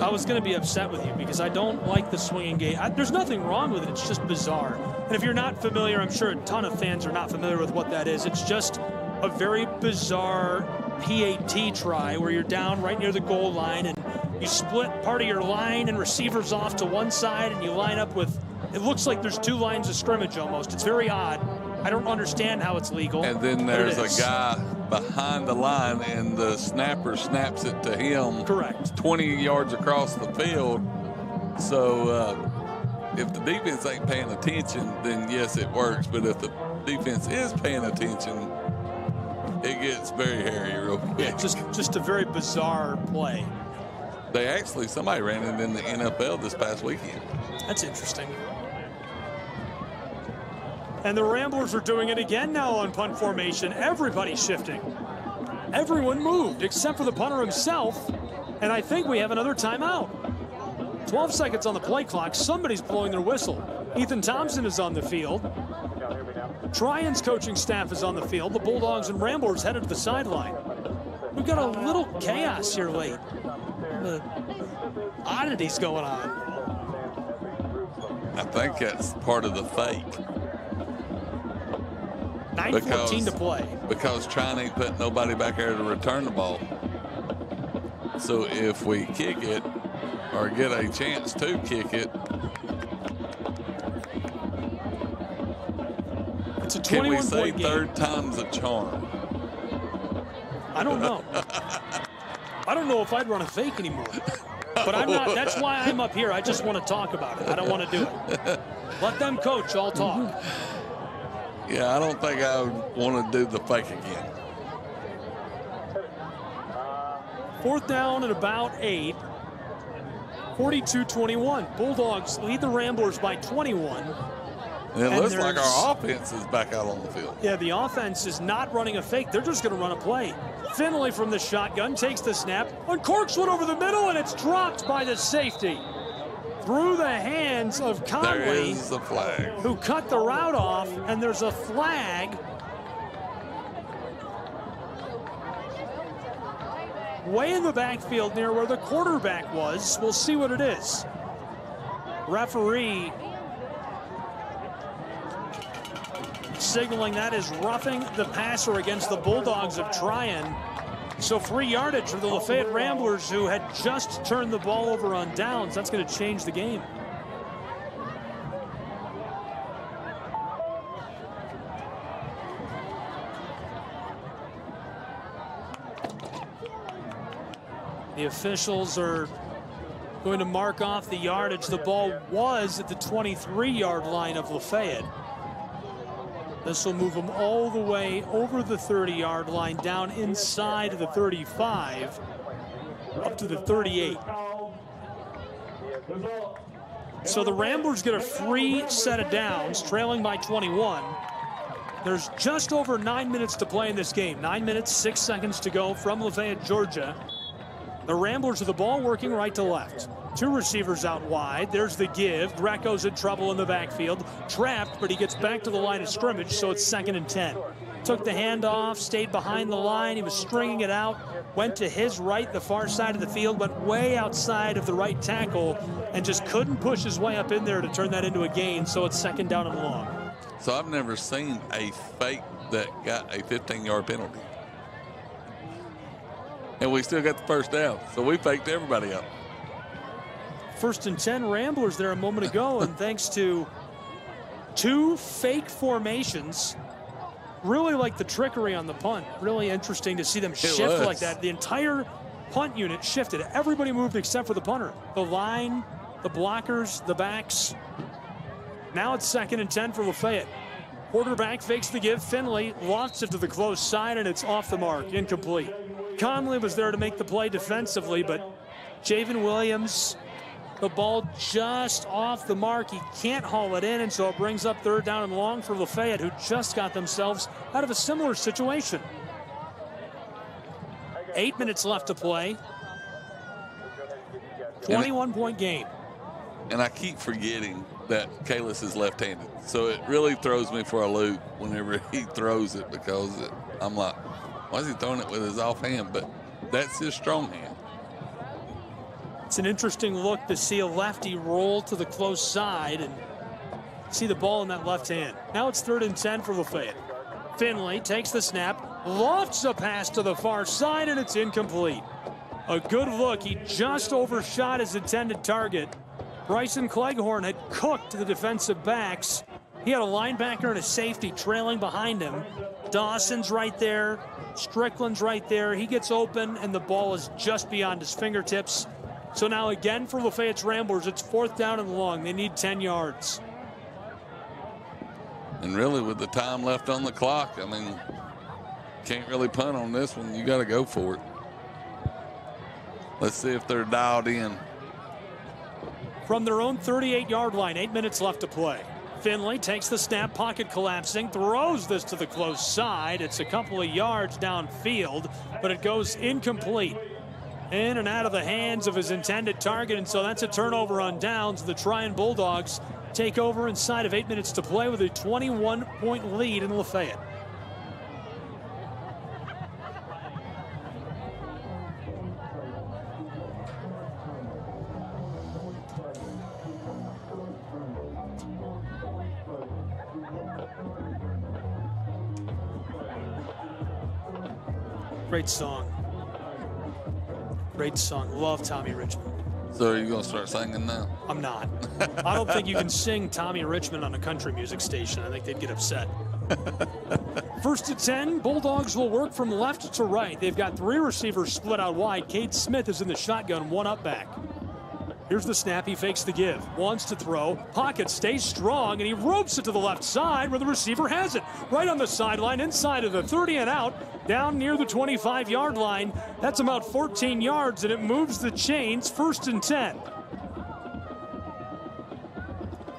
N: I was going to be upset with you because I don't like the swinging gate. There's nothing wrong with it. It's just bizarre. And if you're not familiar, I'm sure a ton of fans are not familiar with what that is. It's just a very bizarre PAT try where you're down right near the goal line and you split part of your line and receivers off to one side and you line up with, it looks like there's 2 lines of scrimmage almost. It's very odd. I don't understand how it's legal.
M: And then there's a guy behind the line and the snapper snaps it to him.
N: Correct.
M: 20 yards across the field. So if the defense ain't paying attention, then yes, it works. But if the defense is paying attention, it gets very hairy real quick.
N: Yeah, just a very bizarre play.
M: Somebody ran it in the NFL this past weekend.
N: That's interesting. And the Ramblers are doing it again now on punt formation. Everybody's shifting. Everyone moved except for the punter himself. And I think we have another timeout. 12 seconds on the play clock. Somebody's blowing their whistle. Ethan Thompson is on the field. Trion's coaching staff is on the field. The Bulldogs and Ramblers headed to the sideline. We've got a little chaos here late. The oddities going on.
M: I think that's part of the fake.
N: 9:14 to play.
M: Because Trion ain't put nobody back there to return the ball. So if we kick it or get a chance to kick it,
N: it's a 21-point
M: can we say
N: game.
M: 3rd time's a charm?
N: I don't know. I don't know if I'd run a fake anymore. But I'm not. That's why I'm up here. I just want to talk about it. I don't want to do it. Let them coach. I'll talk.
M: Yeah, I don't think I would want to do the fake again.
N: 4th down at about 8. 42-21. Bulldogs lead the Ramblers by 21.
M: And it looks like our offense is back out on the field.
N: Yeah, the offense is not running a fake. They're just going to run a play. Finley from the shotgun takes the snap, uncorks one over the middle, and it's dropped by the safety. Through the hands of Conley.
M: There is a flag.
N: Who cut the route off, and there's a flag. way in the backfield near where the quarterback was. We'll see what it is. Referee signaling that is roughing the passer against the Bulldogs of Trion. So free yardage for the Lafayette Ramblers, who had just turned the ball over on downs. That's going to change the game. The officials are going to mark off the yardage. The ball was at the 23-yard line of Lafayette. This will move them all the way over the 30-yard line, down inside of the 35, up to the 38. So the Ramblers get a free set of downs, trailing by 21. There's just over 9 minutes to play in this game. 9 minutes, 6 seconds to go from Lafayette, Georgia. The Ramblers with the ball working right to left. Two receivers out wide. There's the give. Greco's in trouble in the backfield. Trapped, but he gets back to the line of scrimmage, so it's 2nd and 10. Took the handoff, stayed behind the line. He was stringing it out. Went to his right, the far side of the field, went way outside of the right tackle, and just couldn't push his way up in there to turn that into a gain, so it's 2nd down and long.
M: So I've never seen a fake that got a 15-yard penalty. And we still got the first down, so we faked everybody up.
N: 1st and 10 Ramblers there a moment ago, and thanks to two fake formations, really like the trickery on the punt. Really interesting to see them shift like that. The entire punt unit shifted. Everybody moved except for the punter. The line, the blockers, the backs. Now it's 2nd and 10 for Lafayette. Quarterback fakes the give. Finley lofts it to the close side, and it's off the mark, incomplete. Conley was there to make the play defensively, but Javen Williams, the ball just off the mark. He can't haul it in, and so it brings up 3rd down and long for Lafayette, who just got themselves out of a similar situation. 8 minutes left to play. 21-point game.
M: And I keep forgetting that Kalis is left-handed, so it really throws me for a loop whenever he throws it, because I'm like, why is he throwing it with his offhand? But that's his strong hand.
N: It's an interesting look to see a lefty roll to the close side and see the ball in that left hand. Now it's 3rd and 10 for Lafayette. Finley takes the snap, lofts a pass to the far side, and it's incomplete. A good look. He just overshot his intended target. Bryson Cleghorn had cooked the defensive backs. He had a linebacker and a safety trailing behind him. Dawson's right there. Strickland's right there. He gets open, and the ball is just beyond his fingertips. So now again for Lafayette's Ramblers, it's 4th down and long. They need 10 yards.
M: And really, with the time left on the clock, I mean, can't really punt on this one. You got to go for it. Let's see if they're dialed in.
N: From their own 38-yard line, 8 minutes left to play. Finley takes the snap, pocket collapsing, throws this to the close side. It's a couple of yards downfield, but it goes incomplete. In and out of the hands of his intended target, and so that's a turnover on downs. The Trion Bulldogs take over inside of 8 minutes to play with a 21-point lead in Lafayette. Great song. Great song. Love Tommy Richmond.
M: So are you going to start singing now?
N: I'm not. I don't think you can sing Tommy Richmond on a country music station. I think they'd get upset. 1st and 10. Bulldogs will work from left to right. They've got 3 receivers split out wide. Cade Smith is in the shotgun, 1 up back. Here's the snap. He fakes the give. Wants to throw. Pocket stays strong, and he ropes it to the left side where the receiver has it. Right on the sideline, inside of the 30 and out, down near the 25-yard line. That's about 14 yards, and it moves the chains. 1st and 10.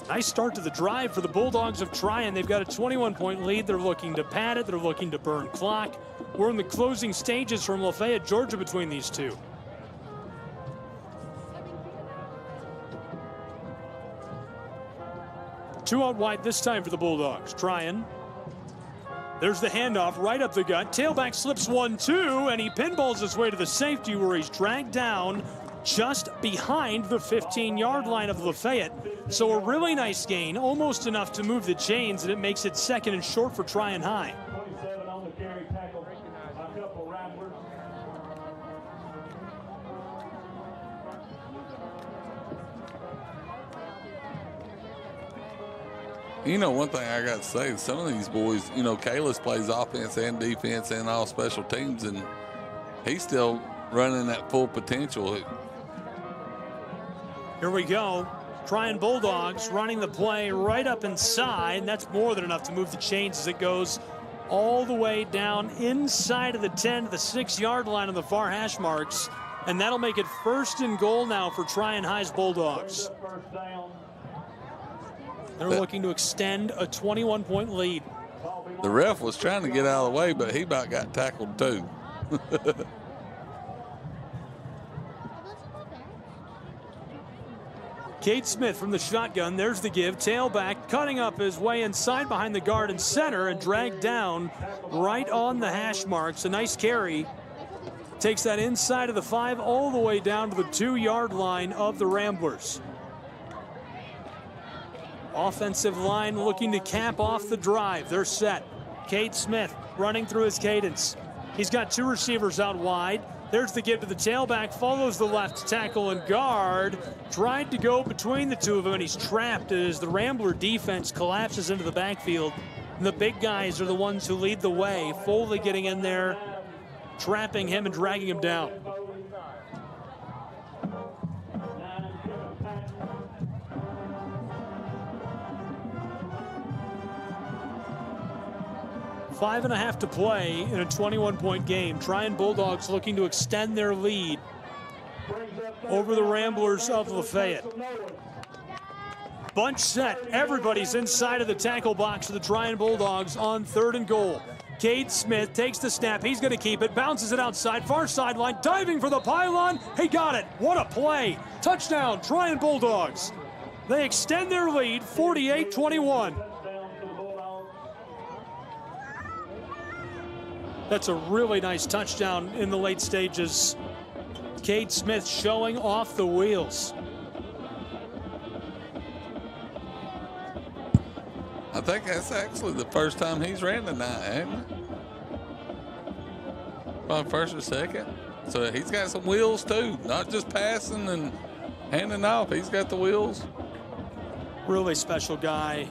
N: Nice start to the drive for the Bulldogs of Trion. They've got a 21-point lead. They're looking to pad it. They're looking to burn clock. We're in the closing stages from Lafayette, Georgia, between these two. Two out wide this time for the Bulldogs. Trion There's the handoff right up the gut. Tailback slips 1-2, and he pinballs his way to the safety where he's dragged down just behind the 15-yard line of Lafayette. So a really nice gain, almost enough to move the chains, and it makes it 2nd and short for Trion High.
L: 27 on the carry, tackle a couple Ramblers.
M: You know, one thing I got to say, some of these boys, you know, Kalis plays offense and defense and all special teams, and he's still running at full potential.
N: Here we go. Trion Bulldogs running the play right up inside, and that's more than enough to move the chains as it goes all the way down inside of the 10 to the 6-yard line on the far hash marks, and that'll make it 1st and goal now for Trion High's Bulldogs. They're looking to extend a 21-point lead.
M: The ref was trying to get out of the way, but he about got tackled too.
N: Cade Smith from the shotgun. There's the give. Tailback cutting up his way inside behind the guard and center and dragged down right on the hash marks. A nice carry. Takes that inside of the 5 all the way down to the 2-yard line of the Ramblers. Offensive line looking to cap off the drive. They're set. Cade Smith running through his cadence. He's got 2 receivers out wide. There's the give to the tailback, follows the left tackle and guard. Tried to go between the two of them, and he's trapped as the Rambler defense collapses into the backfield. And the big guys are the ones who lead the way. Foley getting in there, trapping him and dragging him down. Five and a half to play in a 21-point game. Trion Bulldogs looking to extend their lead over the Ramblers of Lafayette. Bunch set. Everybody's inside of the tackle box of the Trion Bulldogs on 3rd and goal. Cade Smith takes the snap. He's going to keep it. Bounces it outside. Far sideline. Diving for the pylon. He got it. What a play. Touchdown, Trion Bulldogs. They extend their lead, 48-21. That's a really nice touchdown in the late stages. Cade Smith showing off the wheels.
M: I think that's actually the first time he's ran tonight, hasn't it? Well, 1st or 2nd. So he's got some wheels too, not just passing and handing off. He's got the wheels.
N: Really special guy.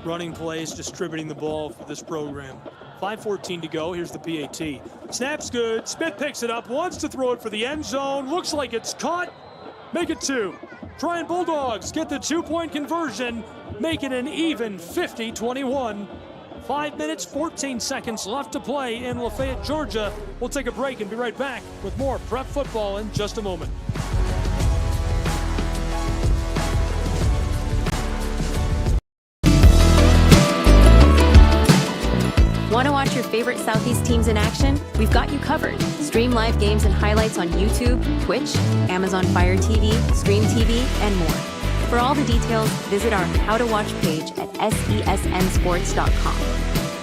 N: Running plays, distributing the ball for this program. 5:14 to go. Here's the PAT. Snap's good. Smith picks it up. Wants to throw it for the end zone. Looks like it's caught. Make it 2. Trion Bulldogs get the 2-point conversion. Make it an even 50-21. 5 minutes, 14 seconds left to play in Lafayette, Georgia. We'll take a break and be right back with more prep football in just a moment.
K: Want to watch your favorite Southeast teams in action? We've got you covered. Stream live games and highlights on YouTube, Twitch, Amazon Fire TV, Stream TV, and more. For all the details, visit our How to Watch page at sesnsports.com.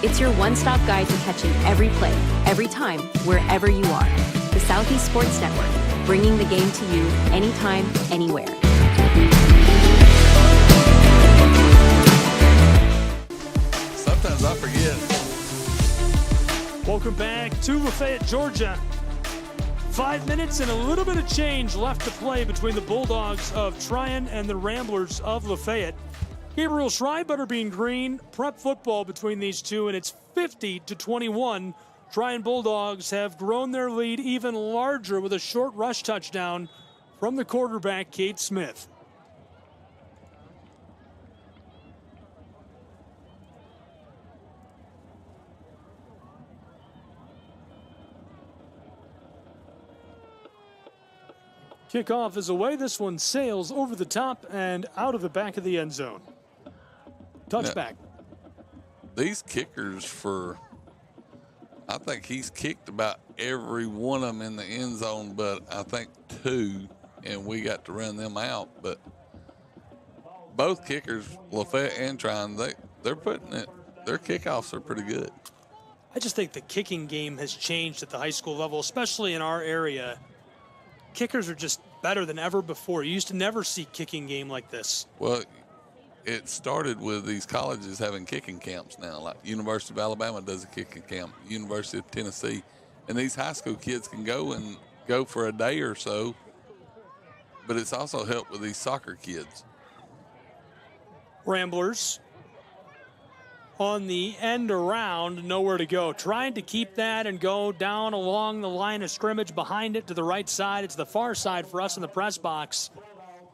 K: It's your one-stop guide to catching every play, every time, wherever you are. The Southeast Sports Network, bringing the game to you anytime, anywhere.
M: Sometimes I forget.
N: Welcome back to Lafayette, Georgia. 5 minutes and a little bit of change left to play between the Bulldogs of Trion and the Ramblers of Lafayette. Gabriel Schrei, Butterbean Green, prep football between these two, and it's 50-21. Trion Bulldogs have grown their lead even larger with a short rush touchdown from the quarterback, Cade Smith. Kickoff is away. This one sails over the top and out of the back of the end zone. Touchback.
M: These kickers I think he's kicked about every one of them in the end zone, but I think 2, and we got to run them out. But both kickers, Lafayette and Trion, they're putting their kickoffs are pretty good.
N: I just think the kicking game has changed at the high school level, especially in our area. Kickers are just better than ever before. You used to never see kicking game like this.
M: Well, it started with these colleges having kicking camps now. Like University of Alabama does a kicking camp, University of Tennessee. And these high school kids can go for a day or so. But it's also helped with these soccer kids.
N: Ramblers on the end around, nowhere to go. Trying to keep that and go down along the line of scrimmage behind it to the right side. It's the far side for us in the press box.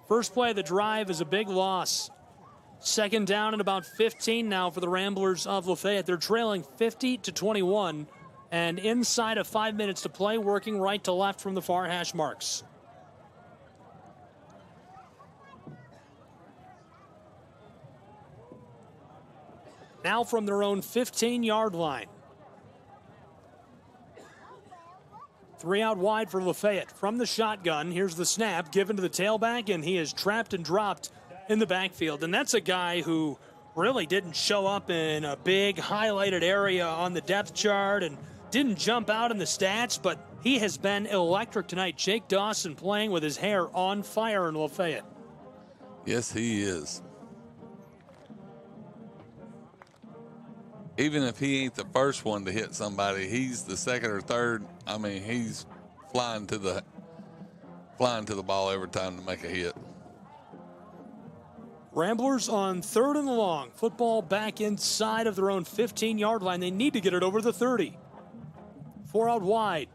N: First play of the drive is a big loss. Second down and about 15 now for the Ramblers of Lafayette. They're trailing 50-21 and inside of 5 minutes to play, working right to left from the far hash marks. Now from their own 15-yard line. 3 out wide for Lafayette. From the shotgun, here's the snap given to the tailback, and he is trapped and dropped in the backfield. And that's a guy who really didn't show up in a big highlighted area on the depth chart and didn't jump out in the stats, but he has been electric tonight. Jake Dawson playing with his hair on fire in Lafayette.
M: Yes, he is. Even if he ain't the first one to hit somebody, he's the second or third. I mean, he's flying to the ball every time to make a hit.
N: Ramblers on 3rd and long. Football back inside of their own 15-yard line. They need to get it over the 30. 4 out wide.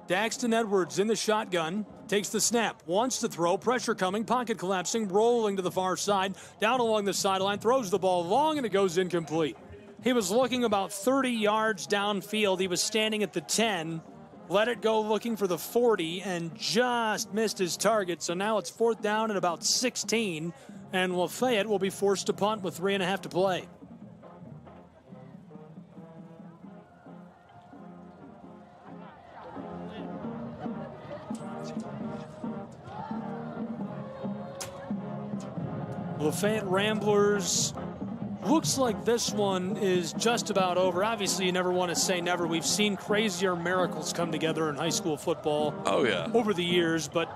N: Daxton Edwards in the shotgun. Takes the snap, wants to throw, pressure coming, pocket collapsing, rolling to the far side, down along the sideline, throws the ball long, and it goes incomplete. He was looking about 30 yards downfield. He was standing at the 10, let it go looking for the 40, and just missed his target. So now it's 4th down and about 16, and Lafayette will be forced to punt with 3.5 to play. Lafayette Ramblers, looks like this one is just about over. Obviously, you never want to say never. We've seen crazier miracles come together in high school football over the years, but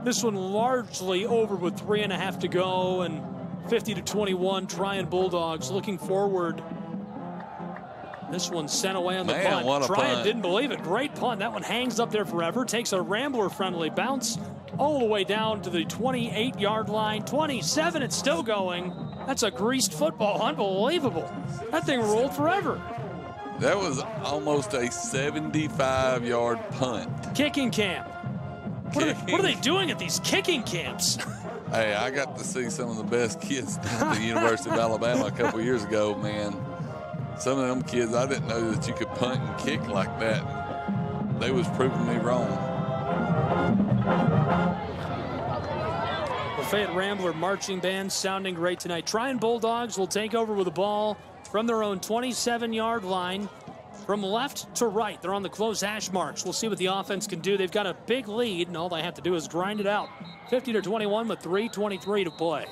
N: this one largely over with 3.5 to go and 50-21. Trion Bulldogs looking forward. This one sent away on the punt. Trion didn't believe it. Great punt. That one hangs up there forever. Takes a Rambler-friendly bounce all the way down to the 28-yard line. 27, it's still going. That's a greased football. Unbelievable. That thing rolled forever.
M: That was almost a 75-yard punt.
N: Kicking camp. What are they doing at these kicking camps?
M: Hey, I got to see some of the best kids at the University of Alabama a couple years ago, man. Some of them kids, I didn't know that you could punt and kick like that. They was proving me wrong.
N: Lafayette Rambler marching band sounding great tonight. Trion Bulldogs will take over with the ball from their own 27-yard line. From left to right, they're on the close hash marks. We'll see what the offense can do. They've got a big lead, and all they have to do is grind it out. 50-21 with 3:23 to play.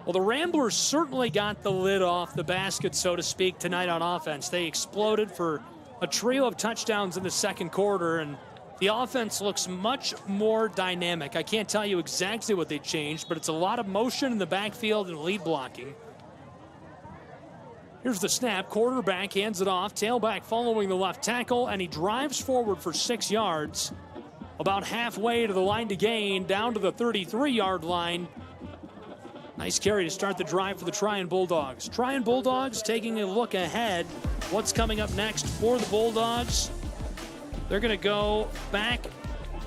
N: Well, the Ramblers certainly got the lid off the basket, so to speak, tonight on offense. They exploded for a trio of touchdowns in the second quarter, and the offense looks much more dynamic. I can't tell you exactly what they changed, but it's a lot of motion in the backfield and lead blocking. Here's the snap. Quarterback hands it off. Tailback following the left tackle, and he drives forward for 6 yards. About halfway to the line to gain, down to the 33-yard line. Nice carry to start the drive for the Trion Bulldogs. Trion Bulldogs taking a look ahead. What's coming up next for the Bulldogs? They're going to go back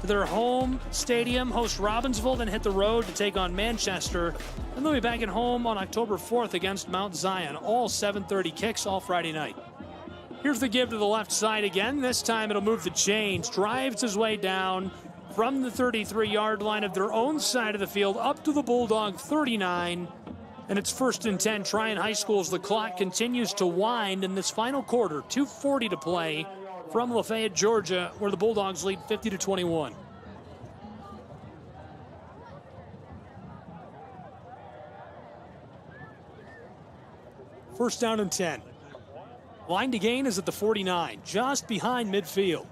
N: to their home stadium, host Robbinsville, then hit the road to take on Manchester. And they'll be back at home on October 4th against Mount Zion. All 7:30 kicks all Friday night. Here's the give to the left side again. This time it'll move the chains. Drives his way down from the 33-yard line of their own side of the field up to the Bulldog 39. And it's 1st and 10. Trion High School as the clock continues to wind in this final quarter. 2:40 to play from Lafayette, Georgia, where the Bulldogs lead 50-21. First down and 10. Line to gain is at the 49, just behind midfield.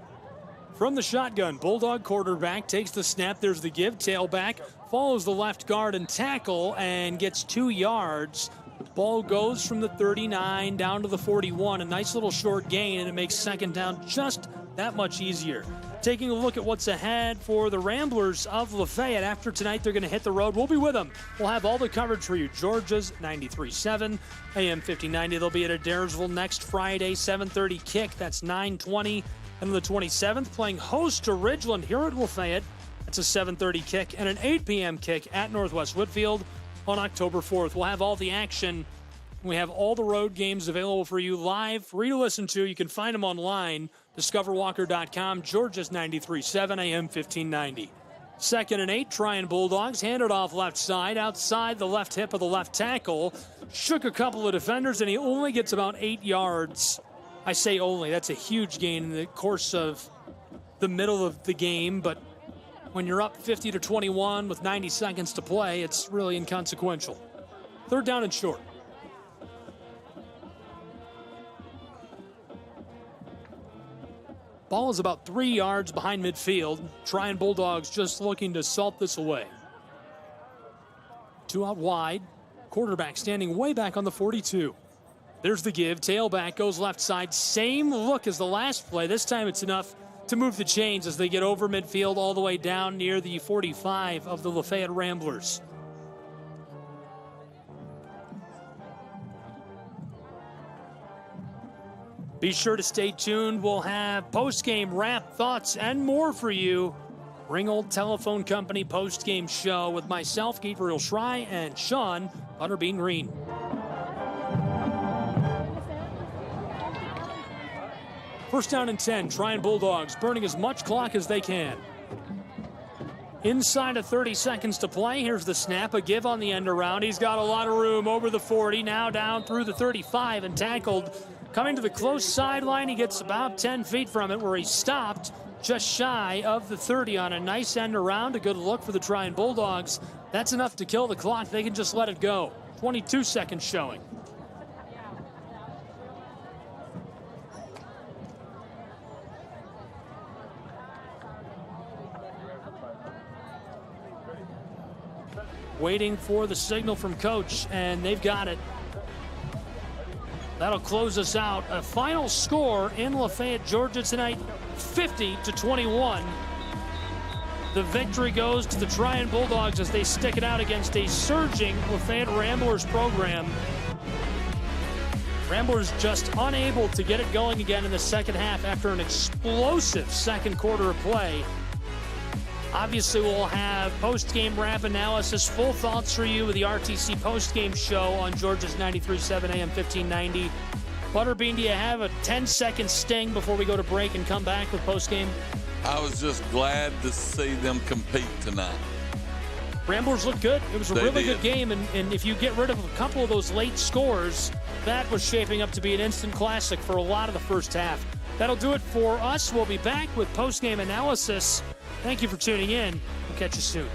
N: From the shotgun, Bulldog quarterback takes the snap. There's the give. Tailback follows the left guard and tackle and gets 2 yards. Ball goes from the 39 down to the 41. A nice little short gain, and it makes second down just that much easier. Taking a look at what's ahead for the Ramblers of Lafayette. After tonight, they're going to hit the road. We'll be with them. We'll have all the coverage for you. Georgia's 93.7, AM 1590. They'll be at Adairsville next Friday, 7:30 kick. That's 9:20. And on the 27th, playing host to Ridgeland here at Lafayette. That's a 7:30 kick and an 8 p.m. kick at Northwest Whitfield on October 4th. We'll have all the action. We have all the road games available for you live, free to listen to. You can find them online, discoverwalker.com, Georgia's 93.7, AM 1590. 2nd and 8, Trion Bulldogs, handed off left side, outside the left hip of the left tackle. Shook a couple of defenders, and he only gets about 8 yards. I say only, that's a huge gain in the course of the middle of the game, but when you're up 50-21 with 90 seconds to play, it's really inconsequential. 3rd down and short. Ball is about 3 yards behind midfield. Trion Bulldogs just looking to salt this away. 2 out wide. Quarterback standing way back on the 42. There's the give. Tailback goes left side. Same look as the last play. This time it's enough to move the chains as they get over midfield all the way down near the 45 of the Lafayette Ramblers. Be sure to stay tuned. We'll have post-game wrap, thoughts, and more for you. Ringgold Telephone Company post-game show with myself, Gabriel Schrei, and Sean Butterbean Green. First down and 10. Trion Bulldogs burning as much clock as they can. Inside of 30 seconds to play. Here's the snap, a give on the end around. He's got a lot of room over the 40, now down through the 35 and tackled. Coming to the close sideline, he gets about 10 feet from it where he stopped just shy of the 30 on a nice end around. A good look for the Trion Bulldogs. That's enough to kill the clock. They can just let it go. 22 seconds showing. Waiting for the signal from coach, and they've got it. That'll close us out. A final score in Lafayette, Georgia tonight, 50-21. The victory goes to the Trion Bulldogs as they stick it out against a surging Lafayette Ramblers program. Ramblers just unable to get it going again in the second half after an explosive second quarter of play. Obviously, we'll have post-game wrap analysis, full thoughts for you with the RTC post-game show on Georgia's 93.7 AM 1590. Butterbean, do you have a 10-second sting before we go to break and come back with post-game?
M: I was just glad to see them compete tonight.
N: Ramblers look good. It was a really good game, and if you get rid of a couple of those late scores, that was shaping up to be an instant classic for a lot of the first half. That'll do it for us. We'll be back with post-game analysis. Thank you for tuning in. We'll catch you soon.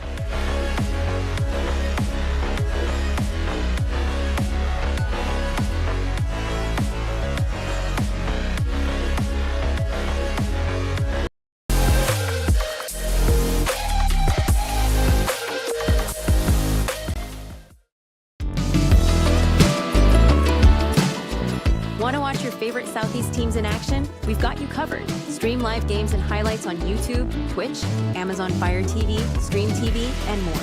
K: Want to watch your favorite Southeast teams in action? We've got you covered. Stream live games and highlights on YouTube, Twitch, Amazon Fire TV, Stream TV, and more.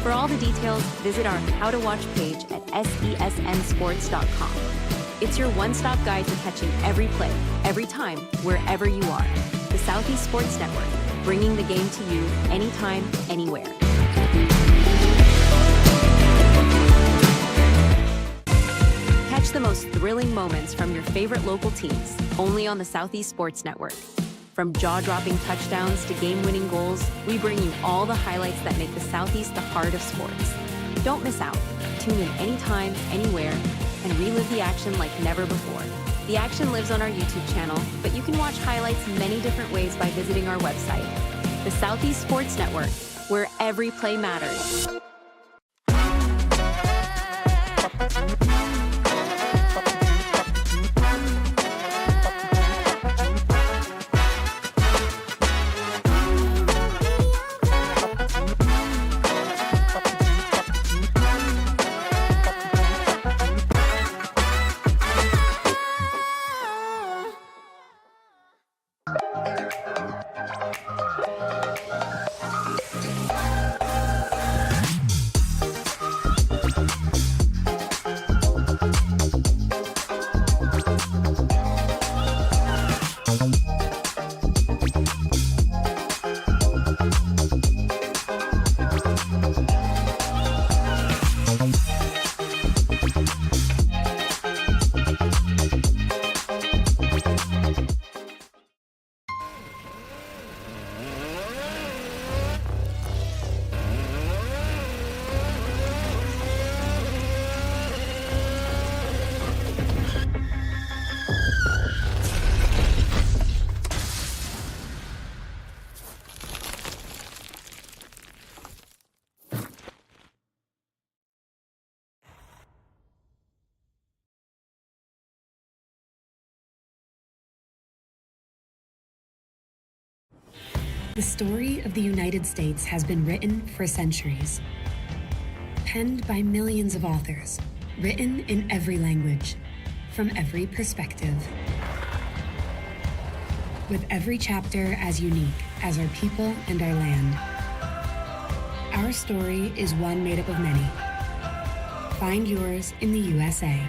K: For all the details, visit our How to Watch page at sesnsports.com. It's your one-stop guide to catching every play, every time, wherever you are. The Southeast Sports Network, bringing the game to you anytime, anywhere. Catch the most thrilling moments from your favorite local teams, only on the Southeast Sports Network. From jaw-dropping touchdowns to game-winning goals, we bring you all the highlights that make the Southeast the heart of sports. Don't miss out. Tune in anytime, anywhere, and relive the action like never before. The action lives on our YouTube channel, but you can watch highlights many different ways by visiting our website. The Southeast Sports Network, where every play matters.
D: The story of the United States has been written for centuries. Penned by millions of authors, written in every language, from every perspective. With every chapter as unique as our people and our land. Our story is one made up of many. Find yours in the USA.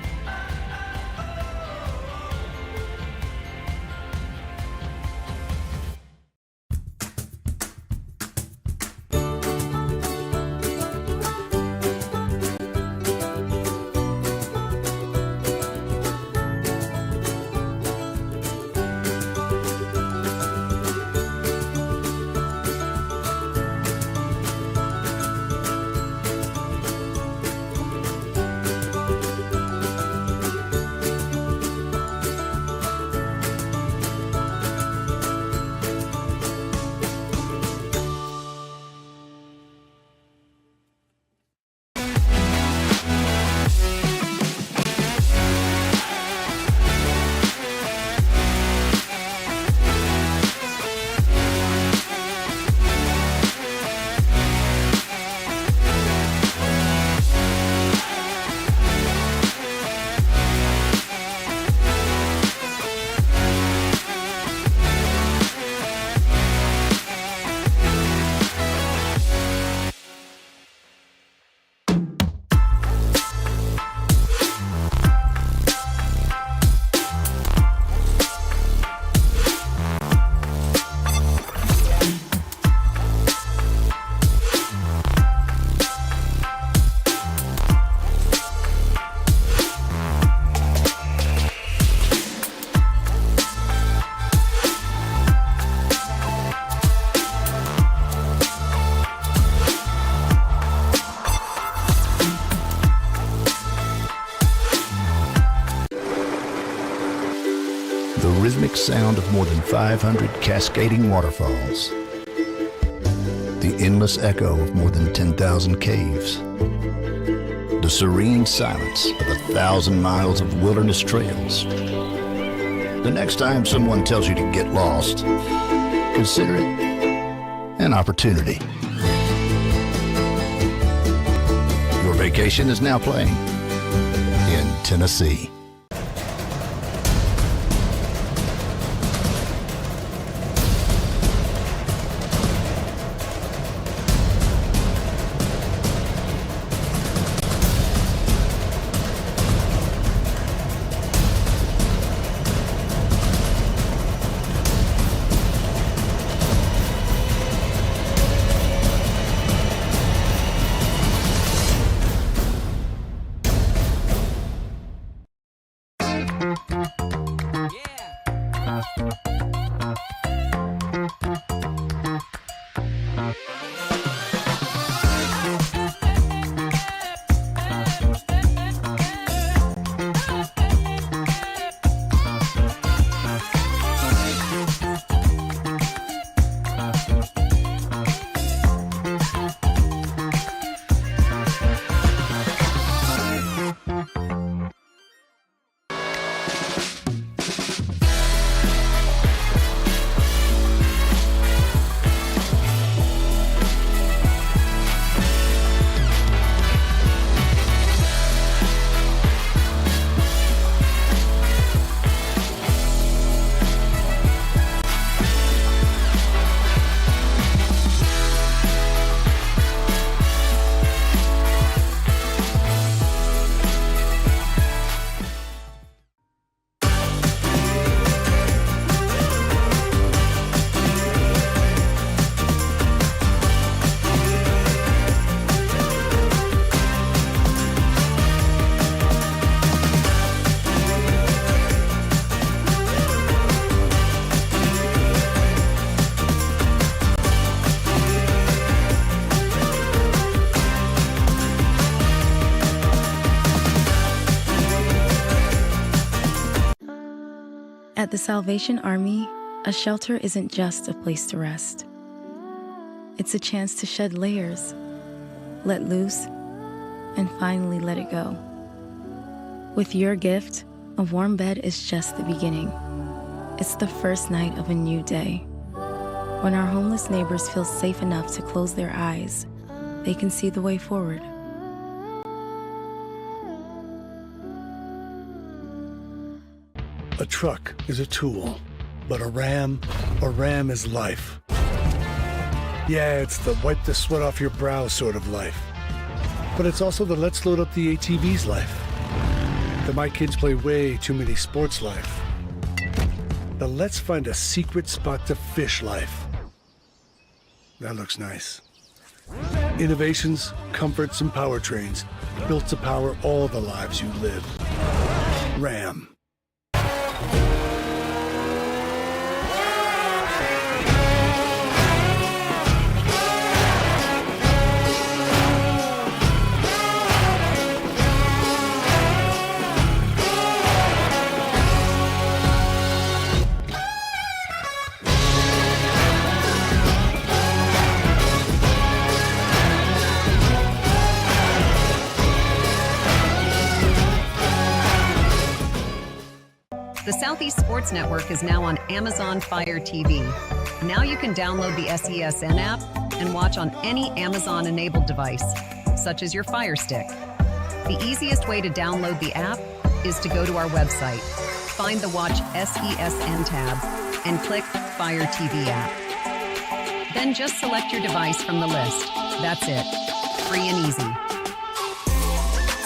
G: The rhythmic sound of more than 500 cascading waterfalls. The endless echo of more than 10,000 caves. The serene silence of 1,000 miles of wilderness trails. The next time someone tells you to get lost, consider it an opportunity. Your vacation is now playing in Tennessee.
I: At the Salvation Army, a shelter isn't just a place to rest. It's a chance to shed layers, let loose, and finally let it go. With your gift, a warm bed is just the beginning. It's the first night of a new day, When our homeless neighbors feel safe enough to close their eyes, they can see the way forward.
J: A truck is a tool, but a ram is life. Yeah, it's the wipe the sweat off your brow sort of life. But it's also the let's load up the ATV's life. The my kids play way too many sports life. The let's find a secret spot to fish life. That looks nice. Innovations, comforts, and powertrains built to power all the lives you live. Ram.
H: The Southeast Sports Network is now on Amazon Fire TV. Now you can download the SESN app and watch on any Amazon-enabled device, such as your Fire Stick. The easiest way to download the app is to go to our website, find the Watch SESN tab, and click Fire TV app. Then just select your device from the list. That's it. Free and easy.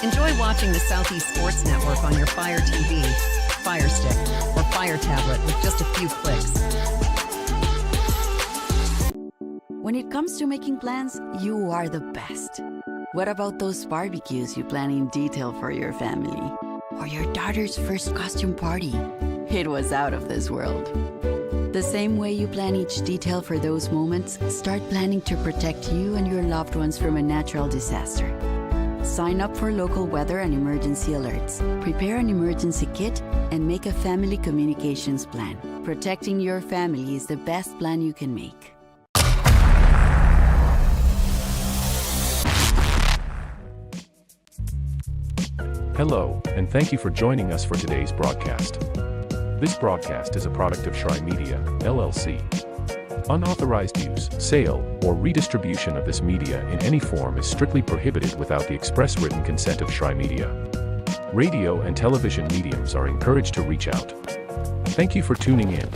H: Enjoy watching the Southeast Sports Network on your Fire TV, Fire Stick, or Fire Tablet with just a few clicks.
B: When it comes to making plans, you are the best. What about those barbecues you plan in detail for your family? Or your daughter's first costume party? It was out of this world. The same way you plan each detail for those moments, start planning to protect you and your loved ones from a natural disaster. Sign up for local weather and emergency alerts. Prepare an emergency kit and make a family communications plan. Protecting your family is the best plan you can make.
A: Hello, and thank you for joining us for today's broadcast. This broadcast is a product of Trion Media, LLC. Unauthorized use, sale, or redistribution of this media in any form is strictly prohibited without the express written consent of Trion Media. Radio and television mediums are encouraged to reach out. Thank you for tuning in.